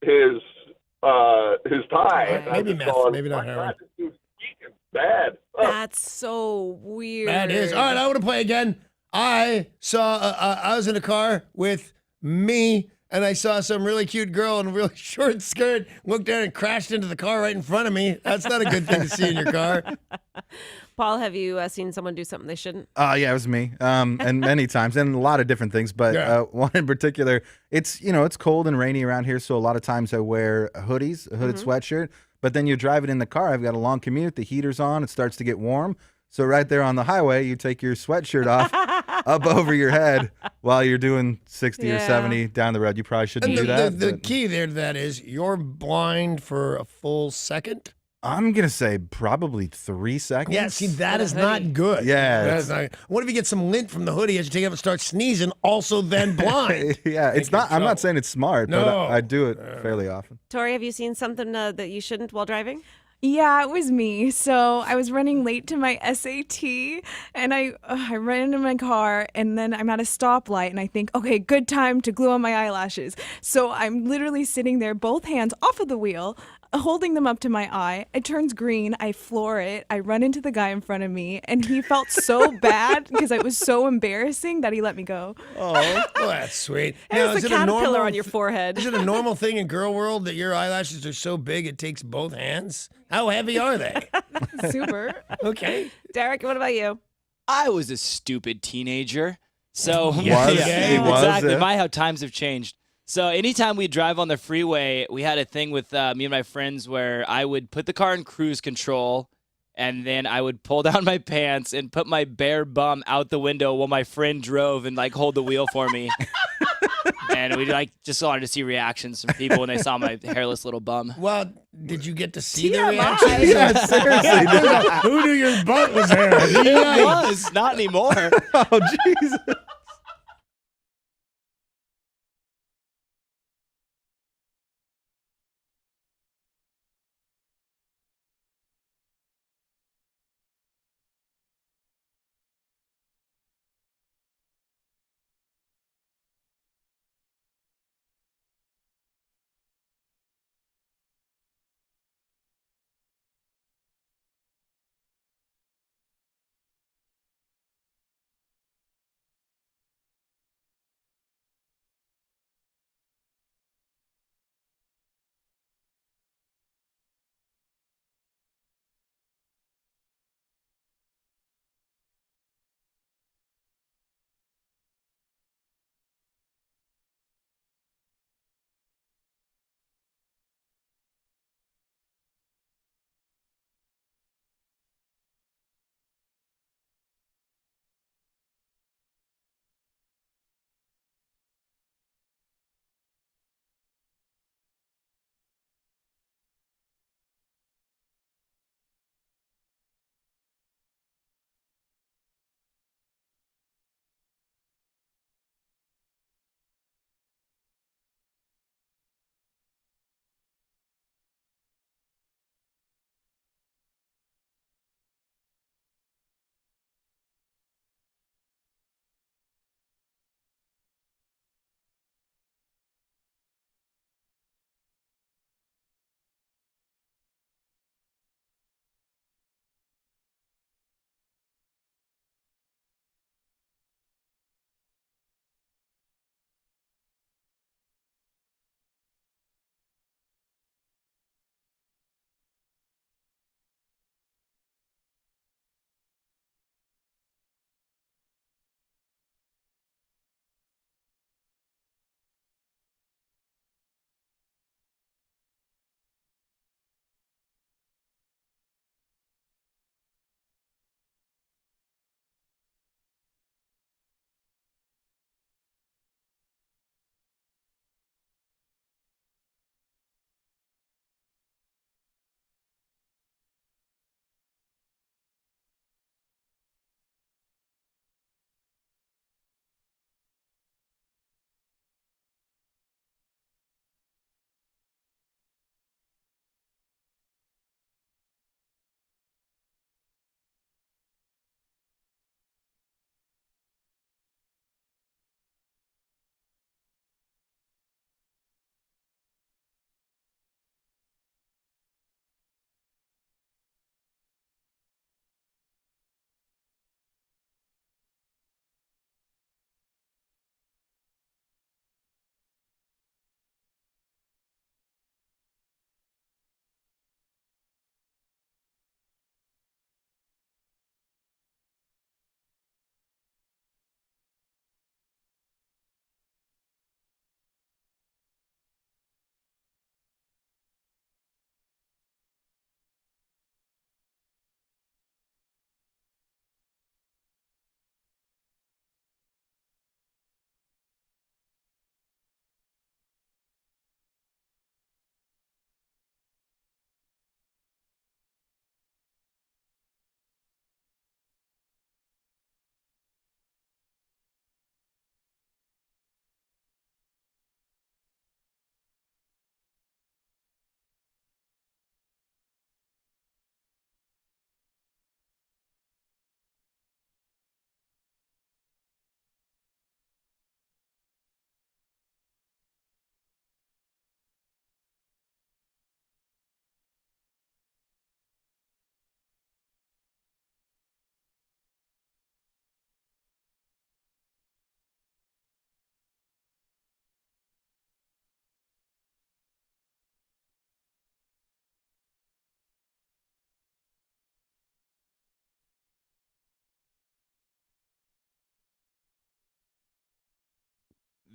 his tie. Maybe meth, maybe not heroin. This dude's freaking bad. That's so weird. That is. All right, I want to play again. I saw, I was in a car with me, and I saw some really cute girl in a really short skirt, looked down and crashed into the car right in front of me. That's not a good thing to see in your car. Paul, have you seen someone do something they shouldn't? Yeah, it was me. And many times, and a lot of different things. But one in particular, it's cold and rainy around here, so a lot of times I wear hoodies, a hooded sweatshirt. But then you drive it in the car. I've got a long commute. The heater's on. It starts to get warm. So right there on the highway, you take your sweatshirt off up over your head while you're doing 60 or 70 down the road. You probably shouldn't do that. The key there to that is you're blind for a full second. I'm going to say probably 3 seconds. Yeah, see, that is not good. Yeah. That is not, what if you get some lint from the hoodie as you take it up and start sneezing, also then blind? Yeah, it's not. I'm not saying it's smart, but No. I do it fairly often. Tori, have you seen something that you shouldn't while driving? Yeah, it was me. So I was running late to my SAT, and I ran into my car, and then I'm at a stoplight, and I think, okay, good time to glue on my eyelashes. So I'm literally sitting there, both hands off of the wheel, holding them up to my eye. It turns green. I floor it. I run into the guy in front of me, and he felt so bad because it was so embarrassing that he let me go. Oh, well, that's sweet. There's is a it caterpillar normal on your forehead. Is it a normal thing in girl world that your eyelashes are so big it takes both hands? How heavy are they? Super. Okay. Derek, what about you? I was a stupid teenager. So He was? He was, exactly. yeah. My how times have changed. So anytime we drive on the freeway, we had a thing with me and my friends where I would put the car in cruise control, and then I would pull down my pants and put my bare bum out the window while my friend drove and hold the wheel for me. And we just wanted to see reactions from people when they saw my hairless little bum. Well, did you get to see the TMI. reactions? Yeah, seriously. Who knew your butt was hairy? It was, not anymore. Oh, Jesus.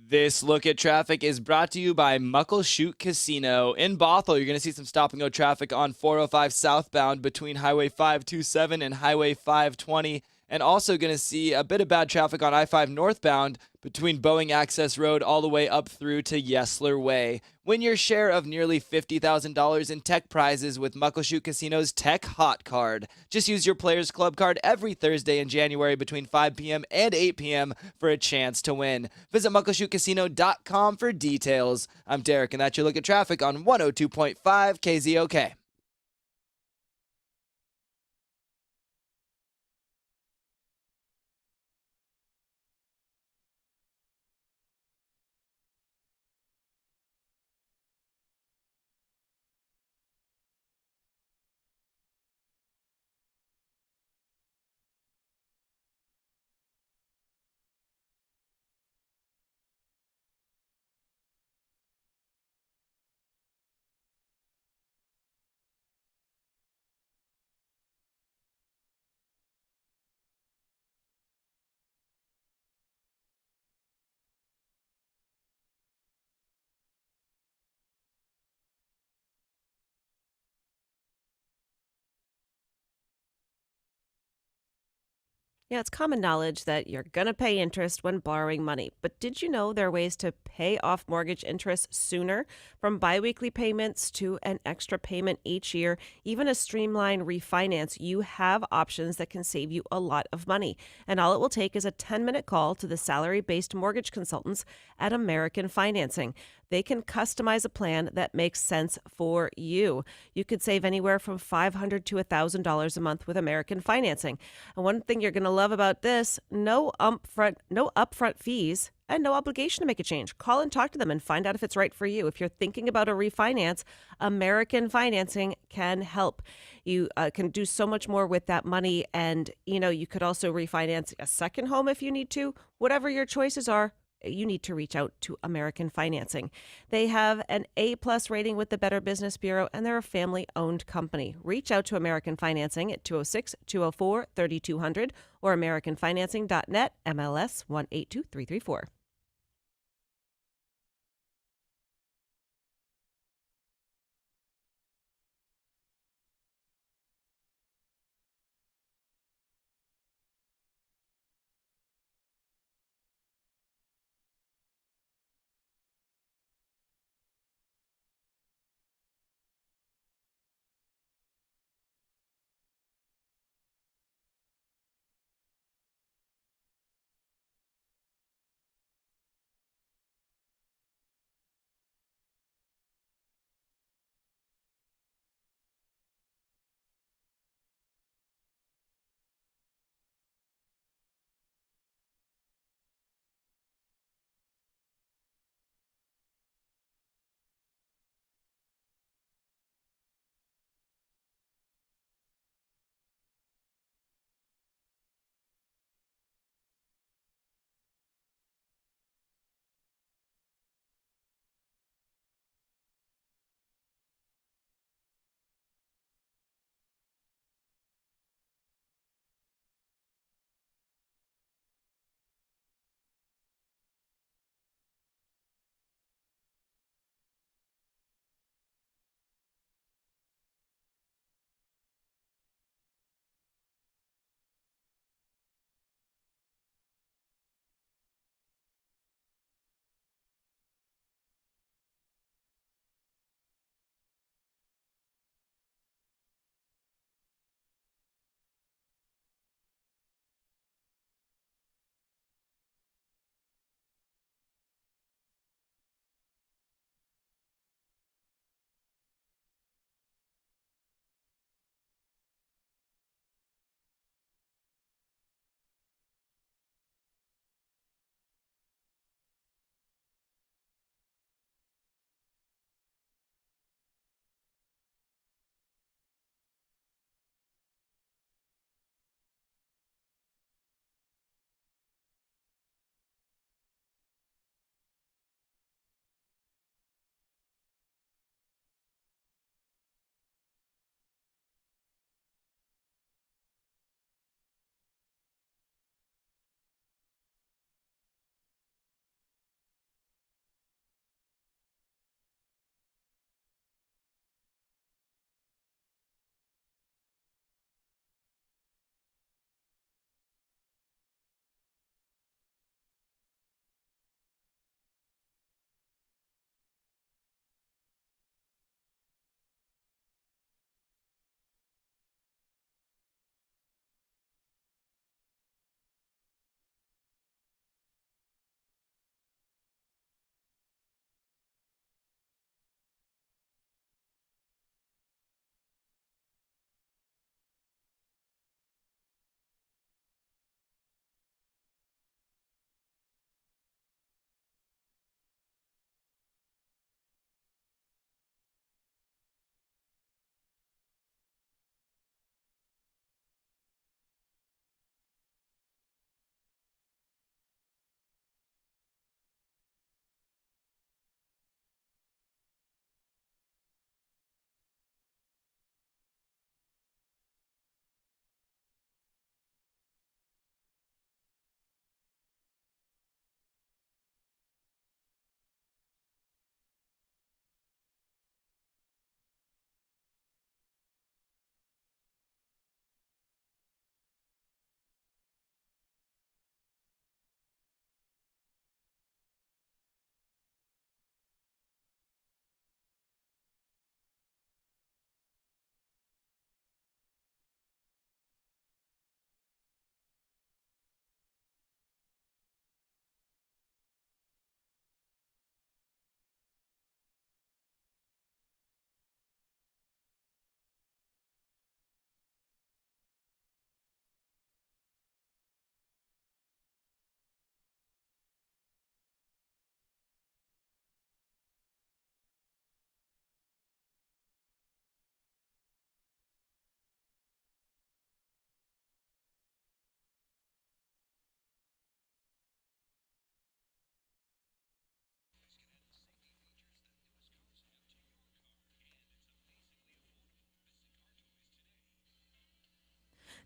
This look at traffic is brought to you by Muckleshoot Casino. In Bothell, you're going to see some stop and go traffic on 405 southbound between Highway 527 and Highway 520. And also going to see a bit of bad traffic on I-5 northbound between Boeing Access Road all the way up through to Yesler Way. Win your share of nearly $50,000 in tech prizes with Muckleshoot Casino's Tech Hot Card. Just use your Players Club card every Thursday in January between 5 p.m. and 8 p.m. for a chance to win. Visit muckleshootcasino.com for details. I'm Derek, and that's your look at traffic on 102.5 KZOK. Yeah, it's common knowledge that you're going to pay interest when borrowing money. But did you know there are ways to pay off mortgage interest sooner? From biweekly payments to an extra payment each year, even a streamlined refinance, you have options that can save you a lot of money. And all it will take is a 10-minute call to the salary-based mortgage consultants at American Financing. They can customize a plan that makes sense for you. You could save anywhere from $500 to $1,000 a month with American Financing. And one thing you're going to love about this, no upfront fees and no obligation to make a change. Call and talk to them and find out if it's right for you. If you're thinking about a refinance, American Financing can help. You can do so much more with that money, and you could also refinance a second home if you need to. Whatever your choices are, you need to reach out to American Financing. They have an A+ rating with the Better Business Bureau, and they're a family-owned company. Reach out to American Financing at 206-204-3200 or americanfinancing.net, MLS 182334.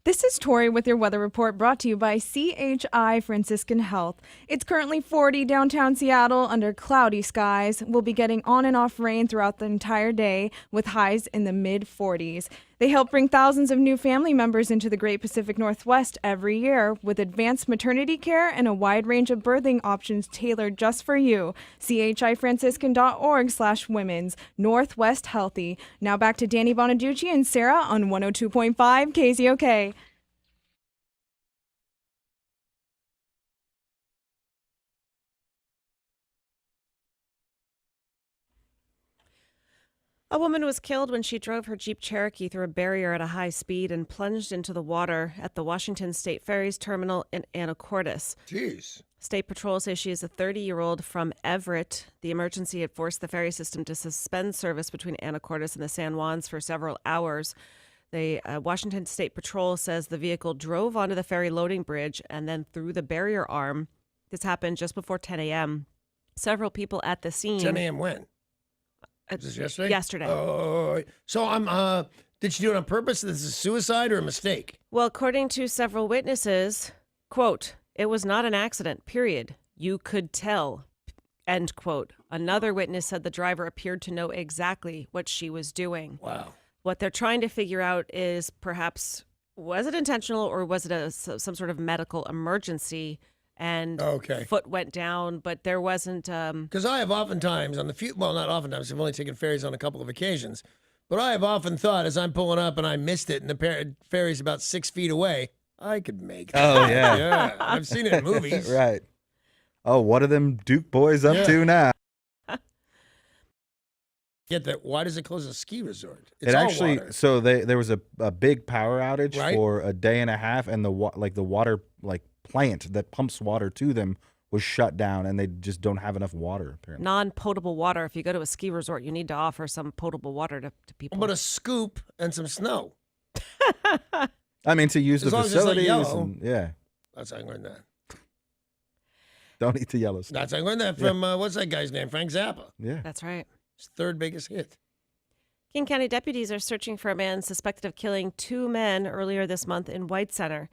This is Tori with your weather report brought to you by CHI Franciscan Health. It's currently 40 downtown Seattle under cloudy skies. We'll be getting on and off rain throughout the entire day with highs in the mid-40s. They help bring thousands of new family members into the Great Pacific Northwest every year with advanced maternity care and a wide range of birthing options tailored just for you. chifranciscan.org/women's. Northwest Healthy. Now back to Danny Bonaducci and Sarah on 102.5 KZOK. A woman was killed when she drove her Jeep Cherokee through a barrier at a high speed and plunged into the water at the Washington State Ferries terminal in Anacortes. Jeez. State Patrol says she is a 30-year-old from Everett. The emergency had forced the ferry system to suspend service between Anacortes and the San Juans for several hours. The Washington State Patrol says the vehicle drove onto the ferry loading bridge and then through the barrier arm. This happened just before 10 a.m. Several people at the scene. 10 a.m. when? Was this yesterday? Yesterday. Oh, so did she do it on purpose? This is a suicide or a mistake? Well, according to several witnesses, quote, "It was not an accident, period. You could tell," end quote. Another witness said the driver appeared to know exactly what she was doing. Wow. What they're trying to figure out is perhaps, was it intentional or was it some sort of medical emergency? And foot went down, but there wasn't. Because I have oftentimes not oftentimes, I've only taken ferries on a couple of occasions, but I have often thought as I'm pulling up and I missed it and the ferry's about 6 feet away, I could make it. Oh, yeah. Yeah. I've seen it in movies. Right. Oh, what are them Duke boys up to now? Get that? Why does it close a ski resort? It's It all actually, water. so there was a big power outage Right. for a day and a half, and the water plant that pumps water to them was shut down, and they just don't have enough water apparently. Non-potable water. If you go to a ski resort, you need to offer some potable water to people. But a scoop and some snow. I mean, to use As the long as it's not facilities, yellow. and, yeah. That's how I learned that. Don't eat the yellow stuff. That's how I learned that from what's that guy's name? Frank Zappa. Yeah. That's right. His third biggest hit. King County deputies are searching for a man suspected of killing 2 men earlier this month in White Center.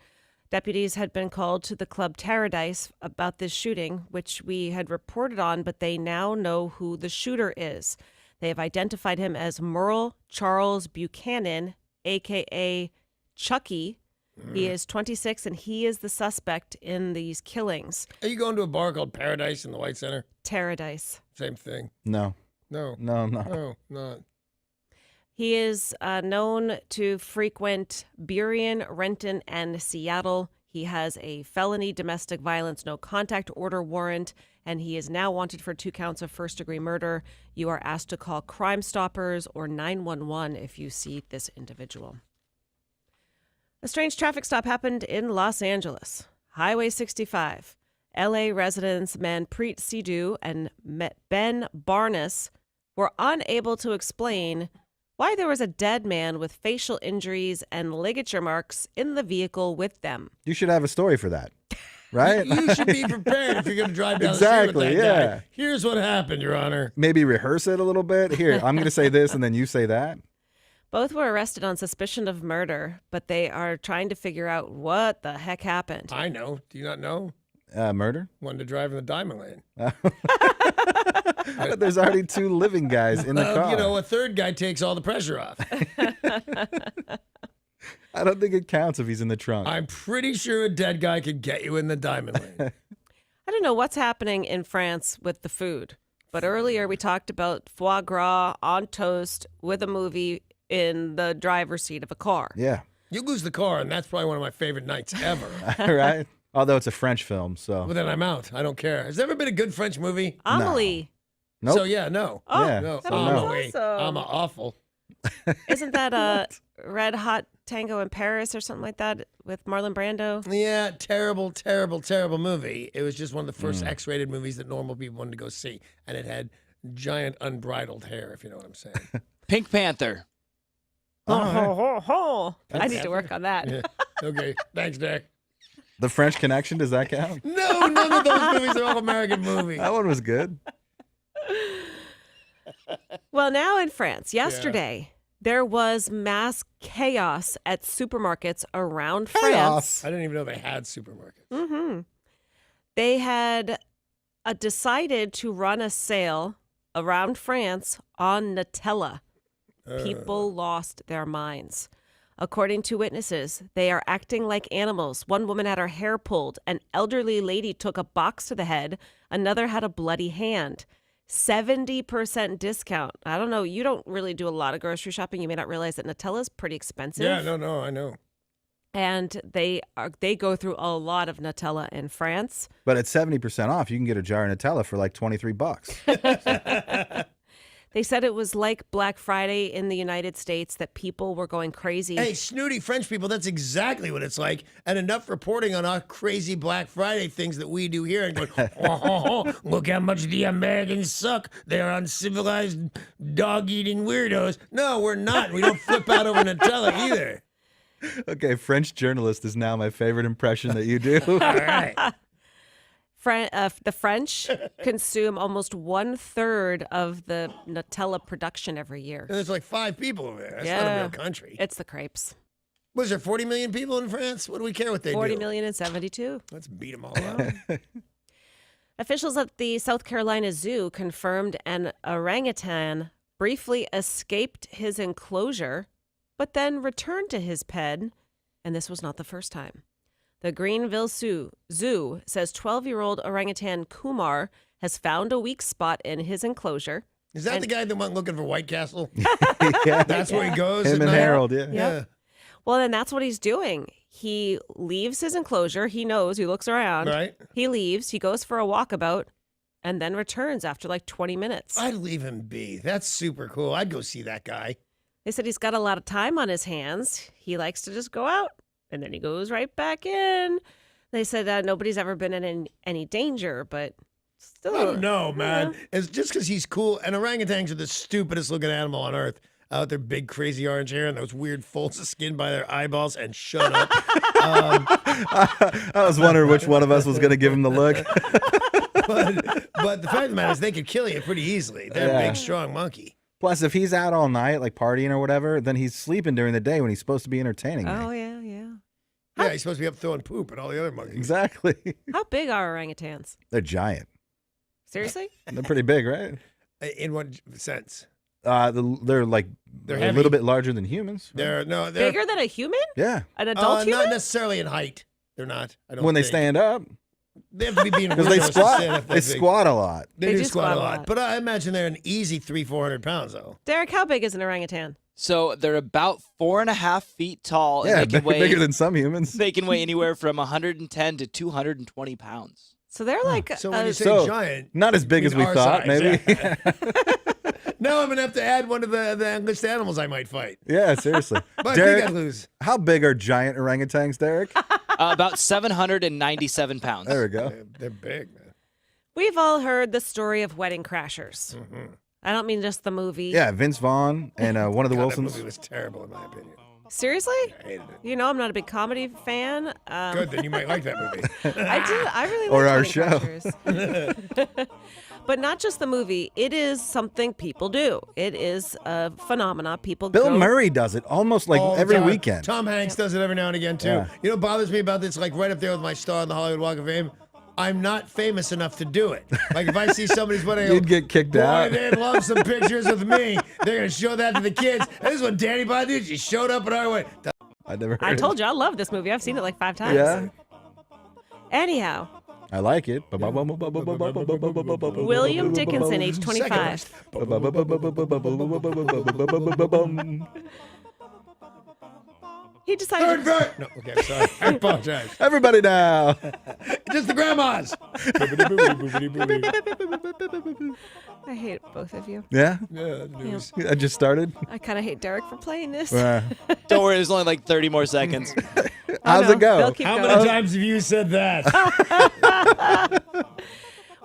Deputies had been called to the Club Paradise about this shooting, which we had reported on, but they now know who the shooter is. They have identified him as Merle Charles Buchanan, a.k.a. Chucky. He is 26, and he is the suspect in these killings. Are you going to a bar called Paradise in the White Center? Paradise. Same thing. No. No. No, no. No, not. He is known to frequent Burien, Renton, and Seattle. He has a felony domestic violence no contact order warrant, and he is now wanted for 2 counts of first-degree murder. You are asked to call Crime Stoppers or 911 if you see this individual. A strange traffic stop happened in Los Angeles. Highway 65. LA residents Manpreet Sidhu and Ben Barnes were unable to explain why there was a dead man with facial injuries and ligature marks in the vehicle with them. You should have a story for that, right? You should be prepared if you're going to drive down Exactly, the street with that yeah. guy. Here's what happened, Your Honor. Maybe rehearse it a little bit. Here, I'm going to say this, and then you say that. Both were arrested on suspicion of murder, but they are trying to figure out what the heck happened. I know. Do you not know? Murder? Wanted to drive in the diamond lane. But there's already 2 living guys in the car. You know, a third guy takes all the pressure off. I don't think it counts if he's in the trunk. I'm pretty sure a dead guy could get you in the diamond lane. I don't know what's happening in France with the food, but earlier we talked about foie gras on toast with a movie in the driver's seat of a car. Yeah. You lose the car, and that's probably one of my favorite nights ever. Right? Although it's a French film, so. Well, then I'm out. I don't care. Has there ever been a good French movie? Amelie. Nope. So, yeah, no. Oh, Yeah, No, so Amelie. awesome. I'm awful. Isn't that a Red Hot Tango in Paris or something like that with Marlon Brando? Yeah, terrible, terrible, terrible movie. It was just one of the first X-rated movies that normal people wanted to go see, and it had giant unbridled hair, if you know what I'm saying. Pink Panther. I need to work on that. Yeah. Okay, thanks, Dick. The French Connection, does that count? No, none of those movies are all American movies. That one was good. Well, now in France, yesterday, There was mass chaos at supermarkets around France. I didn't even know they had supermarkets. Mm-hmm. They had decided to run a sale around France on Nutella. People lost their minds. According to witnesses, they are acting like animals. One woman had her hair pulled. An elderly lady took a box to the head. Another had a bloody hand. 70% discount. I don't know. You don't really do a lot of grocery shopping. You may not realize that Nutella is pretty expensive. Yeah, no, I know. And they go through a lot of Nutella in France. But at 70% off, you can get a jar of Nutella for like $23. They said it was like Black Friday in the United States, that people were going crazy. Hey, snooty French people, that's exactly what it's like. And enough reporting on our crazy Black Friday things that we do here and going, look how much the Americans suck. They're uncivilized, dog-eating weirdos. No, we're not. We don't flip out over Nutella either. Okay, French journalist is now my favorite impression that you do. All right. The French consume almost 1/3 of the Nutella production every year. And there's like 5 people over there. That's not a real country. It's the crepes. Was there 40 million people in France? What do we care what they 40 do? 40,072,072. Let's beat them all up. Officials at the South Carolina Zoo confirmed an orangutan briefly escaped his enclosure, but then returned to his pen, and this was not the first time. The Greenville Zoo says 12-year-old orangutan Kumar has found a weak spot in his enclosure. Is that the guy that went looking for White Castle? Yeah. That's where he goes? Him and Harold, yeah. Yeah. Well, then that's what he's doing. He leaves his enclosure. He knows. He looks around. Right. He leaves. He goes for a walkabout and then returns after like 20 minutes. I'd leave him be. That's super cool. I'd go see that guy. They said he's got a lot of time on his hands. He likes to just go out and then he goes right back in. They said nobody's ever been in any danger, but still. I don't know, man. It's just because he's cool. And orangutans are the stupidest looking animal on earth. Out their big, crazy orange hair and those weird folds of skin by their eyeballs. And shut up. I was wondering which one of us was going to give him the look. but the fact of the matter is they could kill you pretty easily. They're a big, strong monkey. Plus, if he's out all night, like partying or whatever, then he's sleeping during the day when he's supposed to be entertaining me. Oh, yeah. Yeah, he's supposed to be up throwing poop at all the other monkeys. Exactly. How big are orangutans? They're giant. Seriously? They're pretty big, right? In what sense? They're like a little bit larger than humans. They're bigger than a human? Yeah. An adult human? Not necessarily in height. They're not. I don't when they think. stand up. They have to be being because they squat. They squat a lot. They do squat a lot. But I imagine they're an easy 300-400 pounds, though. Derek, how big is an orangutan? So they're about 4.5 feet tall. Yeah, and they can weigh, bigger than some humans. They can weigh anywhere from 110 to 220 pounds. So they're like So when you say giant, not as big as we our thought, size, maybe. yeah. Now I'm gonna have to add one of the list of animals I might fight. Yeah, seriously. But Derek, I think I'd lose. How big are giant orangutans, Derek? About 797 pounds. There we go. They're big, man. We've all heard the story of Wedding Crashers. Mm-hmm. I don't mean just the movie. Yeah, Vince Vaughn and one of the Wilsons. That movie was terrible, in my opinion. Seriously? I hated it. You know, I'm not a big comedy fan. Good, then you might like that movie. I really like Or our Wedding show. Crashers. But not just the movie. It is something people do. It is a phenomena. People Bill go. Murray does it almost like All the every time. weekend. Tom Hanks does it every now and again, too. Yeah. You know what bothers me about this? Like right up there with my star on the Hollywood Walk of Fame. I'm not famous enough to do it. Like if I see somebody's wedding, You'd get kicked boy, out. they'd love some pictures with me. They're gonna show that to the kids. And this is what Danny Bond did. She showed up at our wedding. I never heard I it. told you I love this movie. I've seen it like 5 times. Yeah, Anyhow, I like it. William Dickinson, age 25. He decided. No, okay, I'm sorry. I apologize. Everybody now. Just the grandmas. I hate both of you. Yeah? Yeah, news. I just started. I kind of hate Derek for playing this. Don't worry, there's only like 30 more seconds. How's it go? They'll keep How going. many times have you said that?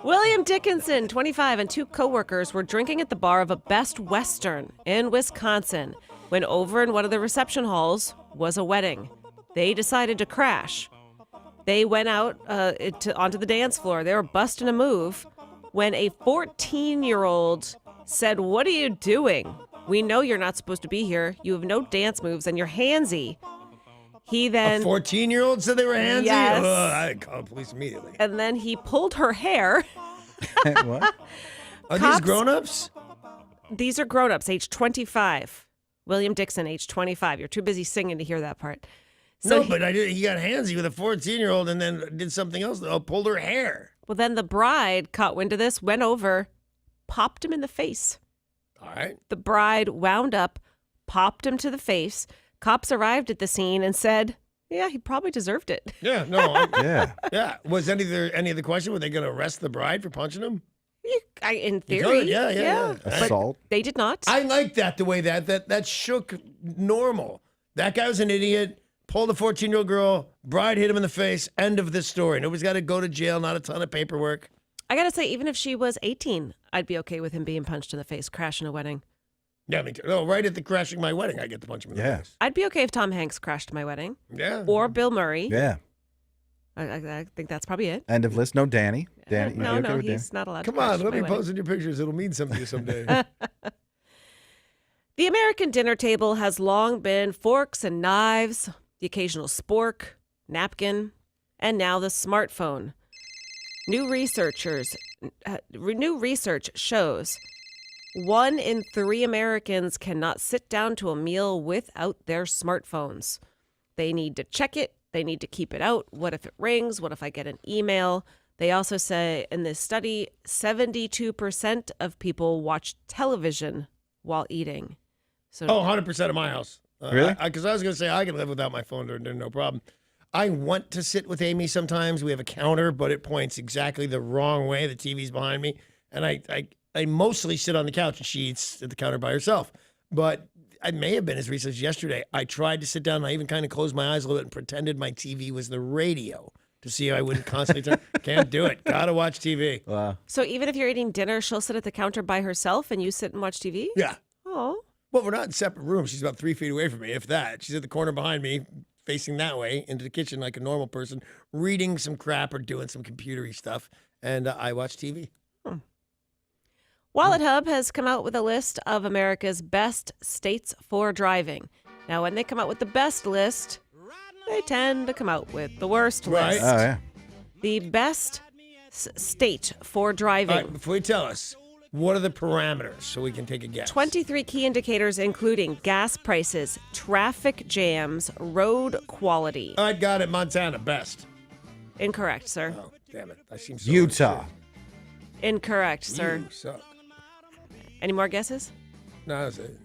William Dickinson, 25, and 2 coworkers were drinking at the bar of a Best Western in Wisconsin when over in one of the reception halls was a wedding. They decided to crash. They went out onto the dance floor. They were busting a move when a 14-year-old said, "What are you doing?" We know you're not supposed to be here. You have no dance moves and you're handsy. He then... A 14-year-old said they were handsy? Yes. I'd call the police immediately. And then he pulled her hair. What? Are these Cops- grown-ups? These are grown-ups, age 25. William Dixon, age 25. You're too busy singing to hear that part. So No, but he got handsy with a 14-year-old and then did something else. Pulled her hair. Well, then the bride caught wind of this, went over, popped him in the face. All right. The bride wound up, popped him to the face. Cops arrived at the scene and said, yeah, he probably deserved it. Yeah, no. Yeah. Was any of the question, were they going to arrest the bride for punching him? In You theory, could, yeah. Assault. They did not. I like that, the way that shook normal. That guy was an idiot, pulled a 14-year-old girl, bride hit him in the face, end of this story. Nobody's got to go to jail, not a ton of paperwork. I got to say, even if she was 18, I'd be okay with him being punched in the face, crashing a wedding. Yeah, me too. No, right at the crashing my wedding, I get to punch him in the face. I'd be okay if Tom Hanks crashed my wedding. Yeah. Or Bill Murray. Yeah. I think that's probably it. End of list. No Danny. Danny. No, you okay with he's not allowed Come to crash on, let my me wedding. post in your pictures. It'll mean something to you someday. The American dinner table has long been forks and knives, the occasional spork, napkin, and now the smartphone. New research shows 1 in 3 Americans cannot sit down to a meal without their smartphones. They need to check it. They need to keep it out. What if it rings? What if I get an email? They also say in this study, 72% of people watch television while eating. So 100% of my house. Really? Because I was going to say I can live without my phone during dinner, no problem. I want to sit with Amy sometimes. We have a counter, but it points exactly the wrong way. The TV's behind me. And I mostly sit on the couch and she eats at the counter by herself. But I may have been as recent as yesterday. I tried to sit down and I even kind of closed my eyes a little bit and pretended my TV was the radio to see if I wouldn't constantly turn. Can't do it. Gotta watch TV. Wow. So even if you're eating dinner, she'll sit at the counter by herself and you sit and watch TV? Yeah. Oh. Well, we're not in separate rooms. She's about 3 feet away from me, if that. She's at the corner behind me, facing that way into the kitchen like a normal person, reading some crap or doing some computery stuff. And I watch TV. Wallet Hub has come out with a list of America's best states for driving. Now, when they come out with the best list, they tend to come out with the worst Right. list. Oh, yeah. The best state for driving. All right, before you tell us, what are the parameters so we can take a guess? 23 key indicators, including gas prices, traffic jams, road quality. I got it. Montana, best. Incorrect, sir. Oh, damn it. I seem so Utah. Incorrect, sir. You suck. Any more guesses? No, that's it.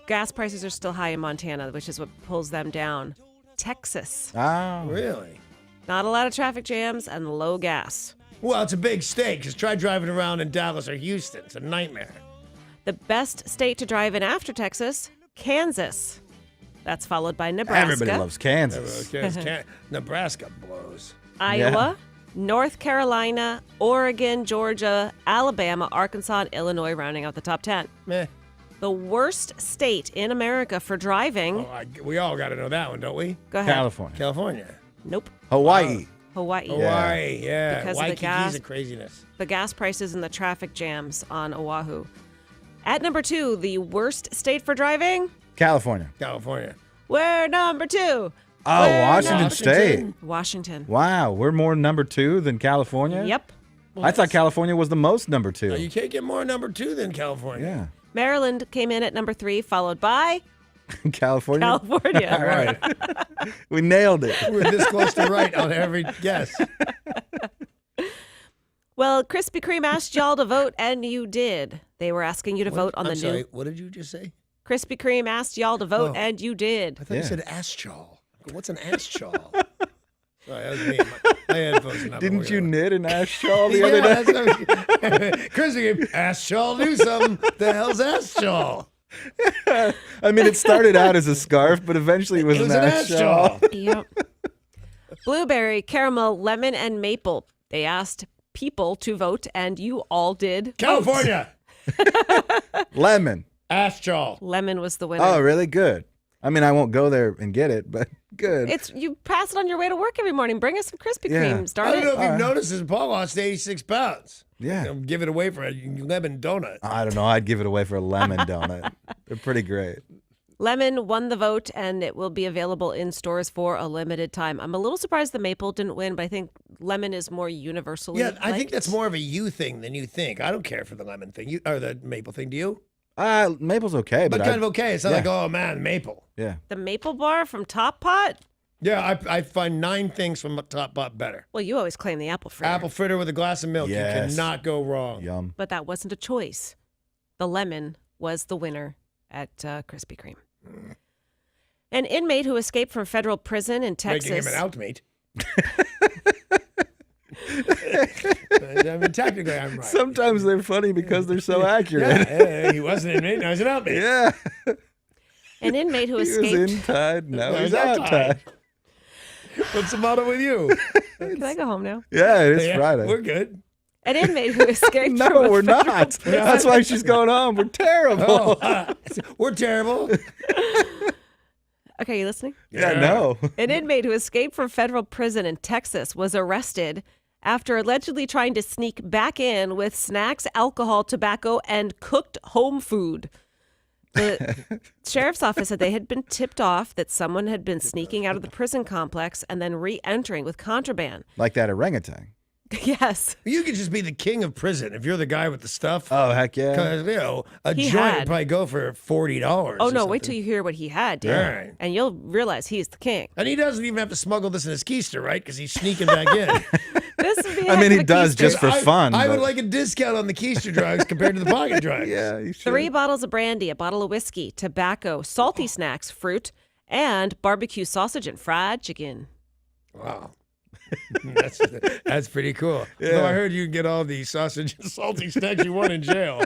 Gas prices are still high in Montana, which is what pulls them down. Texas. Oh. Really? Not a lot of traffic jams and low gas. Well, it's a big state because try driving around in Dallas or Houston. It's a nightmare. The best state to drive in after Texas, Kansas. That's followed by Nebraska. Everybody loves Kansas. Nebraska blows. Iowa, North Carolina, Oregon, Georgia, Alabama, Arkansas, and Illinois rounding out the top 10. Meh. The worst state in America for driving. Oh, we all got to know that one, don't we? Go ahead. California. California. Nope. Hawaii. Hawaii. Hawaii, yeah. Because of the Waikiki's gas. a craziness. The gas prices and the traffic jams on Oahu. At number 2, the worst state for driving. California. California. We're number 2. Oh, We're Washington number State. 2. Washington. Wow, we're more number 2 than California? Yep. I thought California was the most number 2. No, you can't get more number 2 than California. Yeah. Maryland came in at number 3, followed by California? California. All right. We nailed it. We're this close to right on every guess. Well, Krispy Kreme asked y'all to vote, and you did. They were asking you to vote on I'm the sorry, new. what did you just say? Krispy Kreme asked y'all to vote, Oh. and you did. I thought you said ass chaw. What's an ass chaw? Sorry, that was me. My headphones are not Didn't you working. knit an ass shawl the other day? Krispy Kreme, ass chaw, do something. The hell's ass chaw? I mean, it started out as a scarf, but eventually it was an ass shawl. Yep. Blueberry, caramel, lemon, and maple. They asked people to vote, and you all did. California. Lemon. Ass chaw. Lemon was the winner. Oh, really? Good. I mean, I won't go there and get it, but good. It's you pass it on your way to work every morning. Bring us some Krispy Yeah. Kremes, darn I don't know it. if you've noticed this. Paul lost 86 pounds. Yeah. Give it away for a lemon donut. I don't know. I'd give it away for a lemon donut. They're pretty great. Lemon won the vote, and it will be available in stores for a limited time. I'm a little surprised the maple didn't win, but I think lemon is more universally Yeah, I think liked. that's more of a you thing than you think. I don't care for the lemon thing, or the maple thing. Do you? Maple's okay, But kind of okay. It's not like, oh man, maple. Yeah. The maple bar from Top Pot? Yeah, I find 9 things from Top Pot better. Well, you always claim the apple fritter. Apple fritter with a glass of milk. Yes. You cannot go wrong. Yum. But that wasn't a choice. The lemon was the winner at Krispy Kreme. An inmate who escaped from federal prison in Texas. Making him an outmate. I mean, technically, I'm right. Sometimes they're funny because they're so accurate. Yeah, he wasn't an inmate, now he's an outmate. Yeah. An inmate who He was escaped. in-tied, now No, he's he's out-tied. What's the matter with you? Can I go home now? Yeah, it is Friday. We're good. An inmate who escaped from No, a we're federal not. prison. That's why she's going home. We're terrible. We're terrible. Okay, you listening? Yeah, no. An inmate who escaped from federal prison in Texas was arrested after allegedly trying to sneak back in with snacks, alcohol, tobacco, and cooked home food. The sheriff's office said they had been tipped off that someone had been sneaking out of the prison complex and then re-entering with contraband. Like that orangutan. Yes. You could just be the king of prison if you're the guy with the stuff. Oh, heck yeah. Because, a He joint had- would probably go for $40. Oh, or no, wait something. till you hear what he had, Dan. All right. And you'll realize he's the king. And he doesn't even have to smuggle this in his keister, right? Because he's sneaking back in. This would be I mean, he heck of a does keister. just for fun. I would but- like a discount on the keister drugs compared to the pocket drugs. Yeah, you should. 3 bottles of brandy, a bottle of whiskey, tobacco, salty snacks, fruit, and barbecue sausage and fried chicken. Wow. That's pretty cool. Yeah. Though I heard you can get all the sausage and salty snacks you want in jail.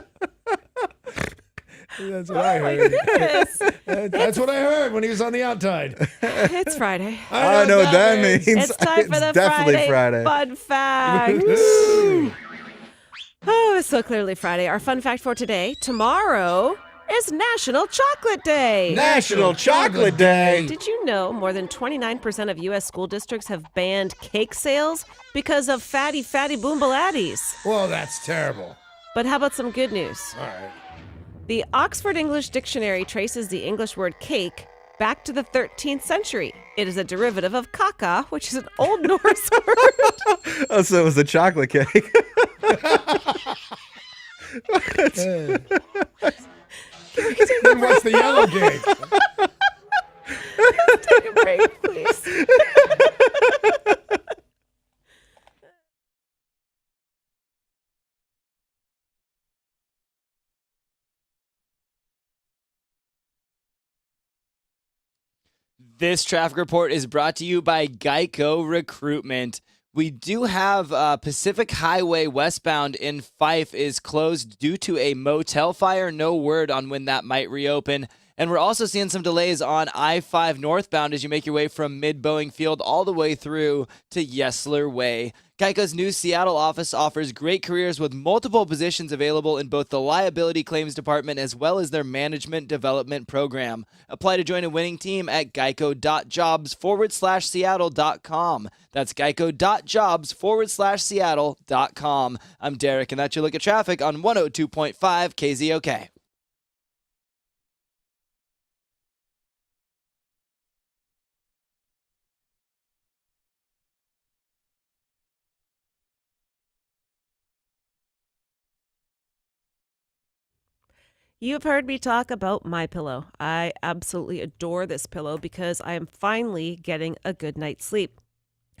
That's what I heard. Goodness. That's what I heard when he was on the outside. It's Friday. I know what that means. It's time for the definitely Friday. fun fact. Oh, it's so clearly Friday. Our fun fact for today, tomorrow is National Chocolate Day. National Chocolate Day. Did you know more than 29% of U.S. school districts have banned cake sales because of fatty boombaladdies? Well, that's terrible. But how about some good news? All right. The Oxford English Dictionary traces the English word cake back to the 13th century. It is a derivative of caca, which is an Old Norse word. Oh, so it was a chocolate cake. Then what's the yellow cake? Let's take a break, please. This traffic report is brought to you by Geico Recruitment. We do have Pacific Highway westbound in Fife is closed due to a motel fire. No word on when that might reopen. And we're also seeing some delays on I-5 northbound as you make your way from Mid-Boeing Field all the way through to Yesler Way. Geico's new Seattle office offers great careers with multiple positions available in both the liability claims department as well as their management development program. Apply to join a winning team at geico.jobs/seattle.com. That's geico.jobs/seattle.com. I'm Derek, and that's your look at traffic on 102.5 KZOK. You've heard me talk about MyPillow. I absolutely adore this pillow because I am finally getting a good night's sleep.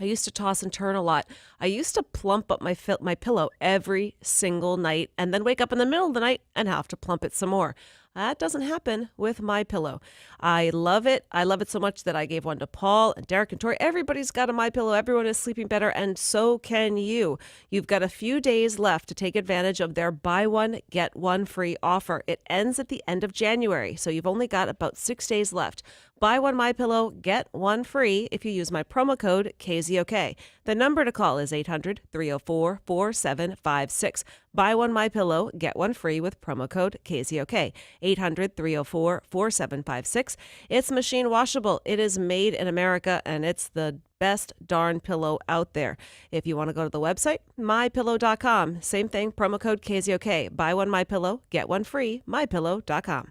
I used to toss and turn a lot. I used to plump up my pillow every single night and then wake up in the middle of the night and have to plump it some more. That doesn't happen with MyPillow. I love it. I love it so much that I gave one to Paul and Derek and Tori. Everybody's got a MyPillow. Everyone is sleeping better, and so can you. You've got a few days left to take advantage of their buy one, get one free offer. It ends at the end of January, so you've only got about 6 days left. Buy one MyPillow, get one free if you use my promo code KZOK. The number to call is 800-304-4756. Buy one MyPillow, get one free with promo code KZOK. 800-304-4756. It's machine washable. It is made in America, and it's the best darn pillow out there. If you want to go to the website, mypillow.com. Same thing, promo code KZOK. Buy one MyPillow, get one free, mypillow.com.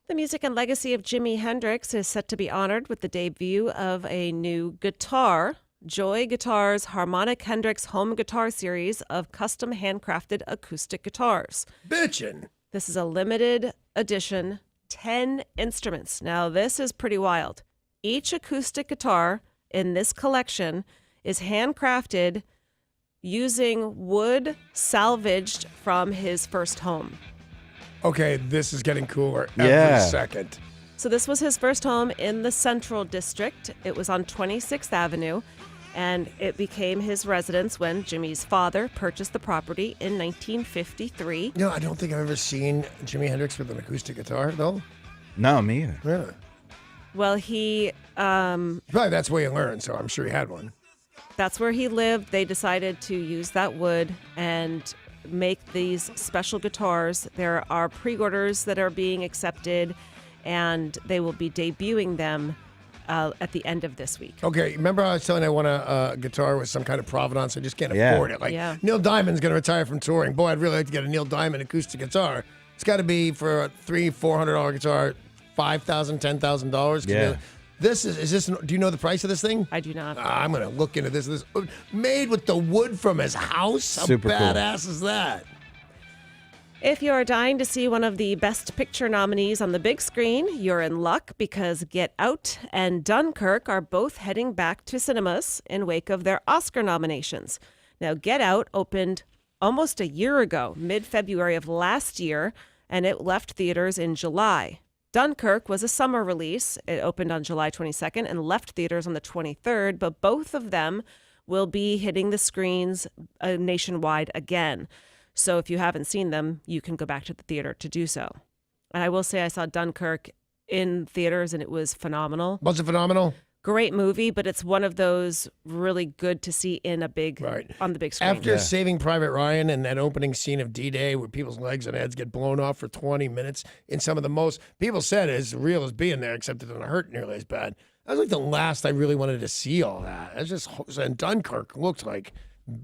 The music and legacy of Jimi Hendrix is set to be honored with the debut of a new guitar, Joy Guitars Harmonic Hendrix Home Guitar Series of custom handcrafted acoustic guitars. Bitchin'. This is a limited edition, 10 instruments. Now, this is pretty wild. Each acoustic guitar in this collection is handcrafted using wood salvaged from his first home. Okay, this is getting cooler Yeah. every second. So this was his first home in the Central District. It was on 26th Avenue, and it became his residence when Jimmy's father purchased the property in 1953. You know, I don't think I've ever seen Jimi Hendrix with an acoustic guitar, though. No, me either. Yeah. Well, he Probably that's where you learn, so I'm sure he had one. that's where he lived. They decided to use that wood and make these special guitars. There are pre-orders that are being accepted, and they will be debuting them at the end of this week. Okay, remember I was telling you I want a guitar with some kind of provenance? I just can't Yeah. afford it. Like, Yeah. Neil Diamond's going to retire from touring. Boy, I'd really like to get a Neil Diamond acoustic guitar. It's got to be for a $300-$400 guitar, $5,000, $10,000. Yeah. This is this? Do you know the price of this thing? I do not. I'm gonna look into this. This made with the wood from his house. How Super cool. badass is that? If you're dying to see one of the Best Picture nominees on the big screen, you're in luck because Get Out and Dunkirk are both heading back to cinemas in wake of their Oscar nominations. Now, Get Out opened almost a year ago, mid-February of last year, and it left theaters in July. Dunkirk was a summer release. It opened on July 22nd and left theaters on the 23rd, but both of them will be hitting the screens nationwide again. So if you haven't seen them, you can go back to the theater to do so. And I will say I saw Dunkirk in theaters and it was phenomenal. Was it phenomenal? Great movie, but it's one of those really good to see in a big on the big screen. After Saving Private Ryan and that opening scene of D-Day where people's legs and heads get blown off for 20 minutes in some of the most, people said as real as being there, except it doesn't hurt nearly as bad. That was like the last I really wanted to see all that. It's just, and Dunkirk looked like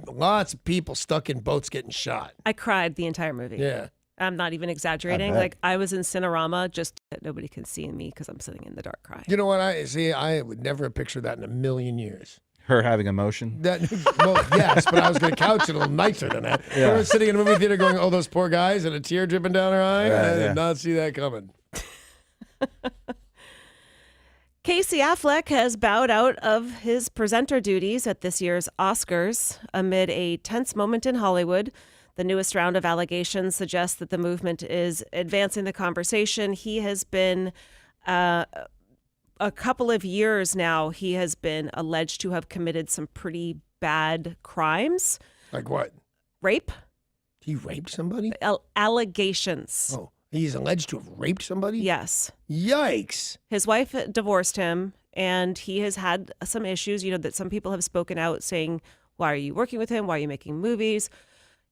lots of people stuck in boats getting shot. I cried the entire movie. Yeah. I'm not even exaggerating. I bet. Like I was in Cinerama, just that nobody can see me because I'm sitting in the dark crying. You know what? I would never have pictured that in a million years. Her having emotion. That, well, yes, but I was going to couch it a little nicer than that. Yeah. I was sitting in a movie theater going, "Oh, those poor guys," and a tear dripping down her eye. Right, I did yeah. not see that coming. Casey Affleck has bowed out of his presenter duties at this year's Oscars amid a tense moment in Hollywood. The newest round of allegations suggests that the movement is advancing the conversation. He has been, a couple of years now, he has been alleged to have committed some pretty bad crimes. Like what? Rape. He raped somebody? Allegations. Oh, he's alleged to have raped somebody? Yes. Yikes. His wife divorced him, and he has had some issues, that some people have spoken out saying, why are you working with him? Why are you making movies?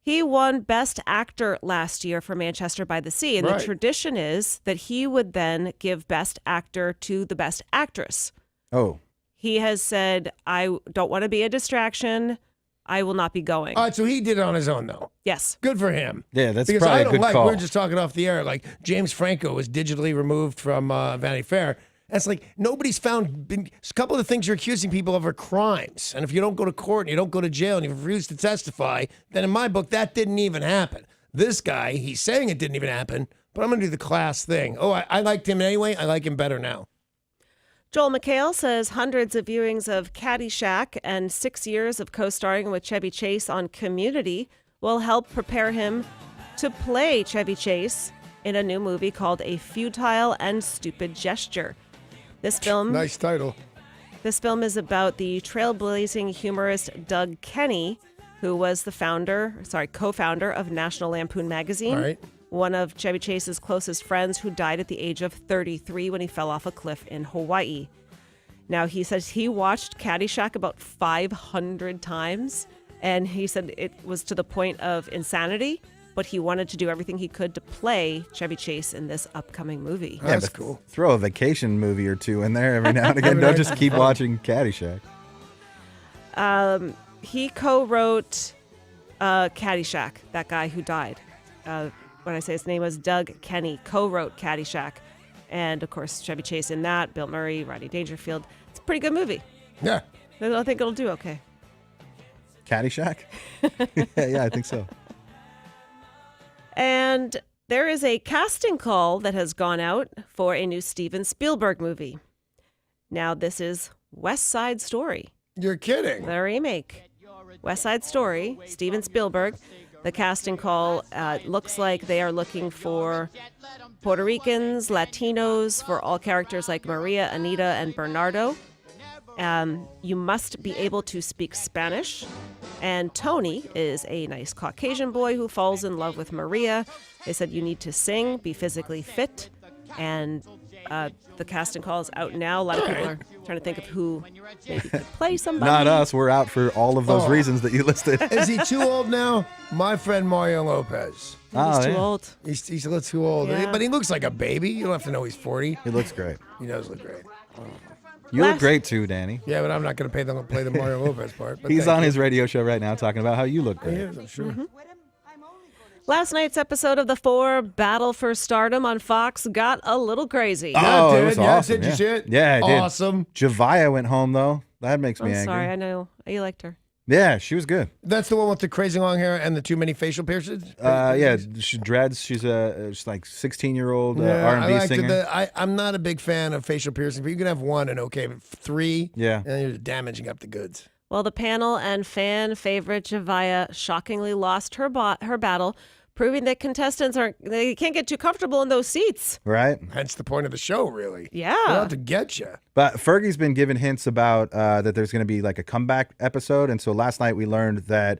He won Best Actor last year for Manchester by the Sea, and Right. the tradition is that he would then give Best Actor to the Best Actress. Oh. He has said, I don't want to be a distraction. I will not be going. All right, so he did it on his own, though. Yes. Good for him. Yeah, that's Because probably I a don't good like, call. we're just talking off the air, like James Franco was digitally removed from Vanity Fair. And it's like nobody's found, a couple of the things you're accusing people of are crimes. And if you don't go to court and you don't go to jail and you refuse to testify, then in my book, that didn't even happen. This guy, he's saying it didn't even happen, but I'm going to do the class thing. Oh, I liked him anyway. I like him better now. Joel McHale says hundreds of viewings of Caddyshack and 6 years of co-starring with Chevy Chase on Community will help prepare him to play Chevy Chase in a new movie called A Futile and Stupid Gesture. This film, Nice title. This film is about the trailblazing humorist Doug Kenny, who was the co-founder of National Lampoon magazine. All right. One of Chevy Chase's closest friends who died at the age of 33 when he fell off a cliff in Hawaii. Now, he says he watched Caddyshack about 500 times, and he said it was to the point of insanity, but he wanted to do everything he could to play Chevy Chase in this upcoming movie. Yeah, That's but cool. Throw a vacation movie or two in there every now and again. Don't just keep watching Caddyshack. He co-wrote Caddyshack, that guy who died. When I say his name was Doug Kenny, co-wrote Caddyshack. And, of course, Chevy Chase in that, Bill Murray, Rodney Dangerfield. It's a pretty good movie. Yeah. I think it'll do okay. Caddyshack? Yeah, I think so. And there is a casting call that has gone out for a new Steven Spielberg movie. Now, this is West Side Story. You're kidding. The remake. West Side Story, Steven Spielberg. The casting call looks like they are looking for Puerto Ricans, Latinos, for all characters like Maria, Anita, and Bernardo. You must be able to speak Spanish. And Tony is a nice Caucasian boy who falls in love with Maria. They said you need to sing, be physically fit, and the casting call is out now. A lot of people are trying to think of who maybe could play somebody. Not us. We're out for all of those reasons that you listed. Is he too old now? My friend Mario Lopez. He's too old. He's a little too old. Yeah. But he looks like a baby. You don't have to know he's 40. He looks great. He does look great. You look great too, Danny. Yeah, but I'm not going to play the Mario Lopez part. But He's thank on you. his radio show right now talking about how you look great. He is, I'm sure. Last night's episode of The 4 Battle for Stardom on Fox got a little crazy. Oh, it was Yeah, awesome. did you see it? Yeah, I did. Awesome. Javia went home, though. That makes me I'm angry. sorry, I know. You liked her. Yeah, she was good. That's the one with the crazy long hair and the too many facial piercings? Yeah, she dreads. She's like 16-year-old R&B I singer. I'm not a big fan of facial piercings, but you can have one and okay, but 3, Yeah. and you're damaging up the goods. Well, the panel and fan favorite Javia shockingly lost her battle, proving that contestants they can't get too comfortable in those seats. Right. Hence the point of the show, really. Yeah. They're out to get you. But Fergie's been giving hints about that there's going to be like a comeback episode. And so last night we learned that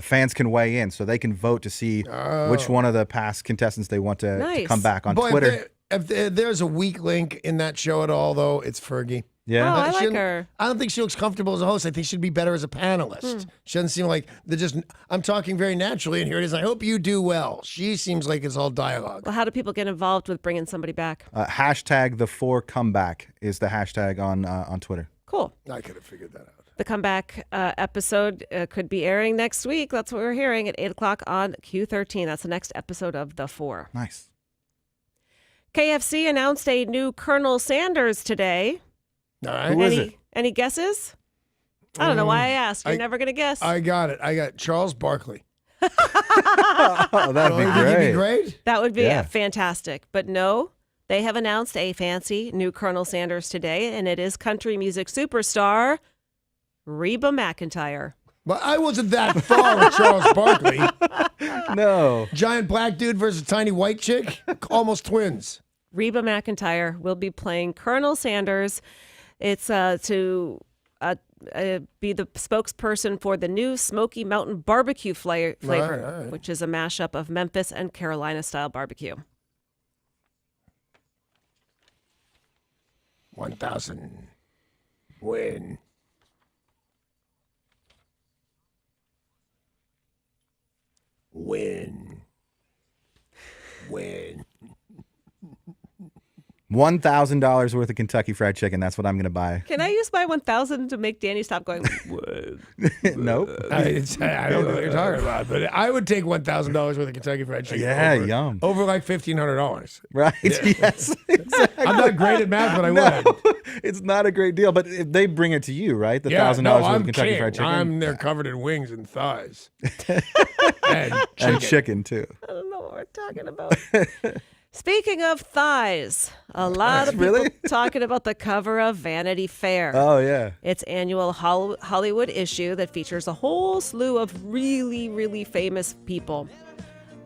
fans can weigh in. So they can vote to see which one of the past contestants they want to come back on Boy, Twitter. If there's a weak link in that show at all, though, it's Fergie. Yeah. Oh, I She like doesn't- her. I don't think she looks comfortable as a host. I think she'd be better as a panelist. She doesn't seem like they're just. I'm talking very naturally, and here it is. I hope you do well. She seems like it's all dialogue. Well, how do people get involved with bringing somebody back? Hashtag the 4 comeback is the hashtag on Twitter. Cool. I could have figured that out. The comeback episode could be airing next week. That's what we're hearing at 8 o'clock on Q13. That's the next episode of The 4. Nice. KFC announced a new Colonel Sanders today. All right. Who is it? Any guesses? I don't know why I asked. You're never going to guess. I got it. I got Charles Barkley. Oh, that'd be Think he'd great. be great? That would be Yeah. fantastic. But no, they have announced a fancy new Colonel Sanders today, and it is country music superstar Reba McEntire. But I wasn't that far with Charles Barkley. No. Giant black dude versus tiny white chick. Almost twins. Reba McEntire will be playing Colonel Sanders. It's to be the spokesperson for the new Smoky Mountain barbecue flavor, All right. which is a mashup of Memphis and Carolina-style barbecue. 1,000. Win. Win. Win. $1,000 worth of Kentucky Fried Chicken. That's what I'm going to buy. Can I use my 1,000 to make Danny stop going, what? Nope. I don't know what you're talking about, but I would take $1,000 worth of Kentucky Fried Chicken. Yeah, over, yum. Over like $1,500. Right? Yes, exactly. I'm not great at math, but I would. No, it's not a great deal, but if they bring it to you, right? The $1,000 no, worth I'm of Kentucky king. Fried Chicken. I'm there covered in wings and thighs. And chicken, too. I don't know what we're talking about. Speaking of thighs, a lot of people Really? talking about the cover of Vanity Fair. Oh, yeah. Its annual Hollywood issue that features a whole slew of really, really famous people.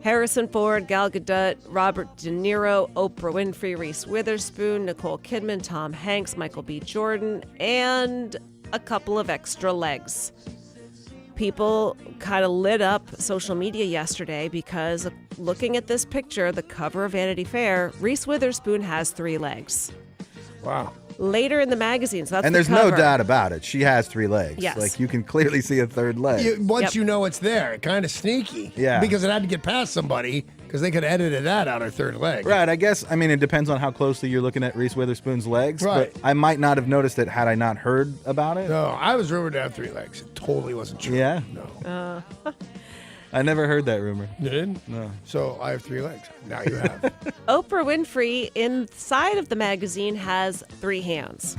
Harrison Ford, Gal Gadot, Robert De Niro, Oprah Winfrey, Reese Witherspoon, Nicole Kidman, Tom Hanks, Michael B. Jordan, and a couple of extra legs. People kind of lit up social media yesterday because looking at this picture, the cover of Vanity Fair, Reese Witherspoon has 3 legs. Wow. Later in the magazine, so that's And the there's no cover. doubt about it. She has 3 legs. Yes. Like, you can clearly see a third leg. Once you know it's there, kind of sneaky. Yeah. Because it had to get past somebody because they could have edited that out, her third leg. Right, I guess, I mean, it depends on how closely you're looking at Reese Witherspoon's legs. Right. But I might not have noticed it had I not heard about it. No, I was rumored to have 3 legs. It totally wasn't true. Yeah. No. I never heard that rumor. You didn't? No. So I have 3 legs. Now you have. Oprah Winfrey inside of the magazine has 3 hands.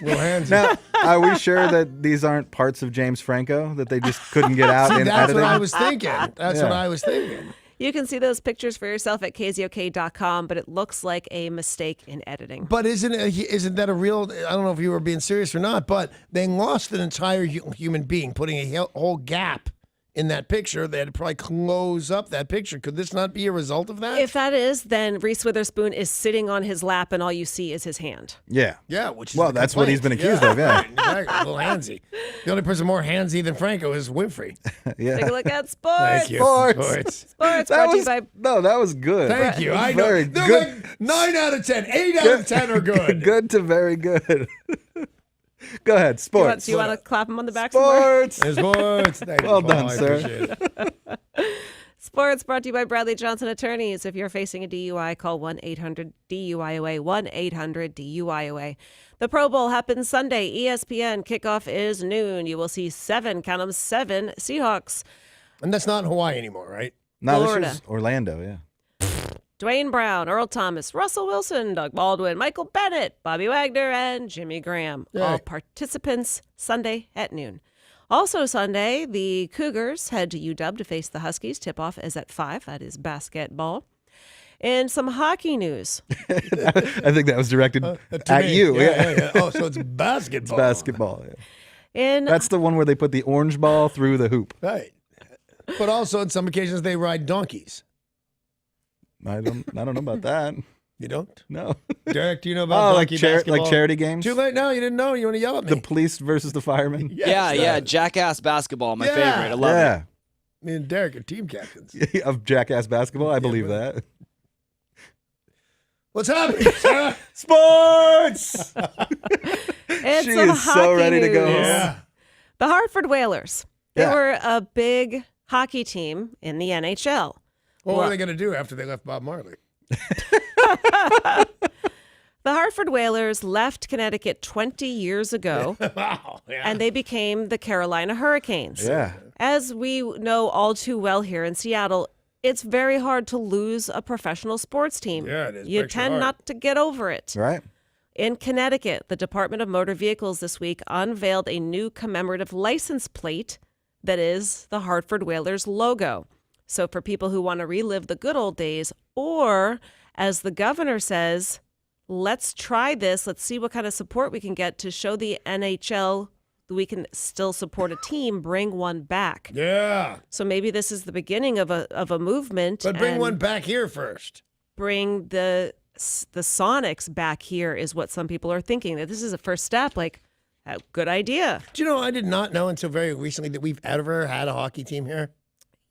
Little hands. Now, are we sure that these aren't parts of James Franco that they just couldn't get out in That's editing? what I was thinking. That's what I was thinking. You can see those pictures for yourself at KZOK.com, but it looks like a mistake in editing. But isn't that a real? I don't know if you were being serious or not, but they lost an entire human being, putting a whole gap in that picture. They had to probably close up that picture. Could this not be a result of that? If that is, then Reese Witherspoon is sitting on his lap and all you see is his hand. Yeah. Yeah, which is well, the that's what he's been complaint. accused of, yeah. Right, exactly. A little handsy. The only person more handsy than Franco is Winfrey. Yeah. Take a look at sports. Thank you. Sports. Sports That brought to you was, by... no, that was good. Thank you. I Very know. They're good. like 9 out of 10. 8 out of 10 are good. Good to very good. Go ahead, sports. Do you want to clap him on the back some more? Sports. Sports. Thank Well you, done, Paul. I sir. appreciate it. Sports brought to you by Bradley Johnson Attorneys. If you're facing a DUI, call 1-800-DUIOA, 1-800-DUIOA. The Pro Bowl happens Sunday. ESPN kickoff is noon. You will see 7 Seahawks. And that's not in Hawaii anymore, right? No, Florida. this is Orlando, yeah. Dwayne Brown, Earl Thomas, Russell Wilson, Doug Baldwin, Michael Bennett, Bobby Wagner, and Jimmy Graham. Yay. All participants Sunday at noon. Also Sunday, the Cougars head to UW to face the Huskies. Tip-off is at 5. That is basketball. And some hockey news. I think that was directed To at me. you. Yeah. Oh, so it's basketball. It's basketball. Yeah. And That's the one where they put the orange ball through the hoop. Right. But also, on some occasions, they ride donkeys. I don't know about that. You don't? No. Derek, do you know about like donkey basketball? like charity games? Too late now. You didn't know. You want to yell at me? The police versus the firemen. Yes, yeah, Jackass basketball, my favorite. I love it. Me and Derek are team captains. Of Jackass basketball, I believe that. What's happening, Sarah? Sports! And She some is so hockey ready to go news. home. Yeah. The Hartford Whalers. They Yeah. were a big hockey team in the NHL. What were they going to do after they left Bob Marley? The Hartford Whalers left Connecticut 20 years ago, Wow. Yeah. and they became the Carolina Hurricanes. Yeah. As we know all too well here in Seattle, it's very hard to lose a professional sports team. Yeah, it is. You Breaks your tend heart. not to get over it. Right. In Connecticut, the Department of Motor Vehicles this week unveiled a new commemorative license plate that is the Hartford Whalers logo. So for people who want to relive the good old days, or as the governor says, let's try this. Let's see what kind of support we can get to show the NHL that we can still support a team, bring one back. Yeah. So maybe this is the beginning of a movement. But bring and one back here first. Bring the Sonics back here is what some people are thinking, that this is a first step. Like, a good idea. Do you know, I did not know until very recently that we've ever had a hockey team here.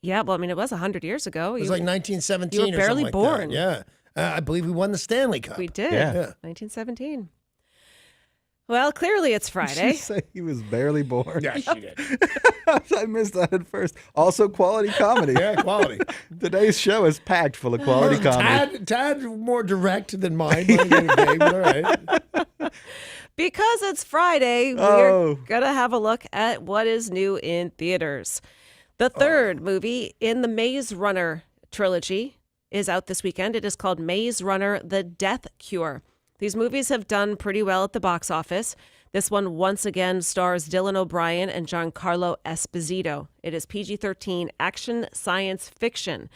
Yeah, well, I mean, it was 100 years ago. It was like 1917 you were or barely something like born. that. Yeah. I believe we won the Stanley Cup. We did. Yeah. 1917. Well, clearly it's Did Friday. she say he was barely born? Yeah, she did. I missed that at first. Also, quality comedy. Yeah, quality. Today's show is packed full of quality comedy. Tad more direct than mine. Mine's getting vague, but all right. Because it's Friday, we're going to have a look at what is new in theaters. The third movie in the Maze Runner trilogy is out this weekend. It is called Maze Runner: The Death Cure. These movies have done pretty well at the box office. This one once again stars Dylan O'Brien and Giancarlo Esposito. It is PG-13 action science fiction.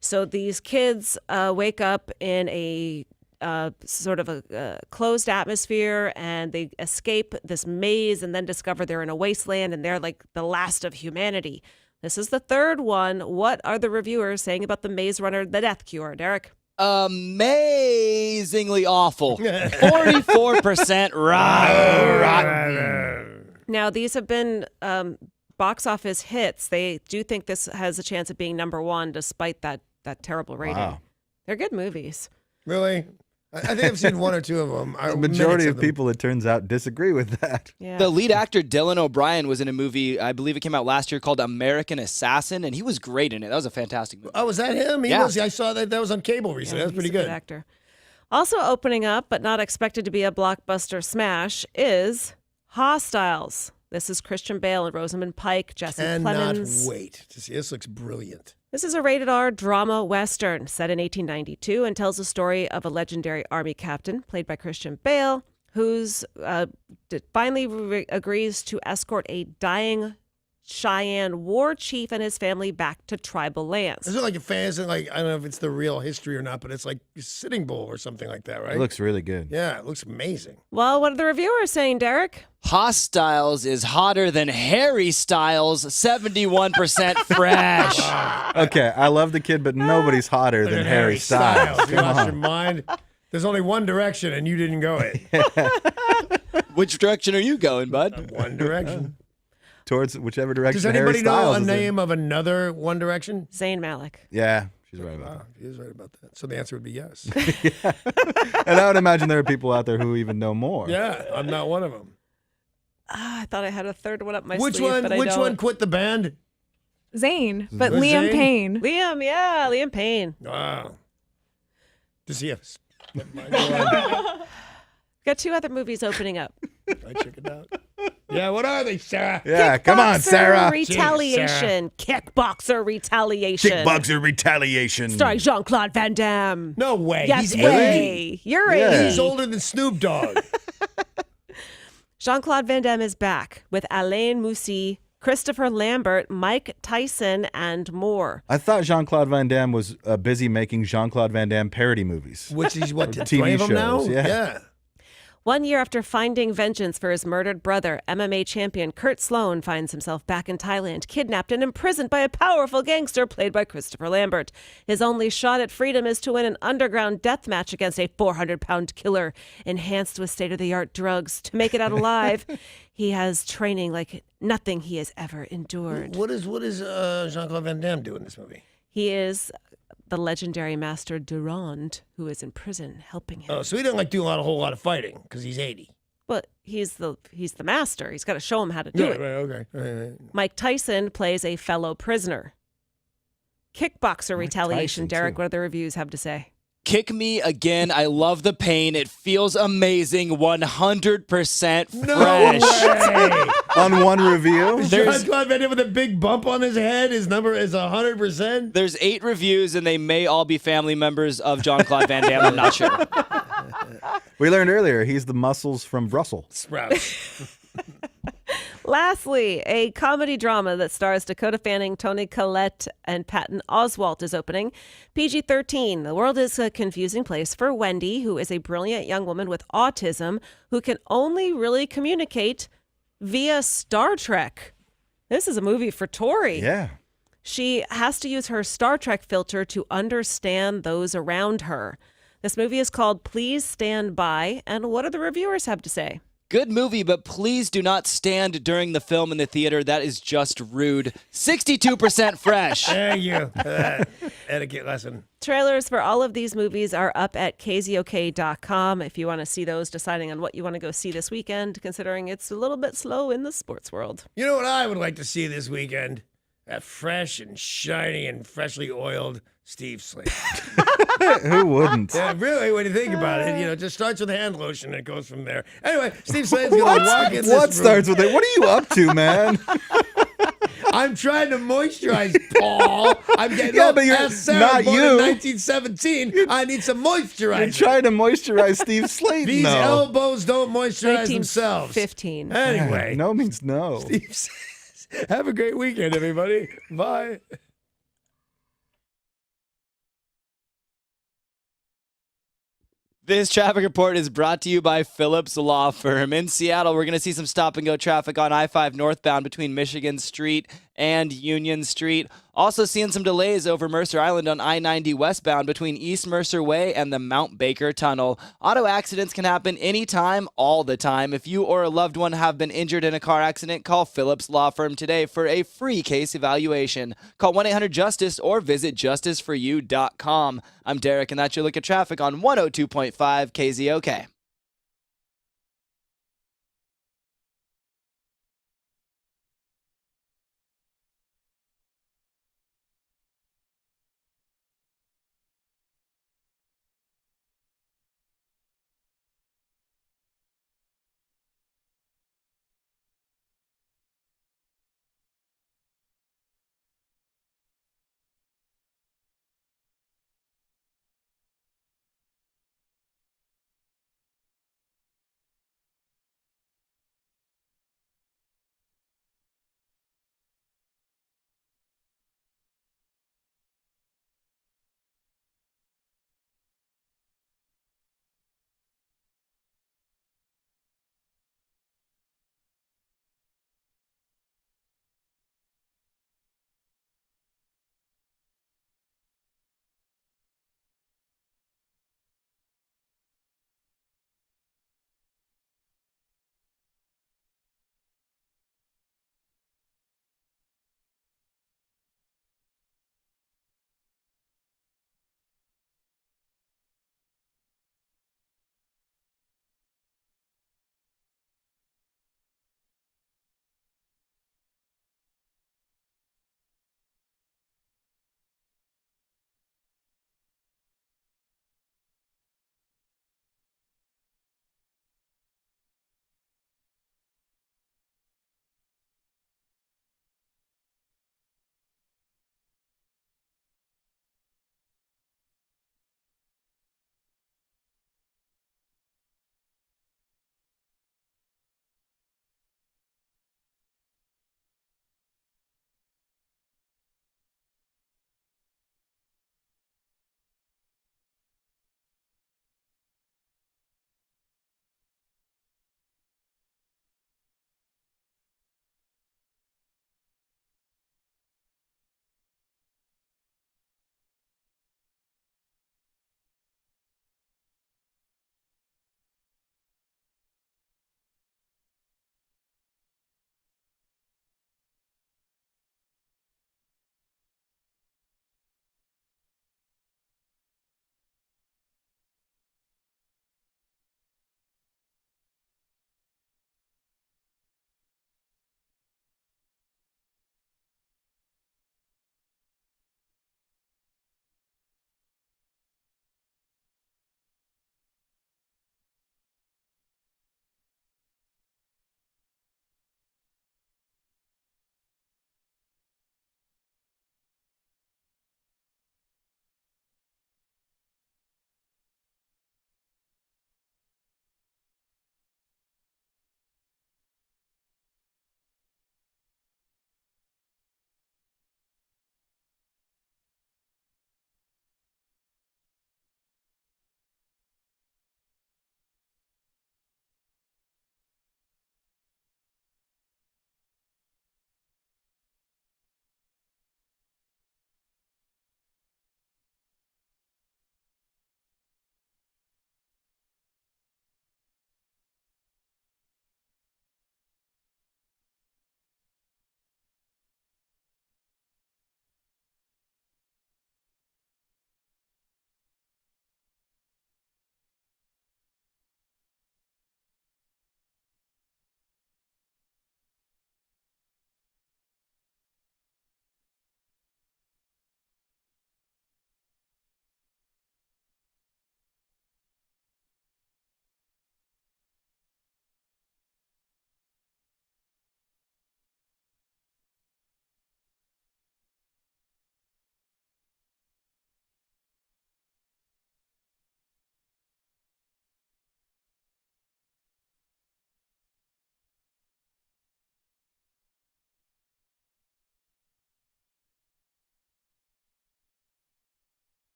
So these kids wake up in a sort of a closed atmosphere, and they escape this maze and then discover they're in a wasteland and they're like the last of humanity. This is the third one. What are the reviewers saying about the Maze Runner: The Death Cure, Derek? Amazingly awful. 44% rotten. Now, these have been box office hits. They do think this has a chance of being number one despite that terrible rating. Wow. They're good movies. Really? I think I've seen one or two of them. The majority of people, it turns out, disagree with that. Yeah. The lead actor, Dylan O'Brien, was in a movie, I believe it came out last year, called American Assassin, and he was great in it. That was a fantastic movie. Oh, was that him? He Yeah. was. I saw that was on cable recently. Yeah, That's pretty he's a good. actor. Also opening up, but not expected to be a blockbuster smash, is Hostiles. This is Christian Bale and Rosamund Pike, Jesse Cannot Plemons. wait to see. This looks brilliant. This is a rated R drama western set in 1892 and tells the story of a legendary army captain played by Christian Bale who's finally agrees to escort a dying Cheyenne war chief and his family back to tribal lands. Is it like a fan? Is it like, I don't know if it's the real history or not, but it's like Sitting Bull or something like that, right? It looks really good. Yeah, it looks amazing. Well, what are the reviewers saying, Derek? Hostiles is hotter than Harry Styles, 71% fresh. Okay, I love the kid, but nobody's hotter than Harry Styles. You Come lost your on. mind. There's only one direction, and you didn't go it. Which direction are you going, bud? One direction. Towards whichever direction Does anybody Harry know Styles a is in. name of another One Direction? Zayn Malik. Yeah, she's right about Wow, she is right about that. So the answer would be yes. that. And I would imagine there are people out there who even know more. Yeah, I'm not one of them. I thought I had a third one up my Which sleeve, one? but I Which don't. one quit the band? Zayn, but Was Liam Zayn? Payne. Liam Payne. Wow. Does he have? Got 2 other movies opening up. I check it out. Yeah, what are they, Sarah? Yeah, come on, Sarah. Retaliation. Kickboxer Retaliation. Kickboxer Retaliation. Starring Jean-Claude Van Damme. No way. Yes He's way. 80. You're Yeah. 80. He's older than Snoop Dogg. Jean-Claude Van Damme is back with Alain Moussi, Christopher Lambert, Mike Tyson, and more. I thought Jean-Claude Van Damme was busy making Jean-Claude Van Damme parody movies. Which is what, TV 20 of them now? shows, yeah. 1 year after finding vengeance for his murdered brother, MMA champion Kurt Sloan finds himself back in Thailand, kidnapped and imprisoned by a powerful gangster played by Christopher Lambert. His only shot at freedom is to win an underground death match against a 400-pound killer, enhanced with state-of-the-art drugs to make it out alive. He has training like nothing he has ever endured. What is Jean-Claude Van Damme doing in this movie? He is the legendary master Durand, who is in prison helping him. Oh, so he doesn't do a whole lot of fighting because he's 80. But he's the master. He's got to show him how to do it. Right, okay. Right. Mike Tyson plays a fellow prisoner. Kickboxer Retaliation. Tyson, Derek, too. what do the reviews have to say? Kick me again. I love the pain. It feels amazing. 100% fresh. On one review? Jean-Claude Van Damme with a big bump on his head. His number is 100%. There's 8 reviews, and they may all be family members of Jean-Claude Van Damme. I'm not sure. We learned earlier he's the muscles from Brussels. Sprouts. Lastly, a comedy drama that stars Dakota Fanning, Toni Collette, and Patton Oswalt is opening. PG-13. The world is a confusing place for Wendy, who is a brilliant young woman with autism who can only really communicate via Star Trek. This is a movie for Tori. Yeah. She has to use her Star Trek filter to understand those around her. This movie is called Please Stand By, and what do the reviewers have to say? Good movie, but please do not stand during the film in the theater. That is just rude. 62% fresh. Thank you. Etiquette lesson. Trailers for all of these movies are up at KZOK.com if you want to see those, deciding on what you want to go see this weekend, considering it's a little bit slow in the sports world. You know what I would like to see this weekend? That fresh and shiny and freshly oiled Steve Slade. Who wouldn't? Yeah, really, when you think about it, it just starts with hand lotion and it goes from there. Anyway, Steve Slade's going to walk in this What room. starts with it? What are you up to, man? I'm trying to moisturize, Paul. I'm getting Yeah, old. but you're Ask Sarah, not born you. in 1917. I need some moisturizer. You're trying to moisturize Steve Slade. These no. elbows don't moisturize themselves. 1915. Anyway, No means no. Steve says, have a great weekend, everybody. Bye. This traffic report is brought to you by Phillips Law Firm. In Seattle, we're going to see some stop-and-go traffic on I-5 northbound between Michigan Street and Union Street. Also seeing some delays over Mercer Island on I-90 westbound between East Mercer Way and the Mount Baker Tunnel. Auto accidents can happen anytime, all the time. If you or a loved one have been injured in a car accident, call Phillips Law Firm today for a free case evaluation. Call 1-800-JUSTICE or visit justiceforyou.com. I'm Derek, and that's your look at traffic on 102.5 KZOK.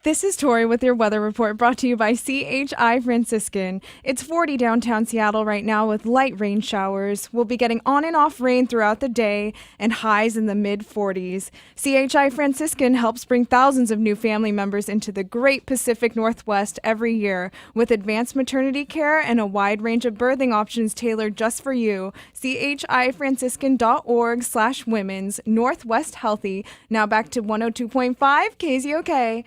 This is Tori with your weather report brought to you by CHI Franciscan. It's 40 downtown Seattle right now with light rain showers. We'll be getting on and off rain throughout the day and highs in the mid-40s. CHI Franciscan helps bring thousands of new family members into the great Pacific Northwest every year with advanced maternity care and a wide range of birthing options tailored just for you. chifranciscan.org/women's Northwest Healthy. Now back to 102.5 KZOK.